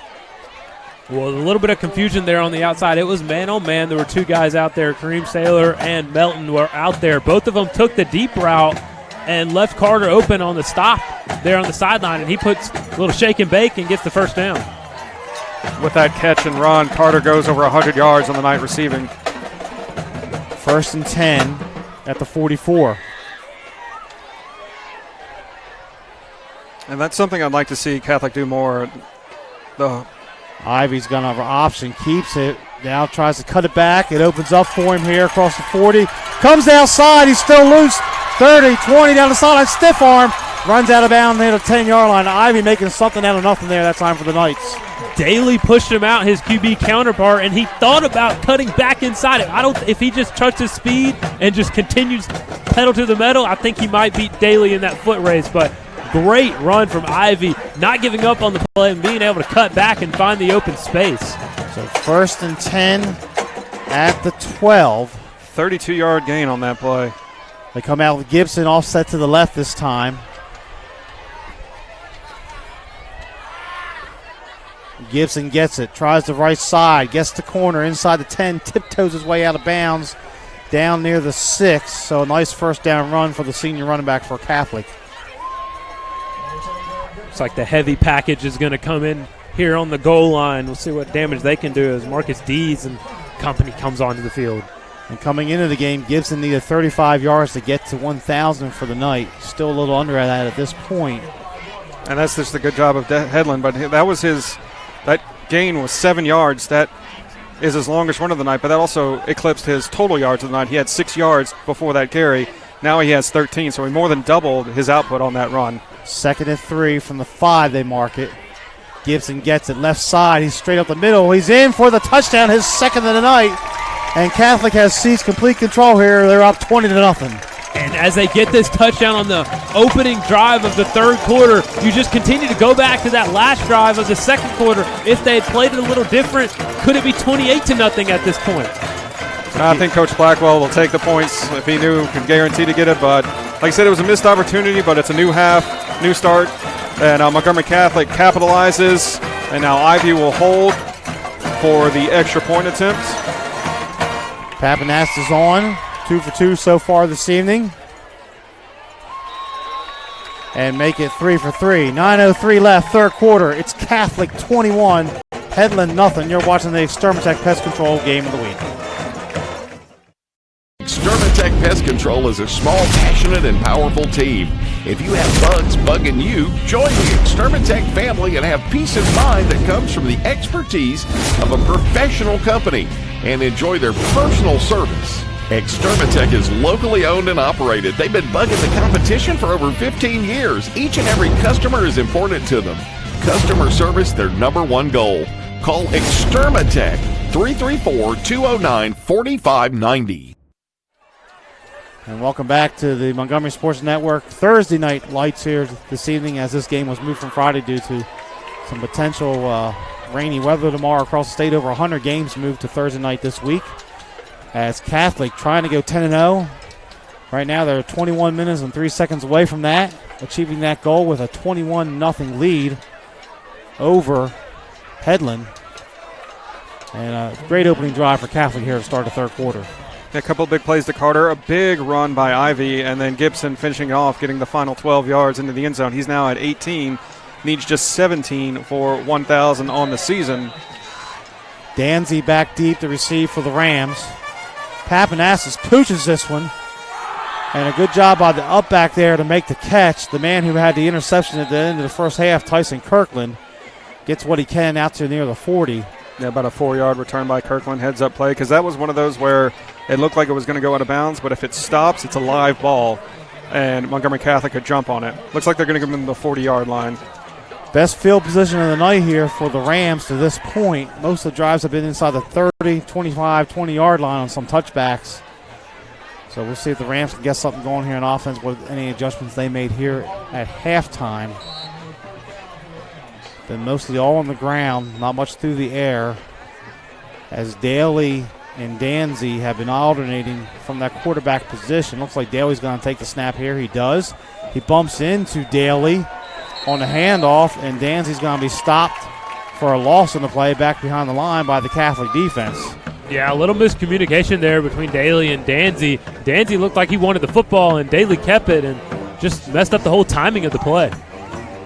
Well, a little bit of confusion there on the outside. It was man-on-man. There were two guys out there. Kareem Saylor and Melton were out there. Both of them took the deep route and left Carter open on the stop there on the sideline, and he puts a little shake and bake and gets the first down. With that catch and run, Carter goes over 100 yards on the night receiving. 1st and 10 at the 44. And that's something I'd like to see Catholic do more. Ivy's got an option, keeps it. Now tries to cut it back. It opens up for him here across the 40. Comes outside. He's still loose. 30, 20 down the sideline. Stiff arm. Runs out of bounds near the 10-yard line. Ivy making something out of nothing there that time for the Knights. Daly pushed him out, his QB counterpart, and he thought about cutting back inside it. If he just trusts his speed and just continues pedal to the metal, I think he might beat Daly in that foot race. But great run from Ivy, not giving up on the play and being able to cut back and find the open space. So 1st and 10 at the 12. 32-yard gain on that play. They come out with Gibson offset to the left this time. Gibson gets it, tries the right side, gets the corner inside the 10, tiptoes his way out of bounds down near the 6. So a nice first down run for the senior running back for Catholic. Looks like the heavy package is going to come in here on the goal line. We'll see what damage they can do as Marcus Dees and company comes onto the field. And coming into the game, Gibson needed 35 yards to get to 1,000 for the night. Still a little under that at this point. And that's just a good job of Headland, but that was that gain was 7 yards. That is his longest run of the night, but that also eclipsed his total yards of the night. He had 6 yards before that carry. Now he has 13, so he more than doubled his output on that run. 2nd and 3 from the 5, they mark it. Gibson gets it left side. He's straight up the middle. He's in for the touchdown, his second of the night. And Catholic has seized complete control here. They're up 20-0. And as they get this touchdown on the opening drive of the third quarter, you just continue to go back to that last drive of the second quarter. If they had played it a little different, could it be 28-0 at this point? I think Coach Blackwell will take the points if he could guarantee to get it. But like I said, it was a missed opportunity, but it's a new half, new start. And Montgomery Catholic capitalizes, and now Ivy will hold for the extra point attempt. Papanas is on, 2 for 2 so far this evening. And make it 3 for 3. 9:03 left, third quarter. It's Catholic 21, Headland nothing. You're watching the Extermatech Pest Control Game of the Week. Extermatech Pest Control is a small, passionate, and powerful team. If you have bugs bugging you, join the Extermatech family and have peace of mind that comes from the expertise of a professional company and enjoy their personal service. Extermatech is locally owned and operated. They've been bugging the competition for over 15 years. Each and every customer is important to them. Customer service, their #1 goal. Call Extermatech 334-209-4590. And welcome back to the Montgomery Sports Network Thursday night lights here this evening, as this game was moved from Friday due to some potential rainy weather tomorrow across the state. Over 100 games moved to Thursday night this week, as Catholic trying to go 10-0. Right now they're 21 minutes and 3 seconds away from that, achieving that goal with a 21-0 lead over Headland. And a great opening drive for Catholic here to start the third quarter. A couple of big plays to Carter, a big run by Ivy, and then Gibson finishing off, getting the final 12 yards into the end zone. He's now at 18, needs just 17 for 1,000 on the season. Danzy back deep to receive for the Rams. Papanassus pooches this one, and a good job by the up back there to make the catch. The man who had the interception at the end of the first half, Tyson Kirkland, gets what he can out to near the 40. Yeah, about a 4-yard return by Kirkland, heads-up play, because that was one of those where It looked like it was going to go out of bounds, but if it stops, it's a live ball, and Montgomery Catholic could jump on it. Looks like they're going to give them the 40-yard line. Best field position of the night here for the Rams to this point. Most of the drives have been inside the 30, 25, 20-yard line on some touchbacks. So we'll see if the Rams can get something going here in offense with any adjustments they made here at halftime. Been mostly all on the ground, not much through the air, as Daly and Danzy have been alternating from that quarterback position. Looks like Daly's going to take the snap here. He does. He bumps into Daly on the handoff, and Danzy's going to be stopped for a loss in the play back behind the line by the Catholic defense. Yeah, a little miscommunication there between Daly and Danzy. Danzy looked like he wanted the football, and Daly kept it and just messed up the whole timing of the play.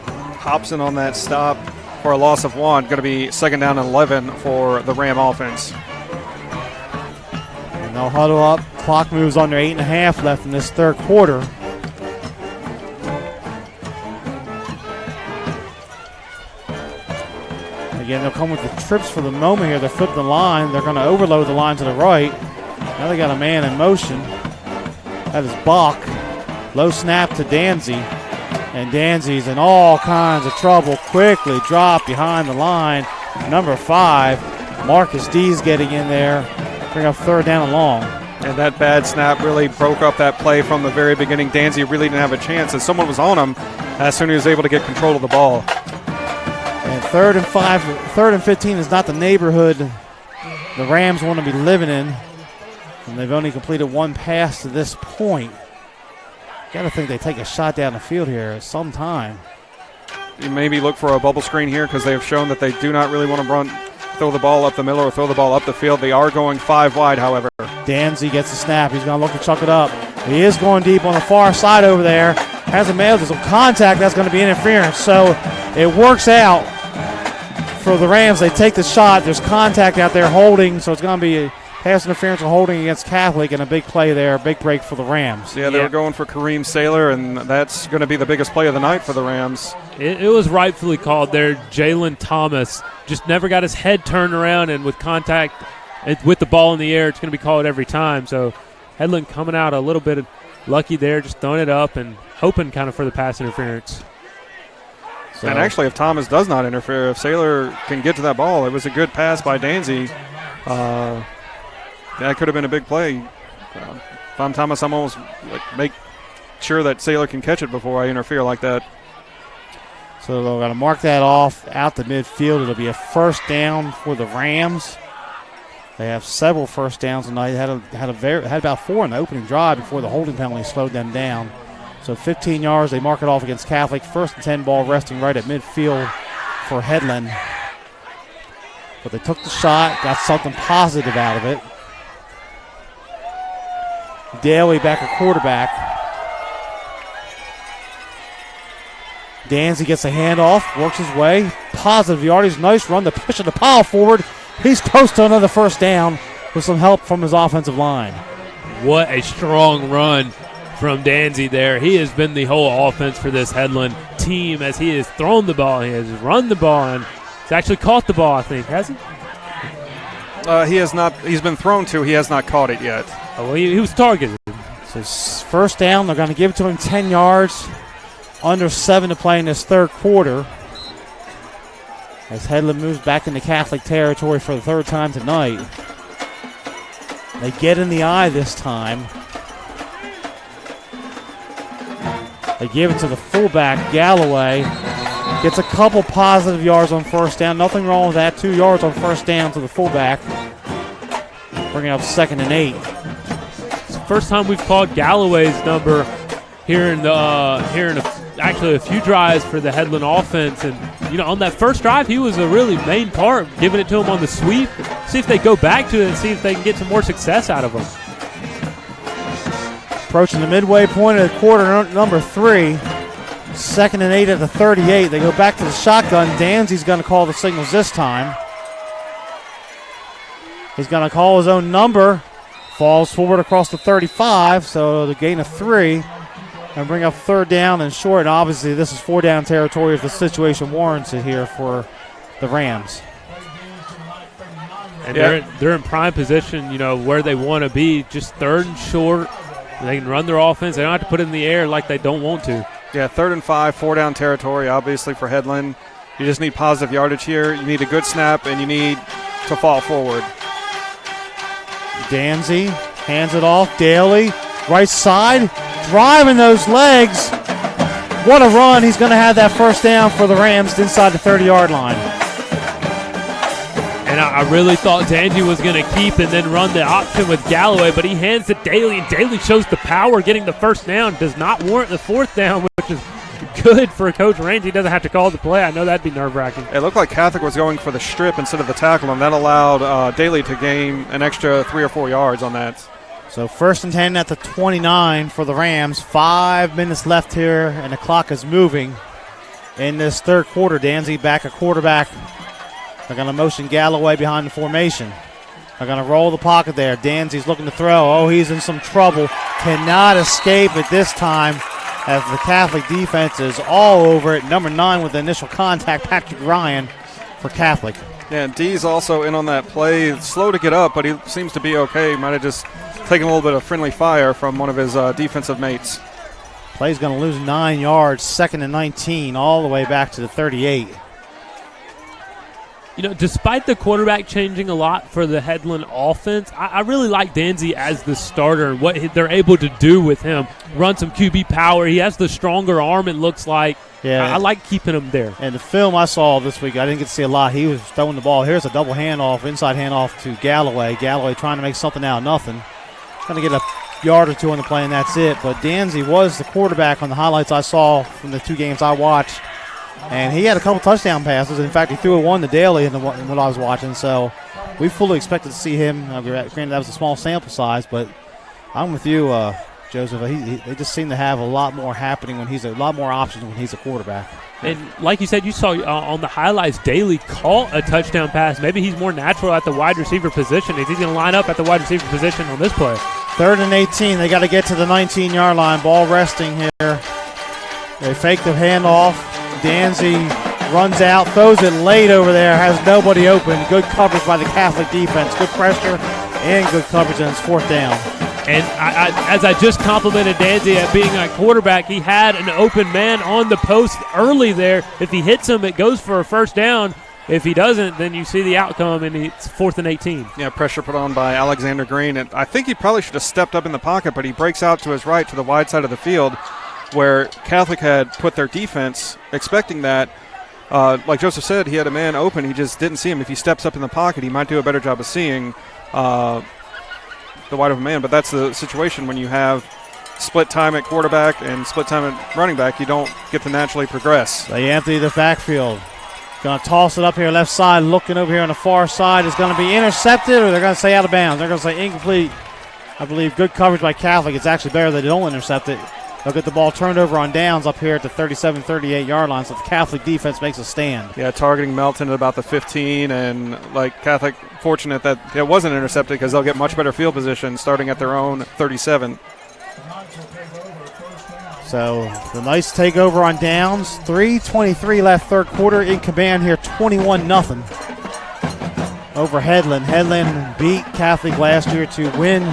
Hobson on that stop for a loss of 1. Going to be 2nd down and 11 for the Ram offense. And they'll huddle up. Clock moves under 8.5 left in this third quarter. Again, they'll come with the trips for the moment here. They're flipping the line. They're going to overload the line to the right. Now they got a man in motion. That is Bach. Low snap to Danzy. And Danzy's in all kinds of trouble. Quickly dropped behind the line. Number 5, Marcus D's getting in there. Bring up 3rd down and long. And that bad snap really broke up that play from the very beginning. Danzy really didn't have a chance as someone was on him as soon as he was able to get control of the ball. And 3rd and 5, 3rd and 15 is not the neighborhood the Rams want to be living in. And they've only completed 1 pass to this point. Got to think they take a shot down the field here at some time. You maybe look for a bubble screen here because they have shown that they do not really want to throw the ball up the middle or throw the ball up the field. They are going 5 wide, however. Danzy gets the snap. He's going to look to chuck it up. He is going deep on the far side over there. Hasn't made some contact. That's going to be interference. So it works out for the Rams. They take the shot. There's contact out there holding, so it's going to be a pass interference and holding against Catholic, and a big play there, a big break for the Rams. Yeah, they were going for Kareem Saylor, and that's going to be the biggest play of the night for the Rams. It was rightfully called there. Jalen Thomas just never got his head turned around, and with contact with the ball in the air, it's going to be called every time. So Headland coming out a little bit lucky there, just throwing it up and hoping kind of for the pass interference. So. And actually, if Thomas does not interfere, if Saylor can get to that ball, it was a good pass by Danzy. That could have been a big play. If I'm Thomas, I'm almost make sure that Saylor can catch it before I interfere like that. So they're going to mark that off out the midfield. It'll be a 1st down for the Rams. They have several 1st downs tonight. Had about 4 in the opening drive before the holding penalty slowed them down. So 15 yards. They mark it off against Catholic. 1st and 10 ball resting right at midfield for Headland. But they took the shot, got something positive out of it. Daly back at quarterback. Danzy gets a handoff, works his way. Positive yardage, nice run to push the pile forward. He's close to another 1st down with some help from his offensive line. What a strong run from Danzy there. He has been the whole offense for this Headland team as he has thrown the ball, he has run the ball, and he's actually caught the ball, I think, has he? He has not. He's been thrown to. He has not caught it yet. Oh, well, he was targeted. So 1st down. They're going to give it to him 10 yards. Under 7 to play in this 3rd quarter. As Headland moves back into Catholic territory for the 3rd time tonight. They get in the eye this time. They give it to the fullback, Galloway. Gets a couple positive yards on 1st down. Nothing wrong with that. 2 yards on 1st down to the fullback. Bringing up 2nd and 8. It's the first time we've called Galloway's number here in actually a few drives for the Headland offense. And, on that first drive, he was a really main part, giving it to him on the sweep. See if they go back to it and see if they can get some more success out of him. Approaching the midway point of the quarter, number 3. 2nd and 8 at the 38. They go back to the shotgun. Danzy's going to call the signals this time. He's going to call his own number. Falls forward across the 35, so the gain of 3. And bring up 3rd down and short. And obviously this is 4 down territory if the situation warrants it here for the Rams. And they're in prime position, where they want to be, just 3rd and short. They can run their offense. They don't have to put it in the air like they don't want to. Yeah, 3rd and 5, 4-down territory, obviously, for Headland. You just need positive yardage here. You need a good snap, and you need to fall forward. Danzy hands it off. Daly, right side, driving those legs. What a run. He's going to have that first down for the Rams inside the 30-yard line. And I really thought Danzy was going to keep and then run the option with Galloway, but he hands it to Daly, and Daly shows the power getting the first down. Does not warrant the 4th down, which is good for Coach Range. He doesn't have to call the play. I know that'd be nerve-wracking. It looked like Catholic was going for the strip instead of the tackle, and that allowed Daly to gain an extra 3 or 4 yards on that. So 1st and 10 at the 29 for the Rams. 5 minutes left here, and the clock is moving in this 3rd quarter. Danzy back at quarterback. They're going to motion Galloway behind the formation. They're going to roll the pocket there. Danzy's looking to throw. Oh, he's in some trouble. Cannot escape it this time as the Catholic defense is all over it. Number 9 with the initial contact, Patrick Ryan for Catholic. Yeah, and D's also in on that play. Slow to get up, but he seems to be okay. Might have just taken a little bit of friendly fire from one of his defensive mates. Play's going to lose 9 yards, 2nd and 19, all the way back to the 38. Despite the quarterback changing a lot for the Headland offense, I really like Danzy as the starter and what they're able to do with him. Run some QB power. He has the stronger arm, it looks like. Yeah, I like keeping him there. And the film I saw this week, I didn't get to see a lot. He was throwing the ball. Here's a double handoff, inside handoff to Galloway. Galloway trying to make something out of nothing. Going to get a yard or 2 on the play, and that's it. But Danzy was the quarterback on the highlights I saw from the 2 games I watched. And he had a couple touchdown passes. In fact, he threw one to Daly in what I was watching. So we fully expected to see him. Granted, that was a small sample size, but I'm with you, Joseph. They just seem to have a lot more happening when he's a lot more options when he's a quarterback. And like you said, you saw on the highlights, Daly caught a touchdown pass. Maybe he's more natural at the wide receiver position. If he's going to line up at the wide receiver position on this play. 3rd and 18. They got to get to the 19-yard line. Ball resting here. They fake the handoff. Danzy runs out, throws it late over there, has nobody open. Good coverage by the Catholic defense. Good pressure and good coverage, and it's 4th down. And as I just complimented Danzy at being a quarterback, he had an open man on the post early there. If he hits him, it goes for a first down. If he doesn't, then you see the outcome, and it's 4th and 18. Yeah, pressure put on by Alexander Green. And I think he probably should have stepped up in the pocket, but he breaks out to his right to the wide side of the field, where Catholic had put their defense expecting that. Like Joseph said, he had a man open. He just didn't see him. If he steps up in the pocket, he might do a better job of seeing the wide open man. But that's the situation when you have split time at quarterback and split time at running back. You don't get to naturally progress. They empty the backfield. Going to toss it up here left side. Looking over here on the far side. Is going to be intercepted, or they're going to say out of bounds. They're going to say incomplete. I believe good coverage by Catholic. It's actually better that they don't intercept it. They'll get the ball turned over on downs up here at the 37, 38-yard line, so the Catholic defense makes a stand. Yeah, targeting Melton at about the 15, and Catholic fortunate that it wasn't intercepted because they'll get much better field position starting at their own 37. So the nice takeover on downs. 3:23 left 3rd quarter. In command here, 21-0 over Headland. Headland beat Catholic last year to win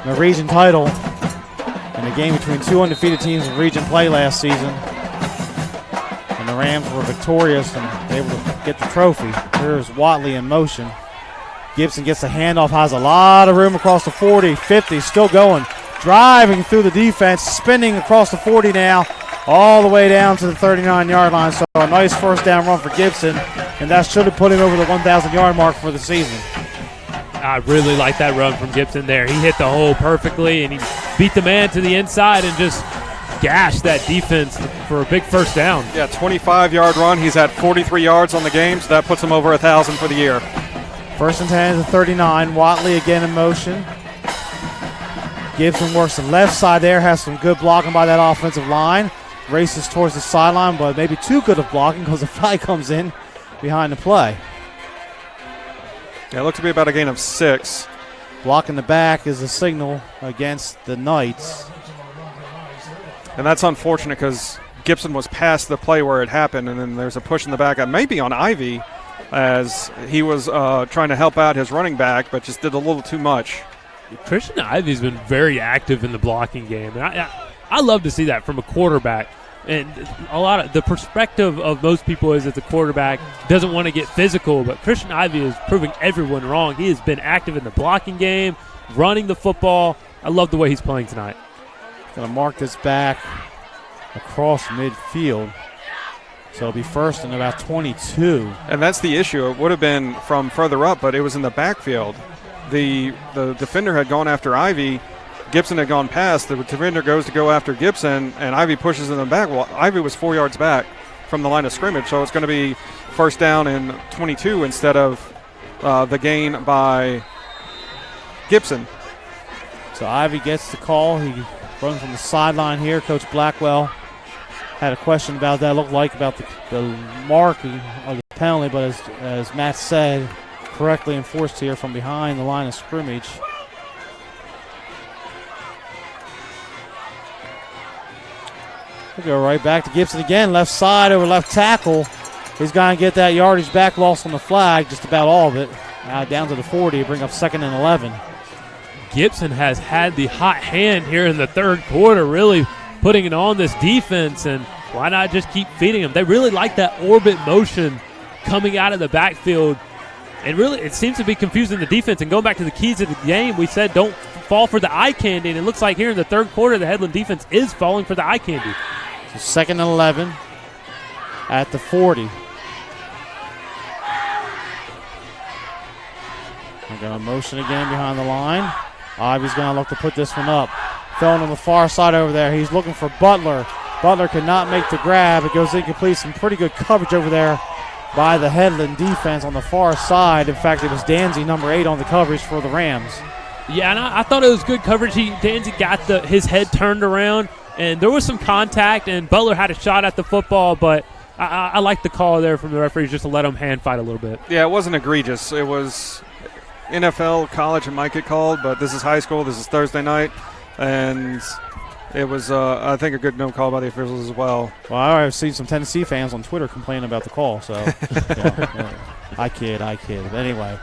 the region title in a game between 2 undefeated teams in region play last season. And the Rams were victorious and able to get the trophy. Here's Watley in motion. Gibson gets the handoff, has a lot of room across the 40, 50, still going. Driving through the defense, spinning across the 40 now, all the way down to the 39-yard line. So a nice first down run for Gibson, and that should have put him over the 1,000-yard mark for the season. I really like that run from Gibson there. He hit the hole perfectly, and he beat the man to the inside and just gashed that defense for a big first down. Yeah, 25-yard run. He's at 43 yards on the game, so that puts him over 1,000 for the year. 1st and 10 to 39. Watley again in motion. Gibson works the left side there, has some good blocking by that offensive line. Races towards the sideline, but maybe too good of blocking because the flag comes in behind the play. Yeah, it looked to be about a gain of 6. Blocking the back is a signal against the Knights. And that's unfortunate because Gibson was past the play where it happened, and then there's a push in the back, maybe on Ivy, as he was trying to help out his running back, but just did a little too much. Christian Ivey's been very active in the blocking game, and I love to see that from a quarterback. And a lot of the perspective of most people is that the quarterback doesn't want to get physical, but Christian Ivey is proving everyone wrong. He has been active in the blocking game, running the football. I love the way he's playing tonight. Going to mark this back across midfield. So it'll be first and about 22. And that's the issue. It would have been from further up, but it was in the backfield. The defender had gone after Ivey. Gibson had gone past. The defender goes to go after Gibson, and Ivey pushes in the back. Well, Ivey was 4 yards back from the line of scrimmage, so it's going to be first down and 22 instead of the gain by Gibson. So Ivey gets the call. He runs from the sideline here. Coach Blackwell had a question about that. It looked like about the marking of the penalty, but as Matt said, correctly enforced here from behind the line of scrimmage. We'll go right back to Gibson again. Left side over left tackle. He's going to get that yardage back, lost on the flag, just about all of it. Now down to the 40, bring up 2nd and 11. Gibson has had the hot hand here in the third quarter, really putting it on this defense, and why not just keep feeding them? They really like that orbit motion coming out of the backfield, and really it seems to be confusing the defense. And going back to the keys of the game, we said don't fall for the eye candy, and it looks like here in the third quarter the Headland defense is falling for the eye candy. So 2nd and 11 at the 40. They're going to motion again behind the line. Ivey's going to look to put this one up. Throwing on the far side over there. He's looking for Butler. Butler cannot make the grab. It goes incomplete. Some pretty good coverage over there by the Headland defense on the far side. In fact, it was Danzy, number 8, on the coverage for the Rams. Yeah, and I thought it was good coverage. Danzy got his head turned around, and there was some contact, and Butler had a shot at the football, but I like the call there from the referees just to let him hand fight a little bit. Yeah, it wasn't egregious. It was NFL, college, it might get called, but this is high school. This is Thursday night, and it was, I think, a good no call by the officials as well. Well, I've seen some Tennessee fans on Twitter complaining about the call, so yeah. I kid. But anyway,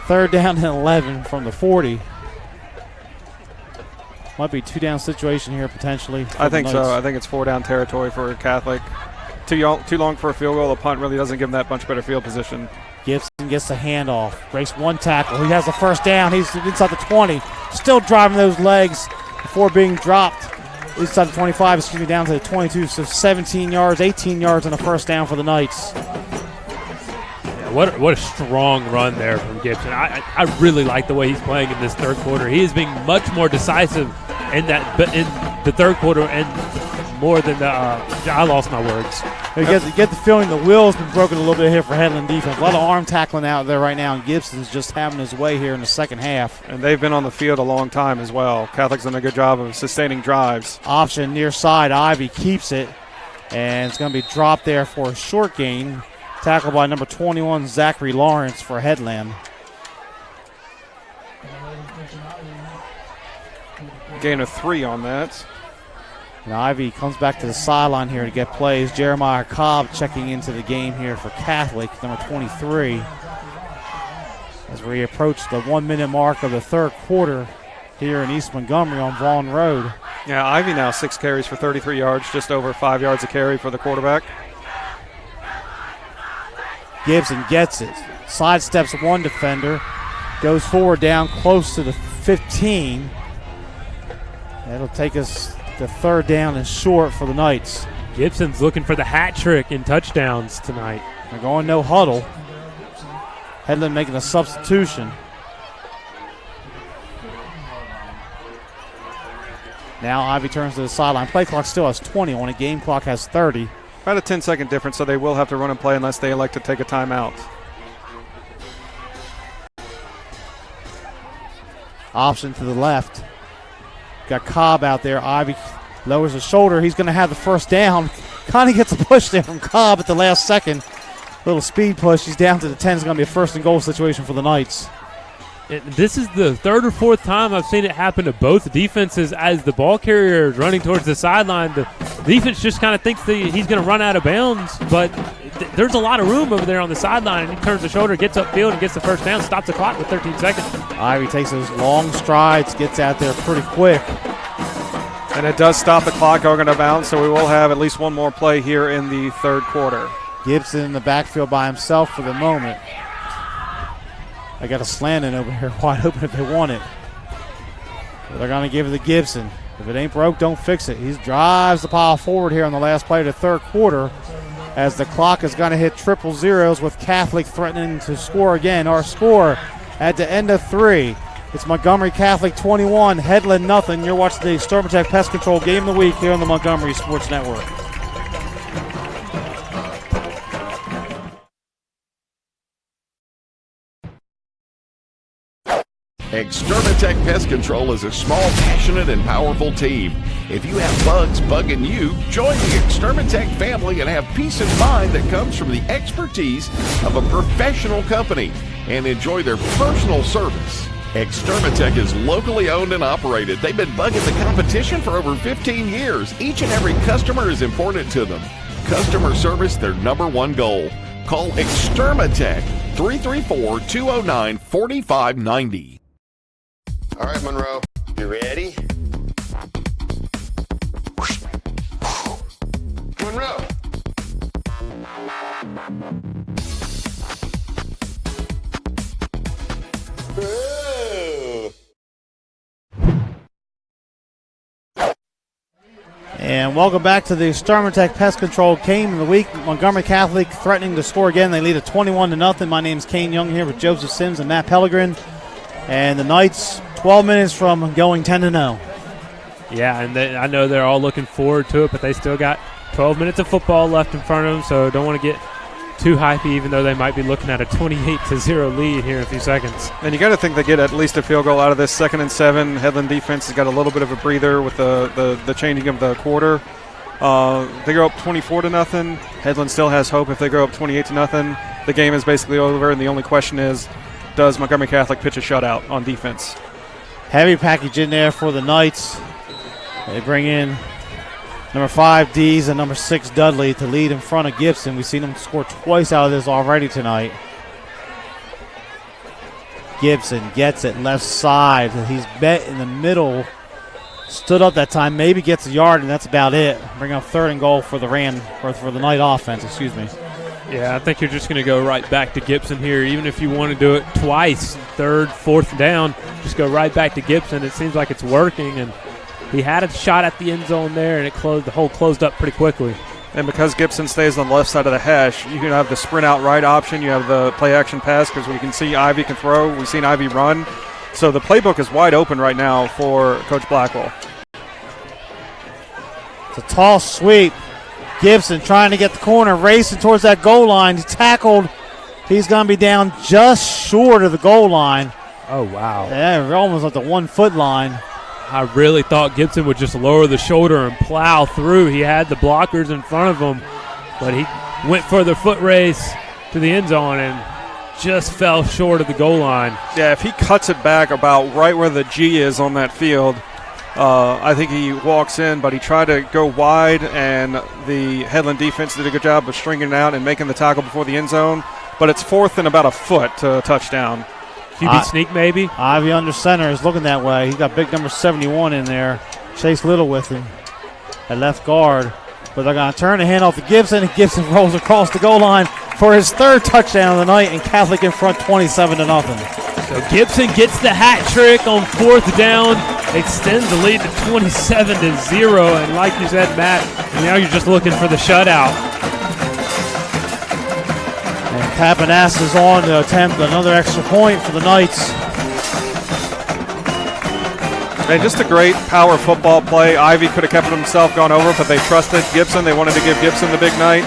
3rd down and 11 from the 40. Might be 2-down situation here potentially. I think so. I think it's 4-down territory for Catholic. Too long for a field goal. The punt really doesn't give them that much better field position. Gibson gets the handoff, breaks one tackle. He has the first down. He's inside the 20. Still driving those legs before being dropped. Inside the 25, down to the 22. So 17 yards, 18 yards on a first down for the Knights. Yeah, what a strong run there from Gibson. I really like the way he's playing in this third quarter. He is being much more decisive in the third quarter and more than I lost my words. You get the feeling the wheel's been broken a little bit here for Headland defense. A lot of arm tackling out there right now, and Gibson's just having his way here in the second half. And they've been on the field a long time as well. Catholic's done a good job of sustaining drives. Option near side. Ivey keeps it, and it's going to be dropped there for a short gain. Tackled by number 21, Zachary Lawrence for Headland. Gain of 3 on that. And Ivey comes back to the sideline here to get plays. Jeremiah Cobb checking into the game here for Catholic, number 23. As we approach the 1-minute mark of the third quarter here in East Montgomery on Vaughan Road. Yeah, Ivey now 6 carries for 33 yards, just over 5 yards a carry for the quarterback. Gibson gets it. Sidesteps one defender. Goes forward down close to the 15. That'll take us to 3rd down and short for the Knights. Gibson's looking for the hat trick in touchdowns tonight. They're going no huddle. Headland making a substitution. Now Ivey turns to the sideline. Play clock still has 20 on it. Game clock has 30. About a 10-second difference, so they will have to run and play unless they elect to take a timeout. Option to the left. Got Cobb out there. Ivey lowers his shoulder. He's going to have the first down. Kind of gets a push there from Cobb at the last second. Little speed push. He's down to the 10. It's going to be a 1st and goal situation for the Knights. This is the 3rd or 4th time I've seen it happen to both defenses as the ball carrier is running towards the sideline. The defense just kind of thinks that he's going to run out of bounds, but there's a lot of room over there on the sideline, and he turns the shoulder, gets upfield, and gets the first down, stops the clock with 13 seconds. Ivy takes those long strides, gets out there pretty quick. And it does stop the clock going to bounds, so we will have at least one more play here in the third quarter. Gibson in the backfield by himself for the moment. I got a slant in over here, wide open if they want it. But they're going to give it to Gibson. If it ain't broke, don't fix it. He drives the pile forward here on the last play of the third quarter as the clock is going to hit triple zeros with Catholic threatening to score again. Our score at the end of 3. It's Montgomery Catholic 21, Headland nothing. You're watching the StormTech Pest Control Game of the Week here on the Montgomery Sports Network. Extermatech Pest Control is a small, passionate, and powerful team. If you have bugs bugging you, join the Extermatech family and have peace of mind that comes from the expertise of a professional company and enjoy their personal service. Extermatech is locally owned and operated. They've been bugging the competition for over 15 years. Each and every customer is important to them. Customer service, their #1 goal. Call Extermatech 334-209-4590. All right, Monroe, you ready? Monroe. And welcome back to the StormTech Pest Control Game of the Week. Montgomery Catholic threatening to score again. They lead at 21-0. My name is Kane Young here with Joseph Sims and Matt Pellegrin. And the Knights 12 minutes from going 10-0. Yeah, and I know they're all looking forward to it, but they still got 12 minutes of football left in front of them, so don't want to get too hypey, even though they might be looking at a 28-0 lead here in a few seconds. And you got to think they get at least a field goal out of this. 2nd and 7. Headland defense has got a little bit of a breather with the changing of the quarter. They go up 24-0. Headland still has hope if they go up 28-0. The game is basically over, and the only question is, does Montgomery Catholic pitch a shutout on defense? Heavy package in there for the Knights. They bring in number 5 Dees and number 6 Dudley to lead in front of Gibson. We've seen them score twice out of this already tonight. Gibson gets it left side. He's bet in the middle. Stood up that time, maybe gets a yard, and that's about it. Bring up 3rd and goal for the Knight offense, excuse me. Yeah, I think you're just going to go right back to Gibson here. Even if you want to do it twice, 3rd, 4th down, just go right back to Gibson. It seems like it's working, and he had a shot at the end zone there, and the hole closed up pretty quickly. And because Gibson stays on the left side of the hash, you can have the sprint out right option. You have the play action pass because we can see Ivy can throw. We've seen Ivy run. So the playbook is wide open right now for Coach Blackwell. It's a tall sweep. Gibson trying to get the corner, racing towards that goal line. He's tackled. He's going to be down just short of the goal line. Oh, wow. Yeah, almost at the 1 foot line. I really thought Gibson would just lower the shoulder and plow through. He had the blockers in front of him, but he went for the foot race to the end zone and just fell short of the goal line. Yeah, if he cuts it back about right where the G is on that field, I think he walks in, but he tried to go wide, and the Headland defense did a good job of stringing it out and making the tackle before the end zone. But it's 4th and about a foot to a touchdown. QB sneak maybe? Ivy under center is looking that way. He's got big number 71 in there. Chase Little with him at left guard. But they're going to turn the handoff to Gibson, and Gibson rolls across the goal line for his 3rd touchdown of the night, and Catholic in front 27-0. So Gibson gets the hat trick on 4th down, extends the lead to 27-0, and like you said, Matt, now you're just looking for the shutout. And Papanas is on to attempt another extra point for the Knights. And just a great power football play. Ivy could have kept it himself, gone over, but they trusted Gibson. They wanted to give Gibson the big night,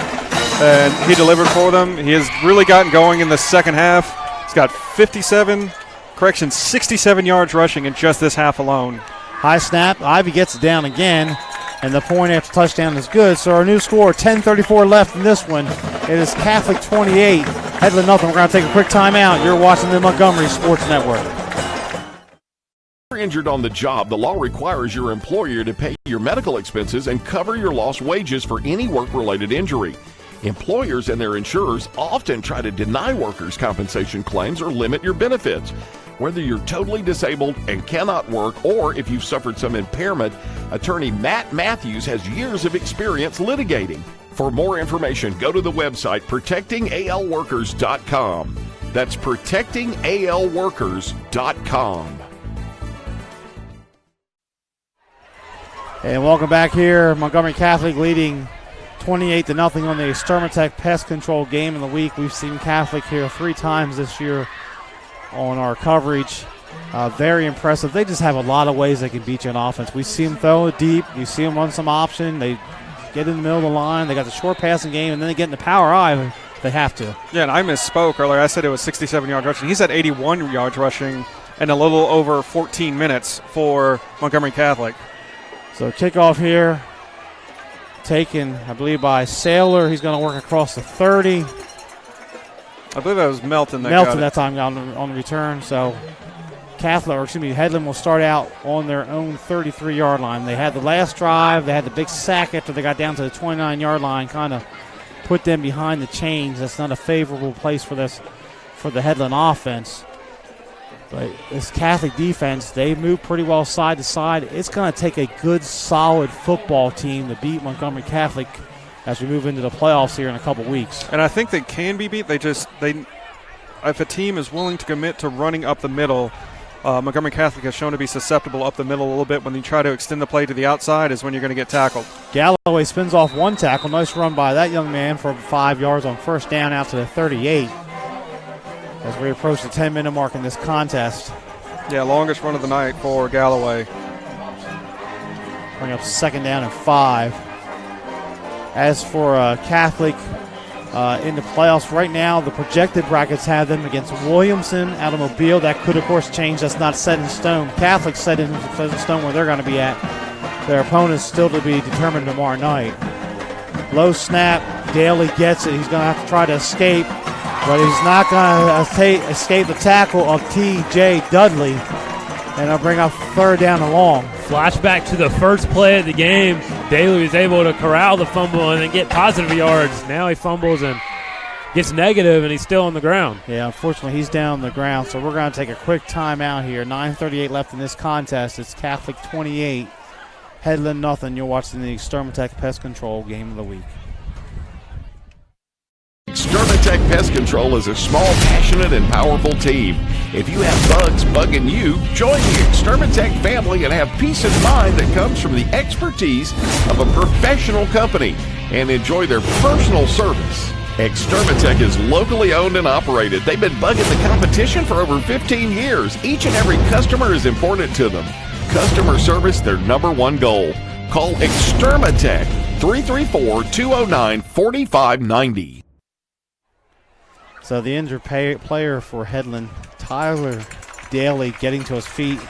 and he delivered for them. He has really gotten going in the second half. He's got 67 yards rushing in just this half alone. High snap. Ivy gets it down again, and the point after touchdown is good. So our new score, 10:34 left in this one. It is Catholic 28, Headland nothing. We're going to take a quick timeout. You're watching the Montgomery Sports Network. If you're injured on the job, the law requires your employer to pay your medical expenses and cover your lost wages for any work-related injury. Employers and their insurers often try to deny workers' compensation claims or limit your benefits. Whether you're totally disabled and cannot work, or if you've suffered some impairment, attorney Matt Matthews has years of experience litigating. For more information, go to the website protectingalworkers.com. That's protectingalworkers.com. And welcome back here. Montgomery Catholic leading 28-0 on the Extermatech Pest Control Game of the Week. We've seen Catholic here 3 times this year on our coverage. Very impressive. They just have a lot of ways they can beat you on offense. We see them throw it deep. You see them run some option. They get in the middle of the line. They got the short passing game, and then they get in the power eye if they have to. Yeah, and I misspoke earlier. I said it was 67 yards rushing. He said 81 yards rushing in a little over 14 minutes for Montgomery Catholic. So kickoff here, taken, I believe, by Saylor. He's going to work across the 30. I believe that was Melton. Melton that time on the return. So Headland will start out on their own 33-yard line. They had the last drive. They had the big sack after they got down to the 29-yard line, kind of put them behind the chains. That's not a favorable place for the Headland offense. But this Catholic defense, they move pretty well side to side. It's going to take a good, solid football team to beat Montgomery Catholic as we move into the playoffs here in a couple weeks. And I think they can be beat. If a team is willing to commit to running up the middle, Montgomery Catholic has shown to be susceptible up the middle a little bit. When you try to extend the play to the outside is when you're going to get tackled. Galloway spins off one tackle. Nice run by that young man for 5 yards on first down out to the 38. As we approach the 10-minute mark in this contest. Yeah, longest run of the night for Galloway. Bring up second down and 5. As for Catholic in the playoffs right now, the projected brackets have them against Williamson out of Mobile. That could, of course, change. That's not set in stone. Catholic set in stone where they're going to be at. Their opponents still to be determined tomorrow night. Low snap. Daly gets it. He's going to have to try to escape. But he's not going to escape the tackle of T.J. Dudley. And they'll bring up third down and long. Flashback to the first play of the game. Daly was able to corral the fumble and then get positive yards. Now he fumbles and gets negative, and he's still on the ground. Yeah, unfortunately, he's down on the ground. So we're going to take a quick timeout here. 9:38 left in this contest. It's Catholic 28, Headland nothing. You're watching the Extermatech Pest Control Game of the Week. Extermatech Pest Control is a small, passionate, and powerful team. If you have bugs bugging you, join the Extermatech family and have peace of mind that comes from the expertise of a professional company, and enjoy their personal service. Extermatech is locally owned and operated. They've been bugging the competition for over 15 years. Each and every customer is important to them. Customer service, their #1 goal. Call Extermatech 334-209-4590. So the injured player for Headland, Tyler Daly, getting to his feet,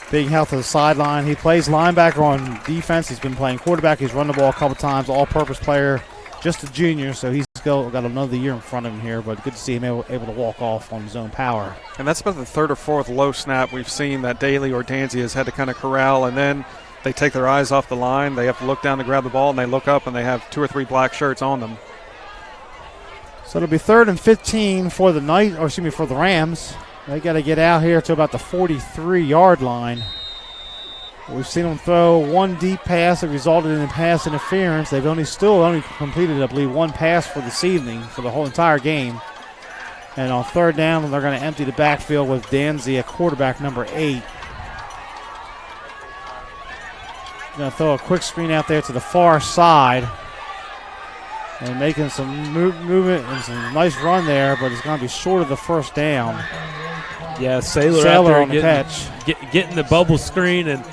being held to the sideline. He plays linebacker on defense. He's been playing quarterback. He's run the ball a couple times. All-purpose player, just a junior, so he's still got another year in front of him here, but good to see him able to walk off on his own power. And that's about the third or fourth low snap we've seen that Daly or Danzy has had to kind of corral, and then they take their eyes off the line. They have to look down to grab the ball, and they look up, and they have 2 or 3 black shirts on them. So it'll be 3rd and 15 for the for the Rams. They got to get out here to about the 43-yard line. We've seen them throw one deep pass that resulted in pass interference. They've only completed, I believe, 1 pass for this evening for the whole entire game. And on 3rd down, they're going to empty the backfield with Danzy at quarterback number 8. Going to throw a quick screen out there to the far side. And making some movement and some nice run there, but it's going to be short of the first down. Yeah, Saylor out there on the catch. Getting the bubble screen, and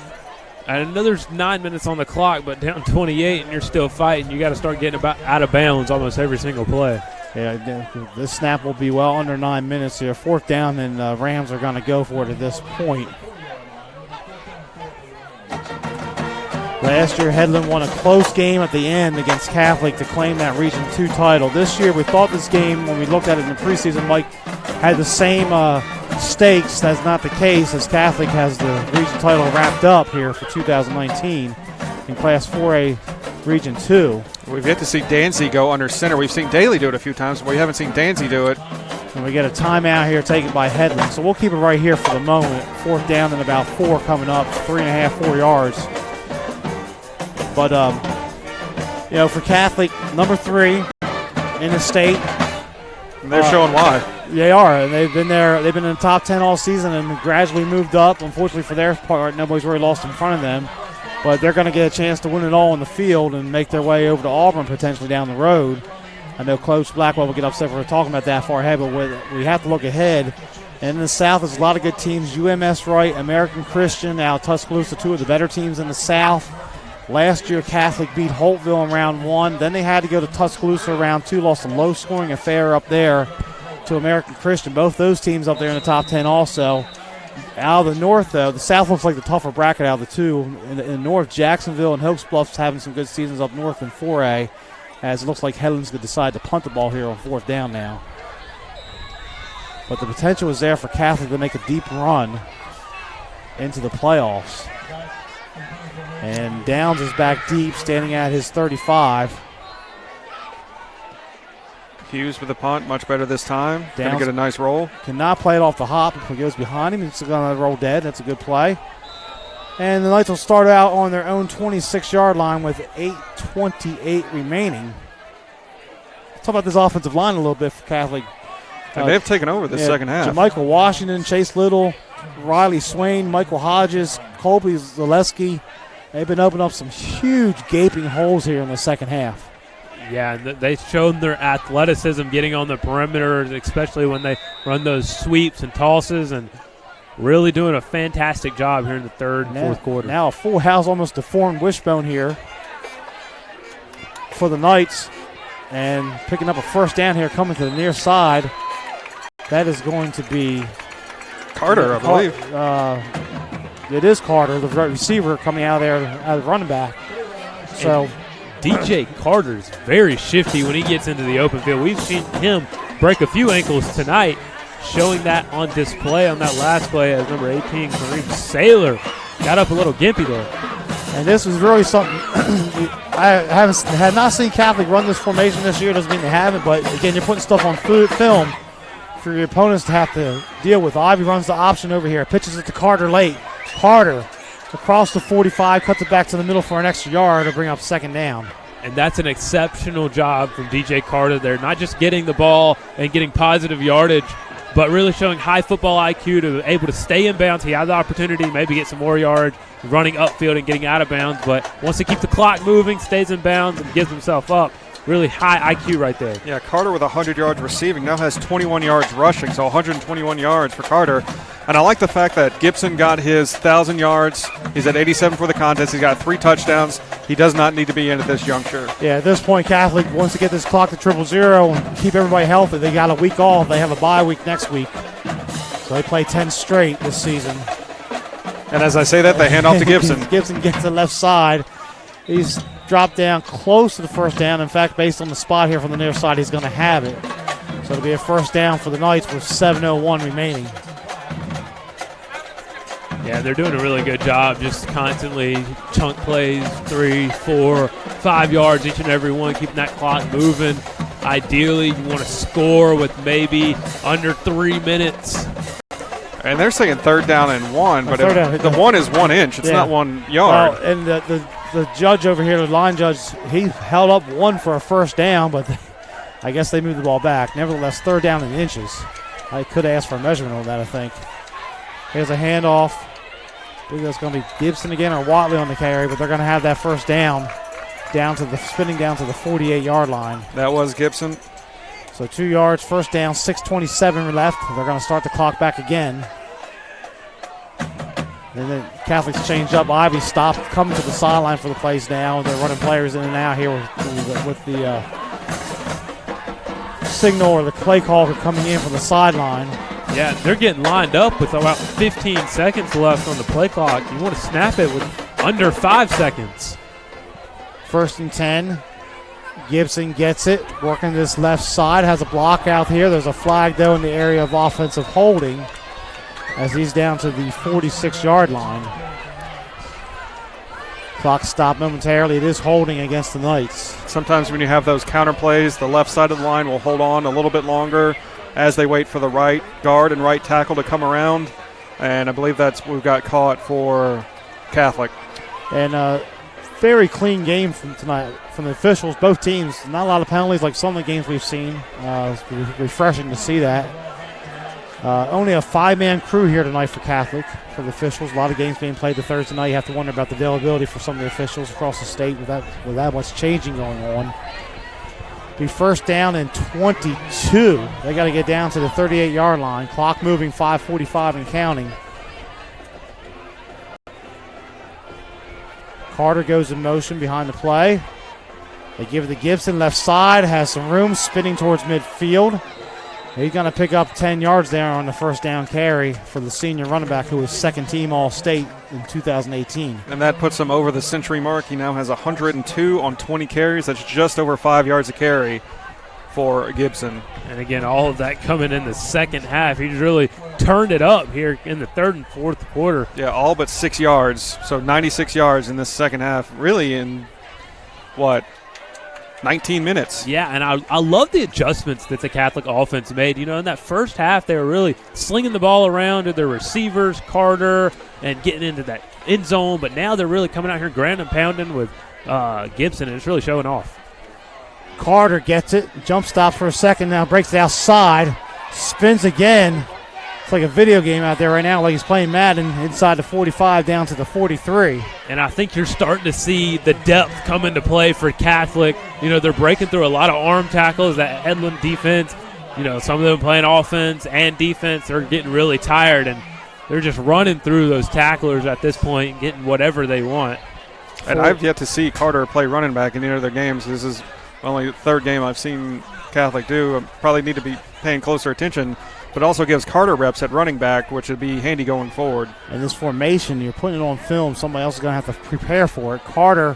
I know there's 9 minutes on the clock, but down 28 and you're still fighting. You got to start getting out of bounds almost every single play. Yeah, this snap will be well under 9 minutes here. 4th down, and Rams are going to go for it at this point. Last year, Headland won a close game at the end against Catholic to claim that Region 2 title. This year, we thought this game, when we looked at it in the preseason, Mike, had the same stakes. That's not the case, as Catholic has the Region title wrapped up here for 2019 in Class 4A Region 2. We've yet to see Dancy go under center. We've seen Daly do it a few times, but we haven't seen Dancy do it. And we get a timeout here taken by Headland. So we'll keep it right here for the moment. 4th down and about 4 coming up, 3.5, 4 yards. But, for Catholic, number 3 in the state. And they're showing why. They are. And they've been there. They've been in the top 10 all season and gradually moved up. Unfortunately for their part, nobody's really lost in front of them. But they're going to get a chance to win it all in the field and make their way over to Auburn potentially down the road. I know Coach Blackwell will get upset for talking about that far ahead, but we have to look ahead. And in the South, there's a lot of good teams. UMS Wright, American Christian, now Tuscaloosa, 2 of the better teams in the South. Last year, Catholic beat Holtville in round 1. Then they had to go to Tuscaloosa round 2, lost a low-scoring affair up there to American Christian. Both those teams up there in the top 10 also. Out of the North, though, the South looks like the tougher bracket out of the two. In the North, Jacksonville and Hopes Bluff's having some good seasons up north in 4A, as it looks like Headland's going to decide to punt the ball here on 4th down now. But the potential is there for Catholic to make a deep run into the playoffs. And Downs is back deep, standing at his 35. Hughes with the punt, much better this time. Going to get a nice roll. Cannot play it off the hop. If he goes behind him, it's going to roll dead. That's a good play. And the Knights will start out on their own 26-yard line with 8:28 remaining. Talk about this offensive line a little bit for Catholic. And they've taken over the second half. Michael Washington, Chase Little, Riley Swain, Michael Hodges, Colby Zaleski. They've been opening up some huge gaping holes here in the second half. Yeah, and they've shown their athleticism getting on the perimeter, especially when they run those sweeps and tosses, and really doing a fantastic job here in the third and fourth quarter. Now a full house, almost deformed wishbone here for the Knights, and picking up a first down here coming to the near side. That is going to be Carter, I believe. It is Carter, the receiver coming out there as running back. So DJ Carter's very shifty when he gets into the open field. We've seen him break a few ankles tonight, showing that on display on that last play as number 18, Kareem Saylor, got up a little gimpy there. And this was really something I had not seen Catholic run this formation this year. Doesn't mean they haven't, but again, you're putting stuff on film for your opponents to have to deal with. Ivy runs the option over here, pitches it to Carter late. Carter across the 45, cuts it back to the middle for an extra yard to bring up second down. And that's an exceptional job from DJ Carter there, not just getting the ball and getting positive yardage, but really showing high football IQ to be able to stay in bounds. He had the opportunity, maybe get some more yards, running upfield and getting out of bounds, but wants to keep the clock moving, stays in bounds, and gives himself up. Really high IQ right there. Yeah, Carter with 100 yards receiving, now has 21 yards rushing, so 121 yards for Carter. And I like the fact that Gibson got his 1,000 yards. He's at 87 for the contest. He's got 3 touchdowns. He does not need to be in at this juncture. Yeah, at this point, Catholic wants to get this clock to 0-0 and keep everybody healthy. They got a week off. They have a bye week next week. So they play 10 straight this season. And as I say that, they hand off to Gibson. Gibson gets the left side. He's dropped down close to the first down. In fact, based on the spot here from the near side, he's going to have it. So it'll be a first down for the Knights with 7:01 remaining. Yeah, they're doing a really good job, just constantly chunk plays, 3, 4, 5 yards each and every one, keeping that clock moving. Ideally, you want to score with maybe under 3 minutes. And they're saying 3rd down and 1, but the 1 is 1 inch. It's not 1 yard. Well, and the judge over here, the line judge, he held up 1 for a first down, but I guess they moved the ball back. Nevertheless, 3rd down in inches. I could ask for a measurement on that, I think. Here's a handoff. I believe that's going to be Gibson again or Watley on the carry, but they're going to have that first down spinning down to the 48-yard line. That was Gibson. So 2 yards, first down, 6:27 left. They're going to start the clock back again. And then Catholics change up. Ivy stopped, coming to the sideline for the plays now. They're running players in and out here with the signal or the play call coming in from the sideline. Yeah, they're getting lined up with about 15 seconds left on the play clock. You want to snap it with under 5 seconds. 1st and 10. Gibson gets it, working this left side, has a block out here. There's a flag, though, in the area of offensive holding as he's down to the 46-yard line. Clock stopped momentarily. It is holding against the Knights. Sometimes when you have those counter plays, the left side of the line will hold on a little bit longer as they wait for the right guard and right tackle to come around. And I believe that's what we've got caught for Catholic. And very clean game from tonight from the officials. Both teams, not a lot of penalties like some of the games we've seen. It's refreshing to see that. Only a 5-man crew here tonight for Catholic, for the officials. A lot of games being played the Thursday night. You have to wonder about the availability for some of the officials across the state with that much changing going on. Be first down and 22. They got to get down to the 38-yard line. Clock moving, 5:45 and counting. Carter goes in motion behind the play. They give it to Gibson, left side, has some room, spinning towards midfield. He's going to pick up 10 yards there on the first down carry for the senior running back who was second team All-State in 2018. And that puts him over the century mark. He now has 102 on 20 carries. That's just over 5 yards a carry for Gibson. And again, all of that coming in the second half. He's really turned it up here in the third and fourth quarter. Yeah, all but 6 yards. So 96 yards in this second half. Really in, 19 minutes. Yeah, and I love the adjustments that the Catholic offense made. You know, in that first half, they were really slinging the ball around to their receivers, Carter, and getting into that end zone. But now they're really coming out here ground and pounding with Gibson, and it's really showing off. Carter gets it, jump stops for a second now, breaks it outside, spins again. It's like a video game out there right now, like he's playing Madden, inside the 45 down to the 43. And I think you're starting to see the depth come into play for Catholic. You know, they're breaking through a lot of arm tackles, that Headland defense. You know, some of them playing offense and defense. They're getting really tired, and they're just running through those tacklers at this point, getting whatever they want. And I've yet to see Carter play running back in any of their games. This is only the third game I've seen Catholic do. I probably need to be paying closer attention. But also gives Carter reps at running back, which would be handy going forward. And this formation, you're putting it on film. Somebody else is going to have to prepare for it. Carter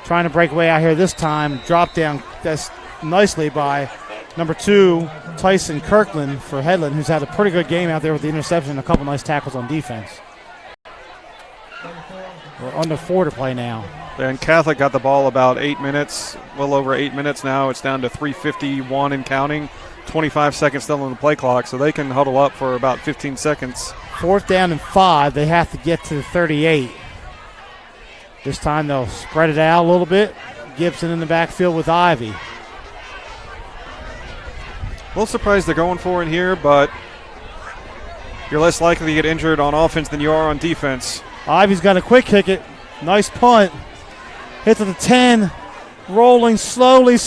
trying to break away out here this time. Dropped down that's nicely by number 2, Tyson Kirkland for Headland, who's had a pretty good game out there with the interception and a couple nice tackles on defense. We're under 4 to play now. And Catholic got the ball about 8 minutes, a little over 8 minutes now. It's down to 3:51 and counting. 25 seconds still on the play clock, so they can huddle up for about 15 seconds. Fourth down and 5. They have to get to the 38. This time they'll spread it out a little bit. Gibson in the backfield with Ivy. A little surprised they're going for it here, but you're less likely to get injured on offense than you are on defense. Ivy's got a quick kick it. Nice punt. Hit to the 10. Rolling slowly.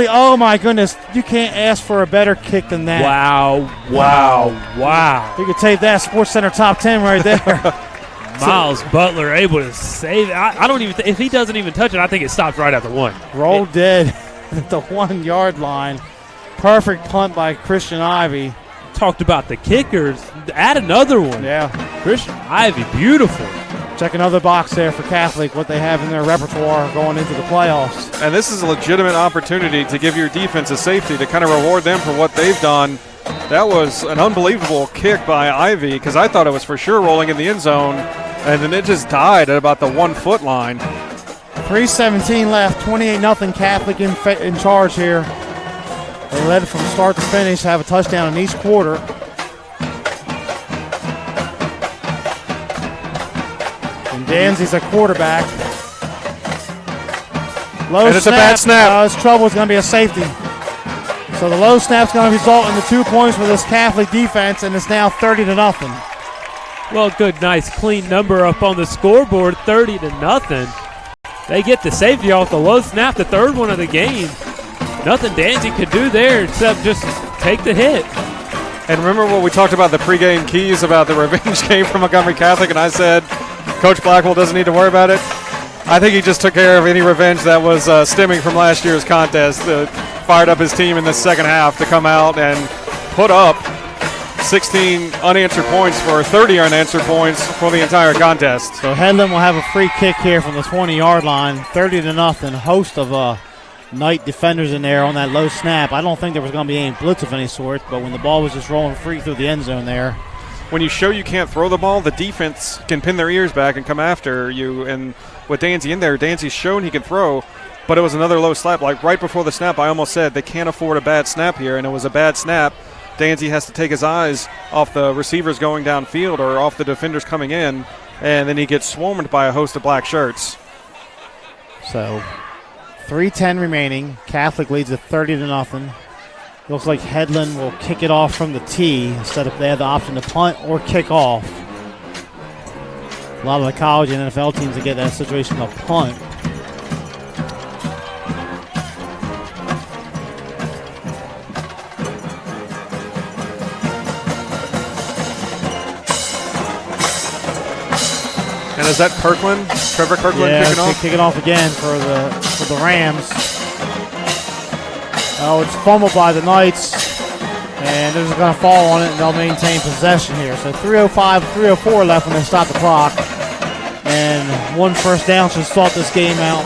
Oh, my goodness. You can't ask for a better kick than that. Wow. You could take that Sports Center top 10 right there. Miles Butler able to save it. I don't even if he doesn't even touch it, I think it stops right at the 1. Roll dead at the 1 yard line. Perfect punt by Christian Ivy. Talked about the kickers. Add another one. Yeah. Christian Ivy, beautiful. Check another box there for Catholic, what they have in their repertoire going into the playoffs. And this is a legitimate opportunity to give your defense a safety, to kind of reward them for what they've done. That was an unbelievable kick by Ivy, because I thought it was for sure rolling in the end zone, and then it just died at about the 1 foot line. 3:17 left, 28-0 Catholic in charge here. They led it from start to finish, have a touchdown in each quarter. Danzy's a quarterback. Low and it's a bad snap. It's trouble. It's going to be a safety. So the low snap's going to result in the 2 points for this Catholic defense, and it's now 30-0. Well, good, nice, clean number up on the scoreboard, 30-0. They get the safety off the low snap, the third one of the game. Nothing Danzy could do there except just take the hit. And remember what we talked about the pregame keys about the revenge game from Montgomery Catholic, and I said Coach Blackwell doesn't need to worry about it. I think he just took care of any revenge that was stemming from last year's contest. Fired up his team in the second half to come out and put up 16 unanswered points for 30 unanswered points for the entire contest. So Headland will have a free kick here from the 20-yard line, 30-0. Host of Knight defenders in there on that low snap. I don't think there was going to be any blitz of any sort, but when the ball was just rolling free through the end zone there, when you show you can't throw the ball, the defense can pin their ears back and come after you. And with Danzy in there, Danzy's shown he can throw, but it was another low snap. Like right before the snap, I almost said they can't afford a bad snap here, and it was a bad snap. Danzy has to take his eyes off the receivers going downfield or off the defenders coming in, and then he gets swarmed by a host of black shirts. So 3:10 remaining. Catholic leads at 30-0. Looks like Headland will kick it off from the tee instead of they have the option to punt or kick off. A lot of the college and NFL teams that get that situation to punt. And is that Kirkland? Trevor Kirkland kicking off? Kicking off again for the Rams. Oh, it's fumbled by the Knights, and they're just going to fall on it, and they'll maintain possession here. So 3:05, 3:04 left when they stop the clock, and 1 first down should start this game out.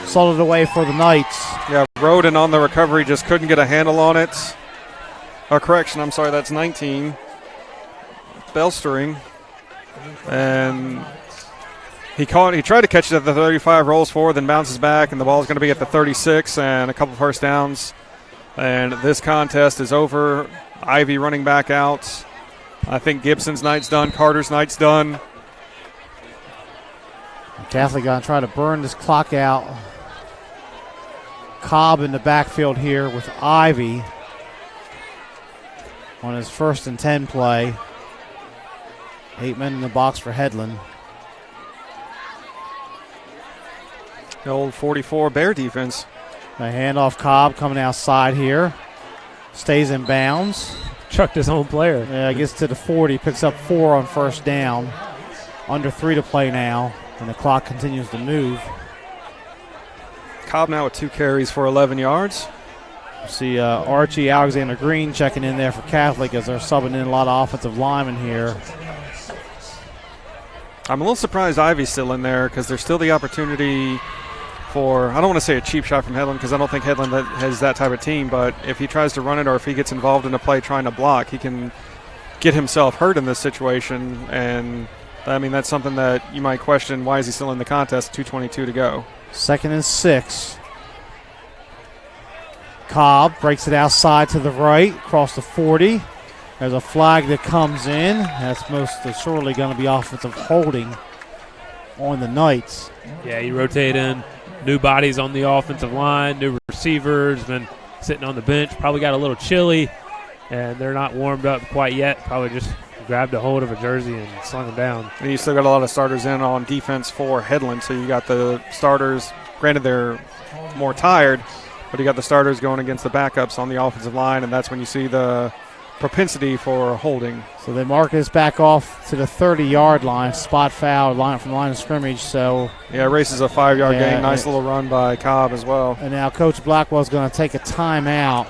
Salted away for the Knights. Yeah, Roden on the recovery just couldn't get a handle on it. Correction, I'm sorry, that's 19. Bellstering. And he tried to catch it at the 35, rolls forward, then bounces back, and the ball is going to be at the 36 and a couple first downs. And this contest is over. Ivy running back out. I think Gibson's night's done. Carter's night's done. Catholic going to try to burn this clock out. Cobb in the backfield here with Ivy on his 1st and 10 play. 8 men in the box for Headland. The old 44 Bear defense. A handoff, Cobb coming outside here. Stays in bounds. Chucked his own player. Yeah, gets to the 40, picks up 4 on first down. Under 3 to play now, and the clock continues to move. Cobb now with 2 carries for 11 yards. See Archie Alexander Green checking in there for Catholic as they're subbing in a lot of offensive linemen here. I'm a little surprised Ivy's still in there because there's still the opportunity for, I don't want to say a cheap shot from Headland because I don't think Headland has that type of team, but if he tries to run it or if he gets involved in a play trying to block, he can get himself hurt in this situation. And, I mean, that's something that you might question, why is he still in the contest, 2:22 to go. 2nd and 6. Cobb breaks it outside to the right, across the 40. There's a flag that comes in. That's most surely going to be offensive holding on the Knights. Yeah, you rotate in new bodies on the offensive line, new receivers, been sitting on the bench, probably got a little chilly, and they're not warmed up quite yet. Probably just grabbed a hold of a jersey and slung them down. And you still got a lot of starters in on defense for Headland, so you got the starters. Granted, they're more tired, but you got the starters going against the backups on the offensive line, and that's when you see the propensity for holding. So they mark this back off to the 30-yard line, spot foul, line from the line of scrimmage. So yeah, races a 5-yard gain. Nice little run by Cobb as well. And now Coach Blackwell's going to take a timeout.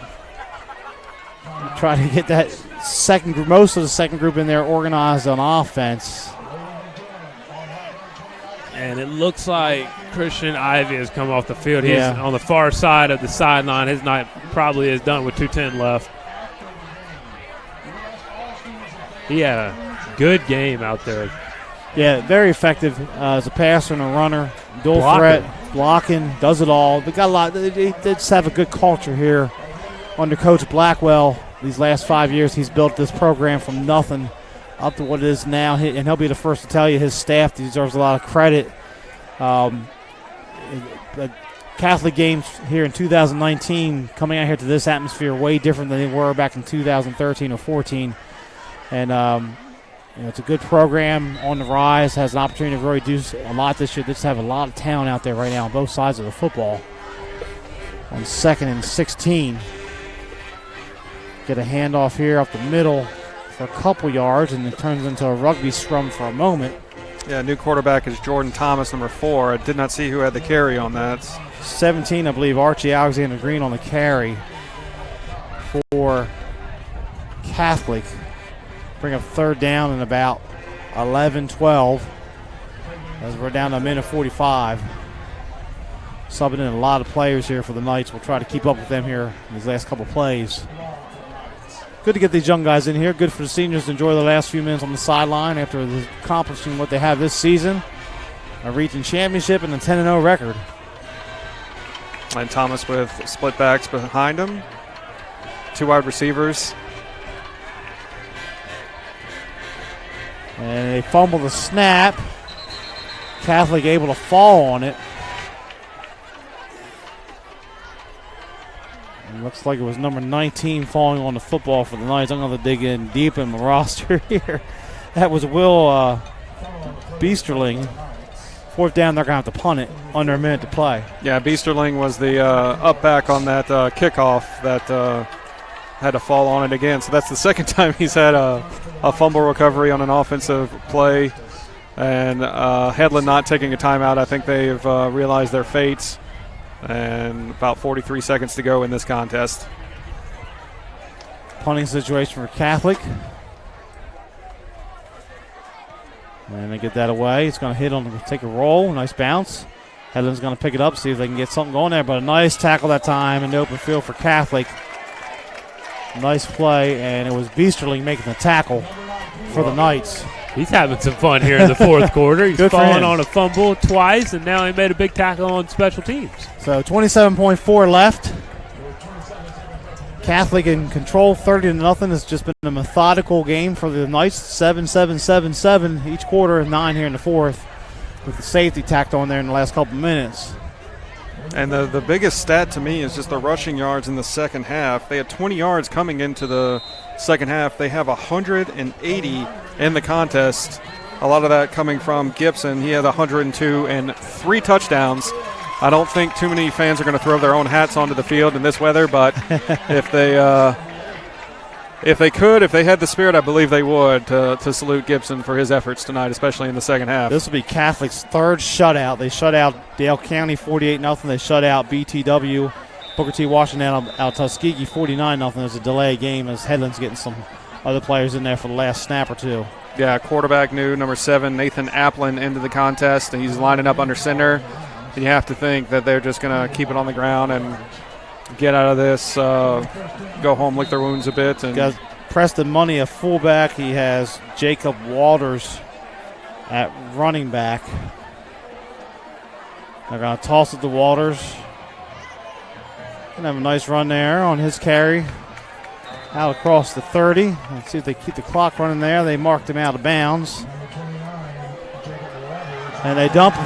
Try to get that second group, most of the second group in there organized on offense. And it looks like Christian Ivy has come off the field. He's on the far side of the sideline. His night probably is done with 2:10 left. He had a good game out there. Yeah, very effective as a passer and a runner. Dual Blocking. threat, blocking, does it all. They got a lot. They just have a good culture here under Coach Blackwell. These last 5 years, he's built this program from nothing up to what it is now, and he'll be the first to tell you his staff deserves a lot of credit. Catholic games here in 2019 coming out here to this atmosphere way different than they were back in 2013 or 14. And it's a good program on the rise, has an opportunity to really do a lot this year. They just have a lot of talent out there right now on both sides of the football. On 2nd and 16. Get a handoff here up the middle for a couple yards, and it turns into a rugby scrum for a moment. Yeah, new quarterback is Jordan Thomas, number 4. I did not see who had the carry on that. 17, I believe, Archie Alexander Green on the carry for Catholic. Bring up 3rd down in about 11-12 as we're down to a minute 45. Subbing in a lot of players here for the Knights. We'll try to keep up with them here in these last couple plays. Good to get these young guys in here. Good for the seniors to enjoy the last few minutes on the sideline after accomplishing what they have this season, a region championship and a 10-0 record. And Thomas with split backs behind him. 2 wide receivers. And they fumble the snap. Catholic able to fall on it. It looks like it was number 19 falling on the football for the Knights. I'm going to dig in deep in the roster here. That was Will Beasterling. 4th down, they're going to have to punt it under a minute to play. Yeah, Beasterling was the up back on that kickoff that had to fall on it again. So that's the second time he's had a fumble recovery on an offensive play. And Headland not taking a timeout. I think they've realized their fates. And about 43 seconds to go in this contest. Punting situation for Catholic. And they get that away. It's going to hit on, take a roll. Nice bounce. Headland's going to pick it up, see if they can get something going there. But a nice tackle that time in the open field for Catholic. Nice play, and it was Beasterling making the tackle for the Knights. He's having some fun here in the 4th quarter. He's Good fallen on a fumble twice, and now he made a big tackle on special teams. So 27.4 left. Catholic in control, 30-0. It's just been a methodical game for the Knights. 7-7-7-7 each quarter, 9 here in the 4th, with the safety tacked on there in the last couple minutes. And the biggest stat to me is just the rushing yards in the second half. They had 20 yards coming into the second half. They have 180 in the contest. A lot of that coming from Gibson. He had 102 and 3 touchdowns. I don't think too many fans are going to throw their own hats onto the field in this weather, but if they had the spirit, I believe they would to salute Gibson for his efforts tonight, especially in the second half. This will be Catholic's 3rd shutout. They shut out Dale County 48-0. They shut out BTW, Booker T. Washington out Tuskegee 49-0. There's a delay game as Headland's getting some other players in there for the last snap or two. Yeah, quarterback new, number 7, Nathan Applin into the contest. He's lining up under center. And you have to think that they're just going to keep it on the ground and get out of this, go home, lick their wounds a bit. And got Preston Money, a fullback. He has Jacob Walters at running back. They're going to toss it to Walters. Going to have a nice run there on his carry. Out across the 30. Let's see if they keep the clock running there. They marked him out of bounds. And they dump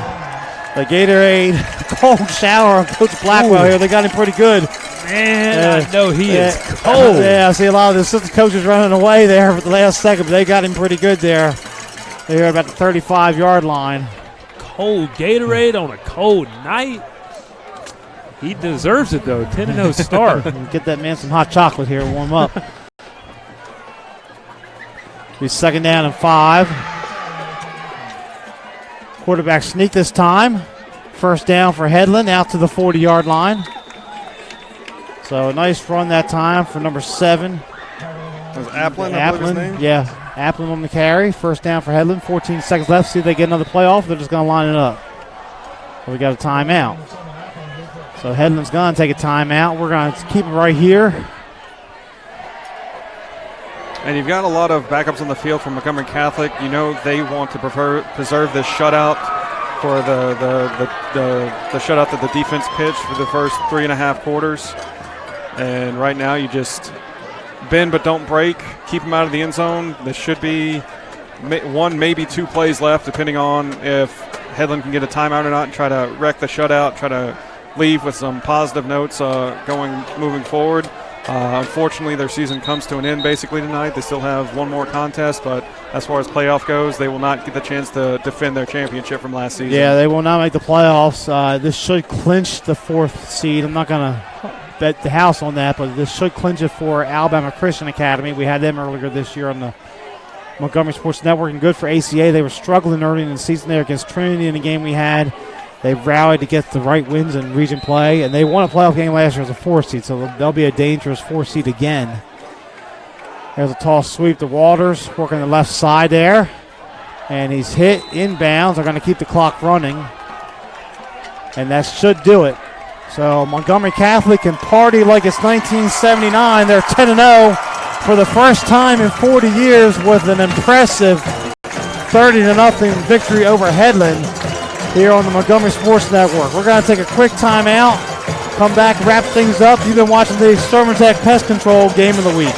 the Gatorade cold shower on Coach Blackwell here. They got him pretty good. Man, I know he is cold. Yeah, I see a lot of the assistant coaches running away there for the last second, but they got him pretty good there. They're about the 35-yard line. Cold Gatorade on a cold night. He deserves it, though. 10-0 start. Get that man some hot chocolate here, warm up. Be 2nd down and 5. Quarterback sneak this time. 1st down for Headland, out to the 40-yard line. So a nice run that time for number 7. Was Applin, I believe his name? Yeah, Applin on the carry. 1st down for Headland, 14 seconds left. See if they get another play off. They're just going to line it up. So we got a timeout. So Headland's going to take a timeout. We're going to keep it right here. And you've got a lot of backups on the field from Montgomery Catholic. You know they want to preserve this shutout for the shutout that the defense pitched for the first 3.5 quarters. And right now you just bend but don't break. Keep them out of the end zone. There should be 1, maybe 2 plays left, depending on if Headland can get a timeout or not, and try to wreck the shutout, try to leave with some positive notes moving forward. Unfortunately, their season comes to an end basically tonight. They still have 1 more contest, but as far as playoff goes, they will not get the chance to defend their championship from last season. Yeah, they will not make the playoffs. This should clinch the 4th seed. I'm not going to bet the house on that, but this should clinch it for Alabama Christian Academy. We had them earlier this year on the Montgomery Sports Network, and good for ACA. They were struggling early in the season there against Trinity in the game we had. They rallied to get the right wins in region play, and they won a playoff game last year as a 4th seed, so they'll be a dangerous 4th seed again. There's a toss sweep to Walters, working the left side there, and he's hit inbounds. They're going to keep the clock running, and that should do it. So Montgomery Catholic can party like it's 1979. They're 10-0, for the first time in 40 years with an impressive 30-0 victory over Headland here on the Montgomery Sports Network. We're going to take a quick timeout, come back, wrap things up. You've been watching the Extermatech Pest Control Game of the Week.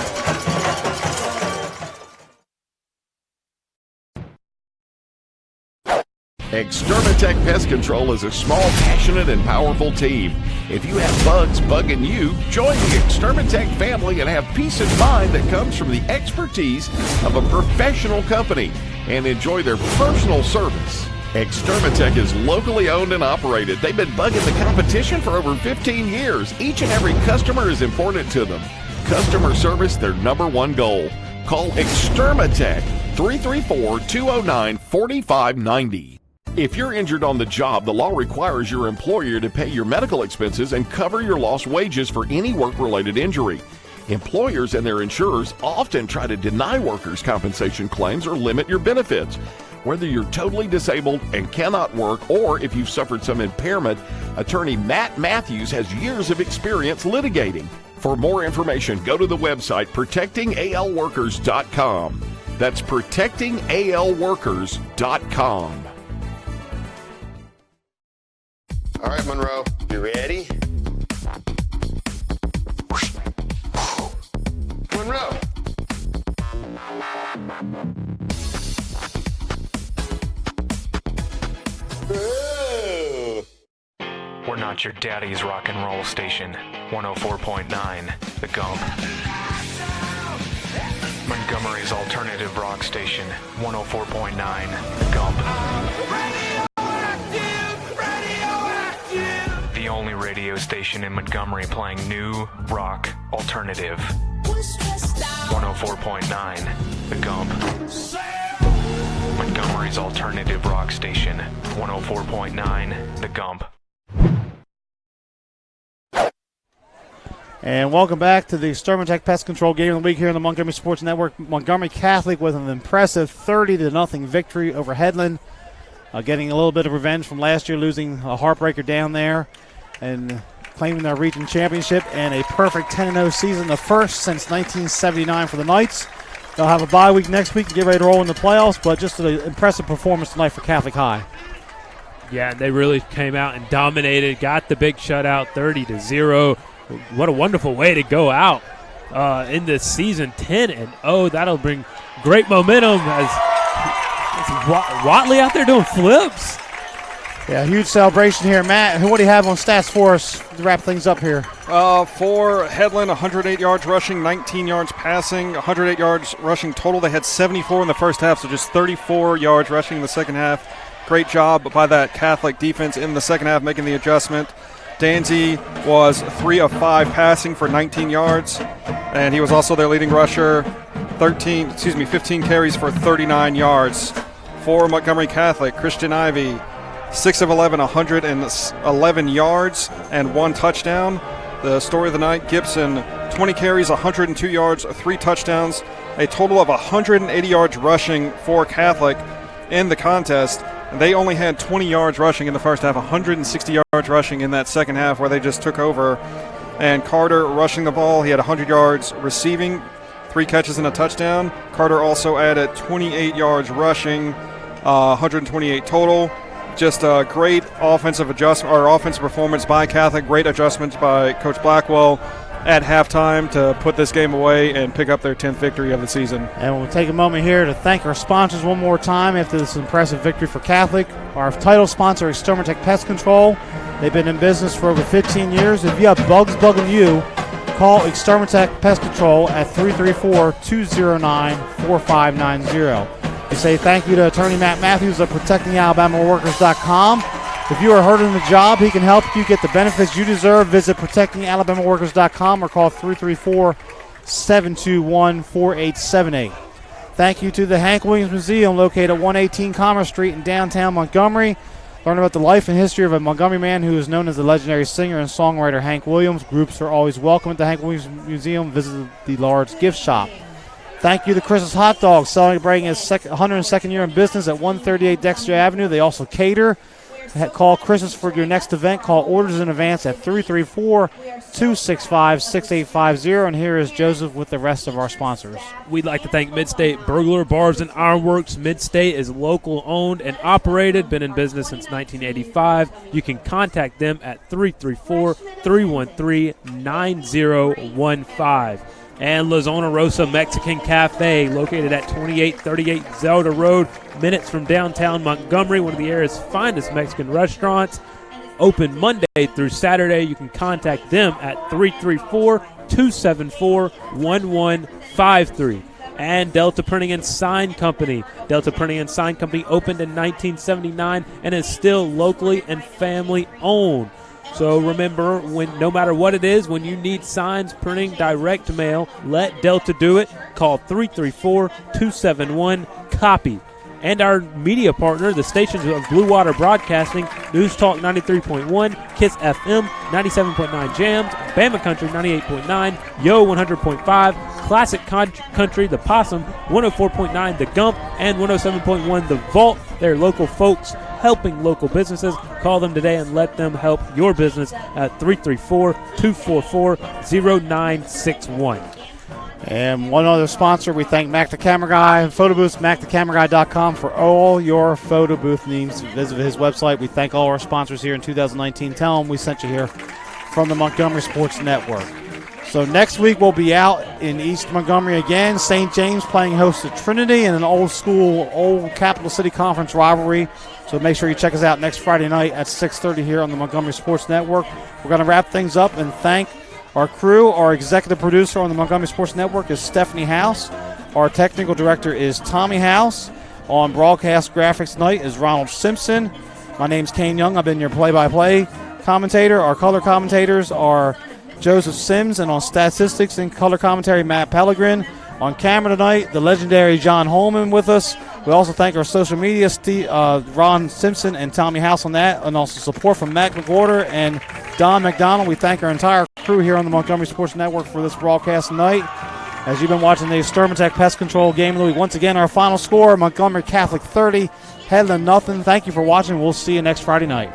Extermatech Pest Control is a small, passionate, and powerful team. If you have bugs bugging you, join the Extermatech family and have peace of mind that comes from the expertise of a professional company and enjoy their personal service. Extermatech is locally owned and operated. They've been bugging the competition for over 15 years. Each and every customer is important to them. Customer service, their #1 goal. Call Extermatech 334-209-4590. If you're injured on the job, the law requires your employer to pay your medical expenses and cover your lost wages for any work-related injury. Employers and their insurers often try to deny workers' compensation claims or limit your benefits. Whether you're totally disabled and cannot work or if you've suffered some impairment, attorney Matt Matthews has years of experience litigating. For more information, go to the website protectingalworkers.com. That's protectingalworkers.com. All right, Monroe, you ready? Monroe! We're not your daddy's rock and roll station. 104.9, The Gump. Montgomery's alternative rock station. 104.9, The Gump. The only radio station in Montgomery playing new rock alternative. 104.9, The Gump. Montgomery's alternative rock station. 104.9, The Gump. And welcome back to the Extermatech Pest Control Game of the Week here on the Montgomery Sports Network. Montgomery Catholic with an impressive 30-0 victory over Headland. Getting a little bit of revenge from last year, losing a heartbreaker down there and claiming their region championship, and a perfect 10-0 season, the first since 1979 for the Knights. They'll have a bye week next week to get ready to roll in the playoffs, but just an impressive performance tonight for Catholic High. Yeah, they really came out and dominated, got the big shutout, 30-0. What a wonderful way to go out in this season, 10-0. That'll bring great momentum as Watley out there doing flips. Yeah, huge celebration here. Matt, what do you have on stats for us to wrap things up here? For Headland, 108 yards rushing, 19 yards passing, 108 yards rushing total. They had 74 in the first half, so just 34 yards rushing in the second half. Great job by that Catholic defense in the second half making the adjustment. Danzy was 3 of 5 passing for 19 yards, and he was also their leading rusher, 15 carries for 39 yards. For Montgomery Catholic, Christian Ivey, 6 of 11, 111 yards and 1 touchdown. The story of the night, Gibson, 20 carries, 102 yards, 3 touchdowns, a total of 180 yards rushing for Catholic in the contest. They only had 20 yards rushing in the first half, 160 yards rushing in that second half where they just took over. And Carter rushing the ball, he had 100 yards receiving, 3 catches and a touchdown. Carter also added 28 yards rushing, 128 total. Just a great offensive performance by Catholic. Great adjustments by Coach Blackwell at halftime to put this game away and pick up their 10th victory of the season. And we'll take a moment here to thank our sponsors one more time after this impressive victory for Catholic. Our title sponsor, Extermatech Pest Control. They've been in business for over 15 years. If you have bugs bugging you, call Extermatech Pest Control at 334-209-4590. We say thank you to attorney Matt Matthews of ProtectingAlabamaWorkers.com. If you are hurt on the job, he can help you get the benefits you deserve. Visit ProtectingAlabamaWorkers.com or call 334-721-4878. Thank you to the Hank Williams Museum located at 118 Commerce Street in downtown Montgomery. Learn about the life and history of a Montgomery man who is known as the legendary singer and songwriter Hank Williams. Groups are always welcome at the Hank Williams Museum. Visit the large gift shop. Thank you to Chris's Hot Dogs, celebrating his 102nd year in business at 138 Dexter Avenue. They also cater. Call Chris's for your next event. Call orders in advance at 334-265-6850. And here is Joseph with the rest of our sponsors. We'd like to thank Midstate Burglar Bars and Ironworks. Midstate is local owned and operated, been in business since 1985. You can contact them at 334-313-9015. And La Zona Rosa Mexican Cafe, located at 2838 Zelda Road, minutes from downtown Montgomery, one of the area's finest Mexican restaurants. Open Monday through Saturday. You can contact them at 334-274-1153. And Delta Printing and Sign Company. Delta Printing and Sign Company opened in 1979 and is still locally and family owned. So remember, no matter what it is, when you need signs, printing, direct mail, let Delta do it. Call 334-271-COPY. And our media partner, the stations of Blue Water Broadcasting, News Talk 93.1, Kiss FM 97.9 Jams, Bama Country 98.9, Yo 100.5, Classic Country, The Possum 104.9, The Gump, and 107.1, The Vault. They're local folks helping local businesses. Call them today and let them help your business at 334-244-0961. And one other sponsor, we thank Mac the Camera Guy, photo booths, MacTheCameraGuy.com for all your photo booth needs. Visit his website. We thank all our sponsors here in 2019. Tell them we sent you here from the Montgomery Sports Network. So next week we'll be out in East Montgomery again. St. James playing host to Trinity in an old Capital City Conference rivalry. So make sure you check us out next Friday night at 6:30 here on the Montgomery Sports Network. We're going to wrap things up and thank our crew. Our executive producer on the Montgomery Sports Network is Stephanie House. Our technical director is Tommy House. On broadcast graphics tonight is Ronald Simpson. My name's Kane Young. I've been your play-by-play commentator. Our color commentators are Joseph Sims, and on statistics and color commentary, Matt Pellegrin. On camera tonight, the legendary John Holman with us. We also thank our social media, Ron Simpson and Tommy House on that, and also support from Matt McWhorter and Don McDonald. We thank our entire crew here on the Montgomery Sports Network for this broadcast tonight. As you've been watching the Extermatech Pest Control Game of the Week, once again, our final score, Montgomery Catholic 30, Headland nothing. Thank you for watching. We'll see you next Friday night.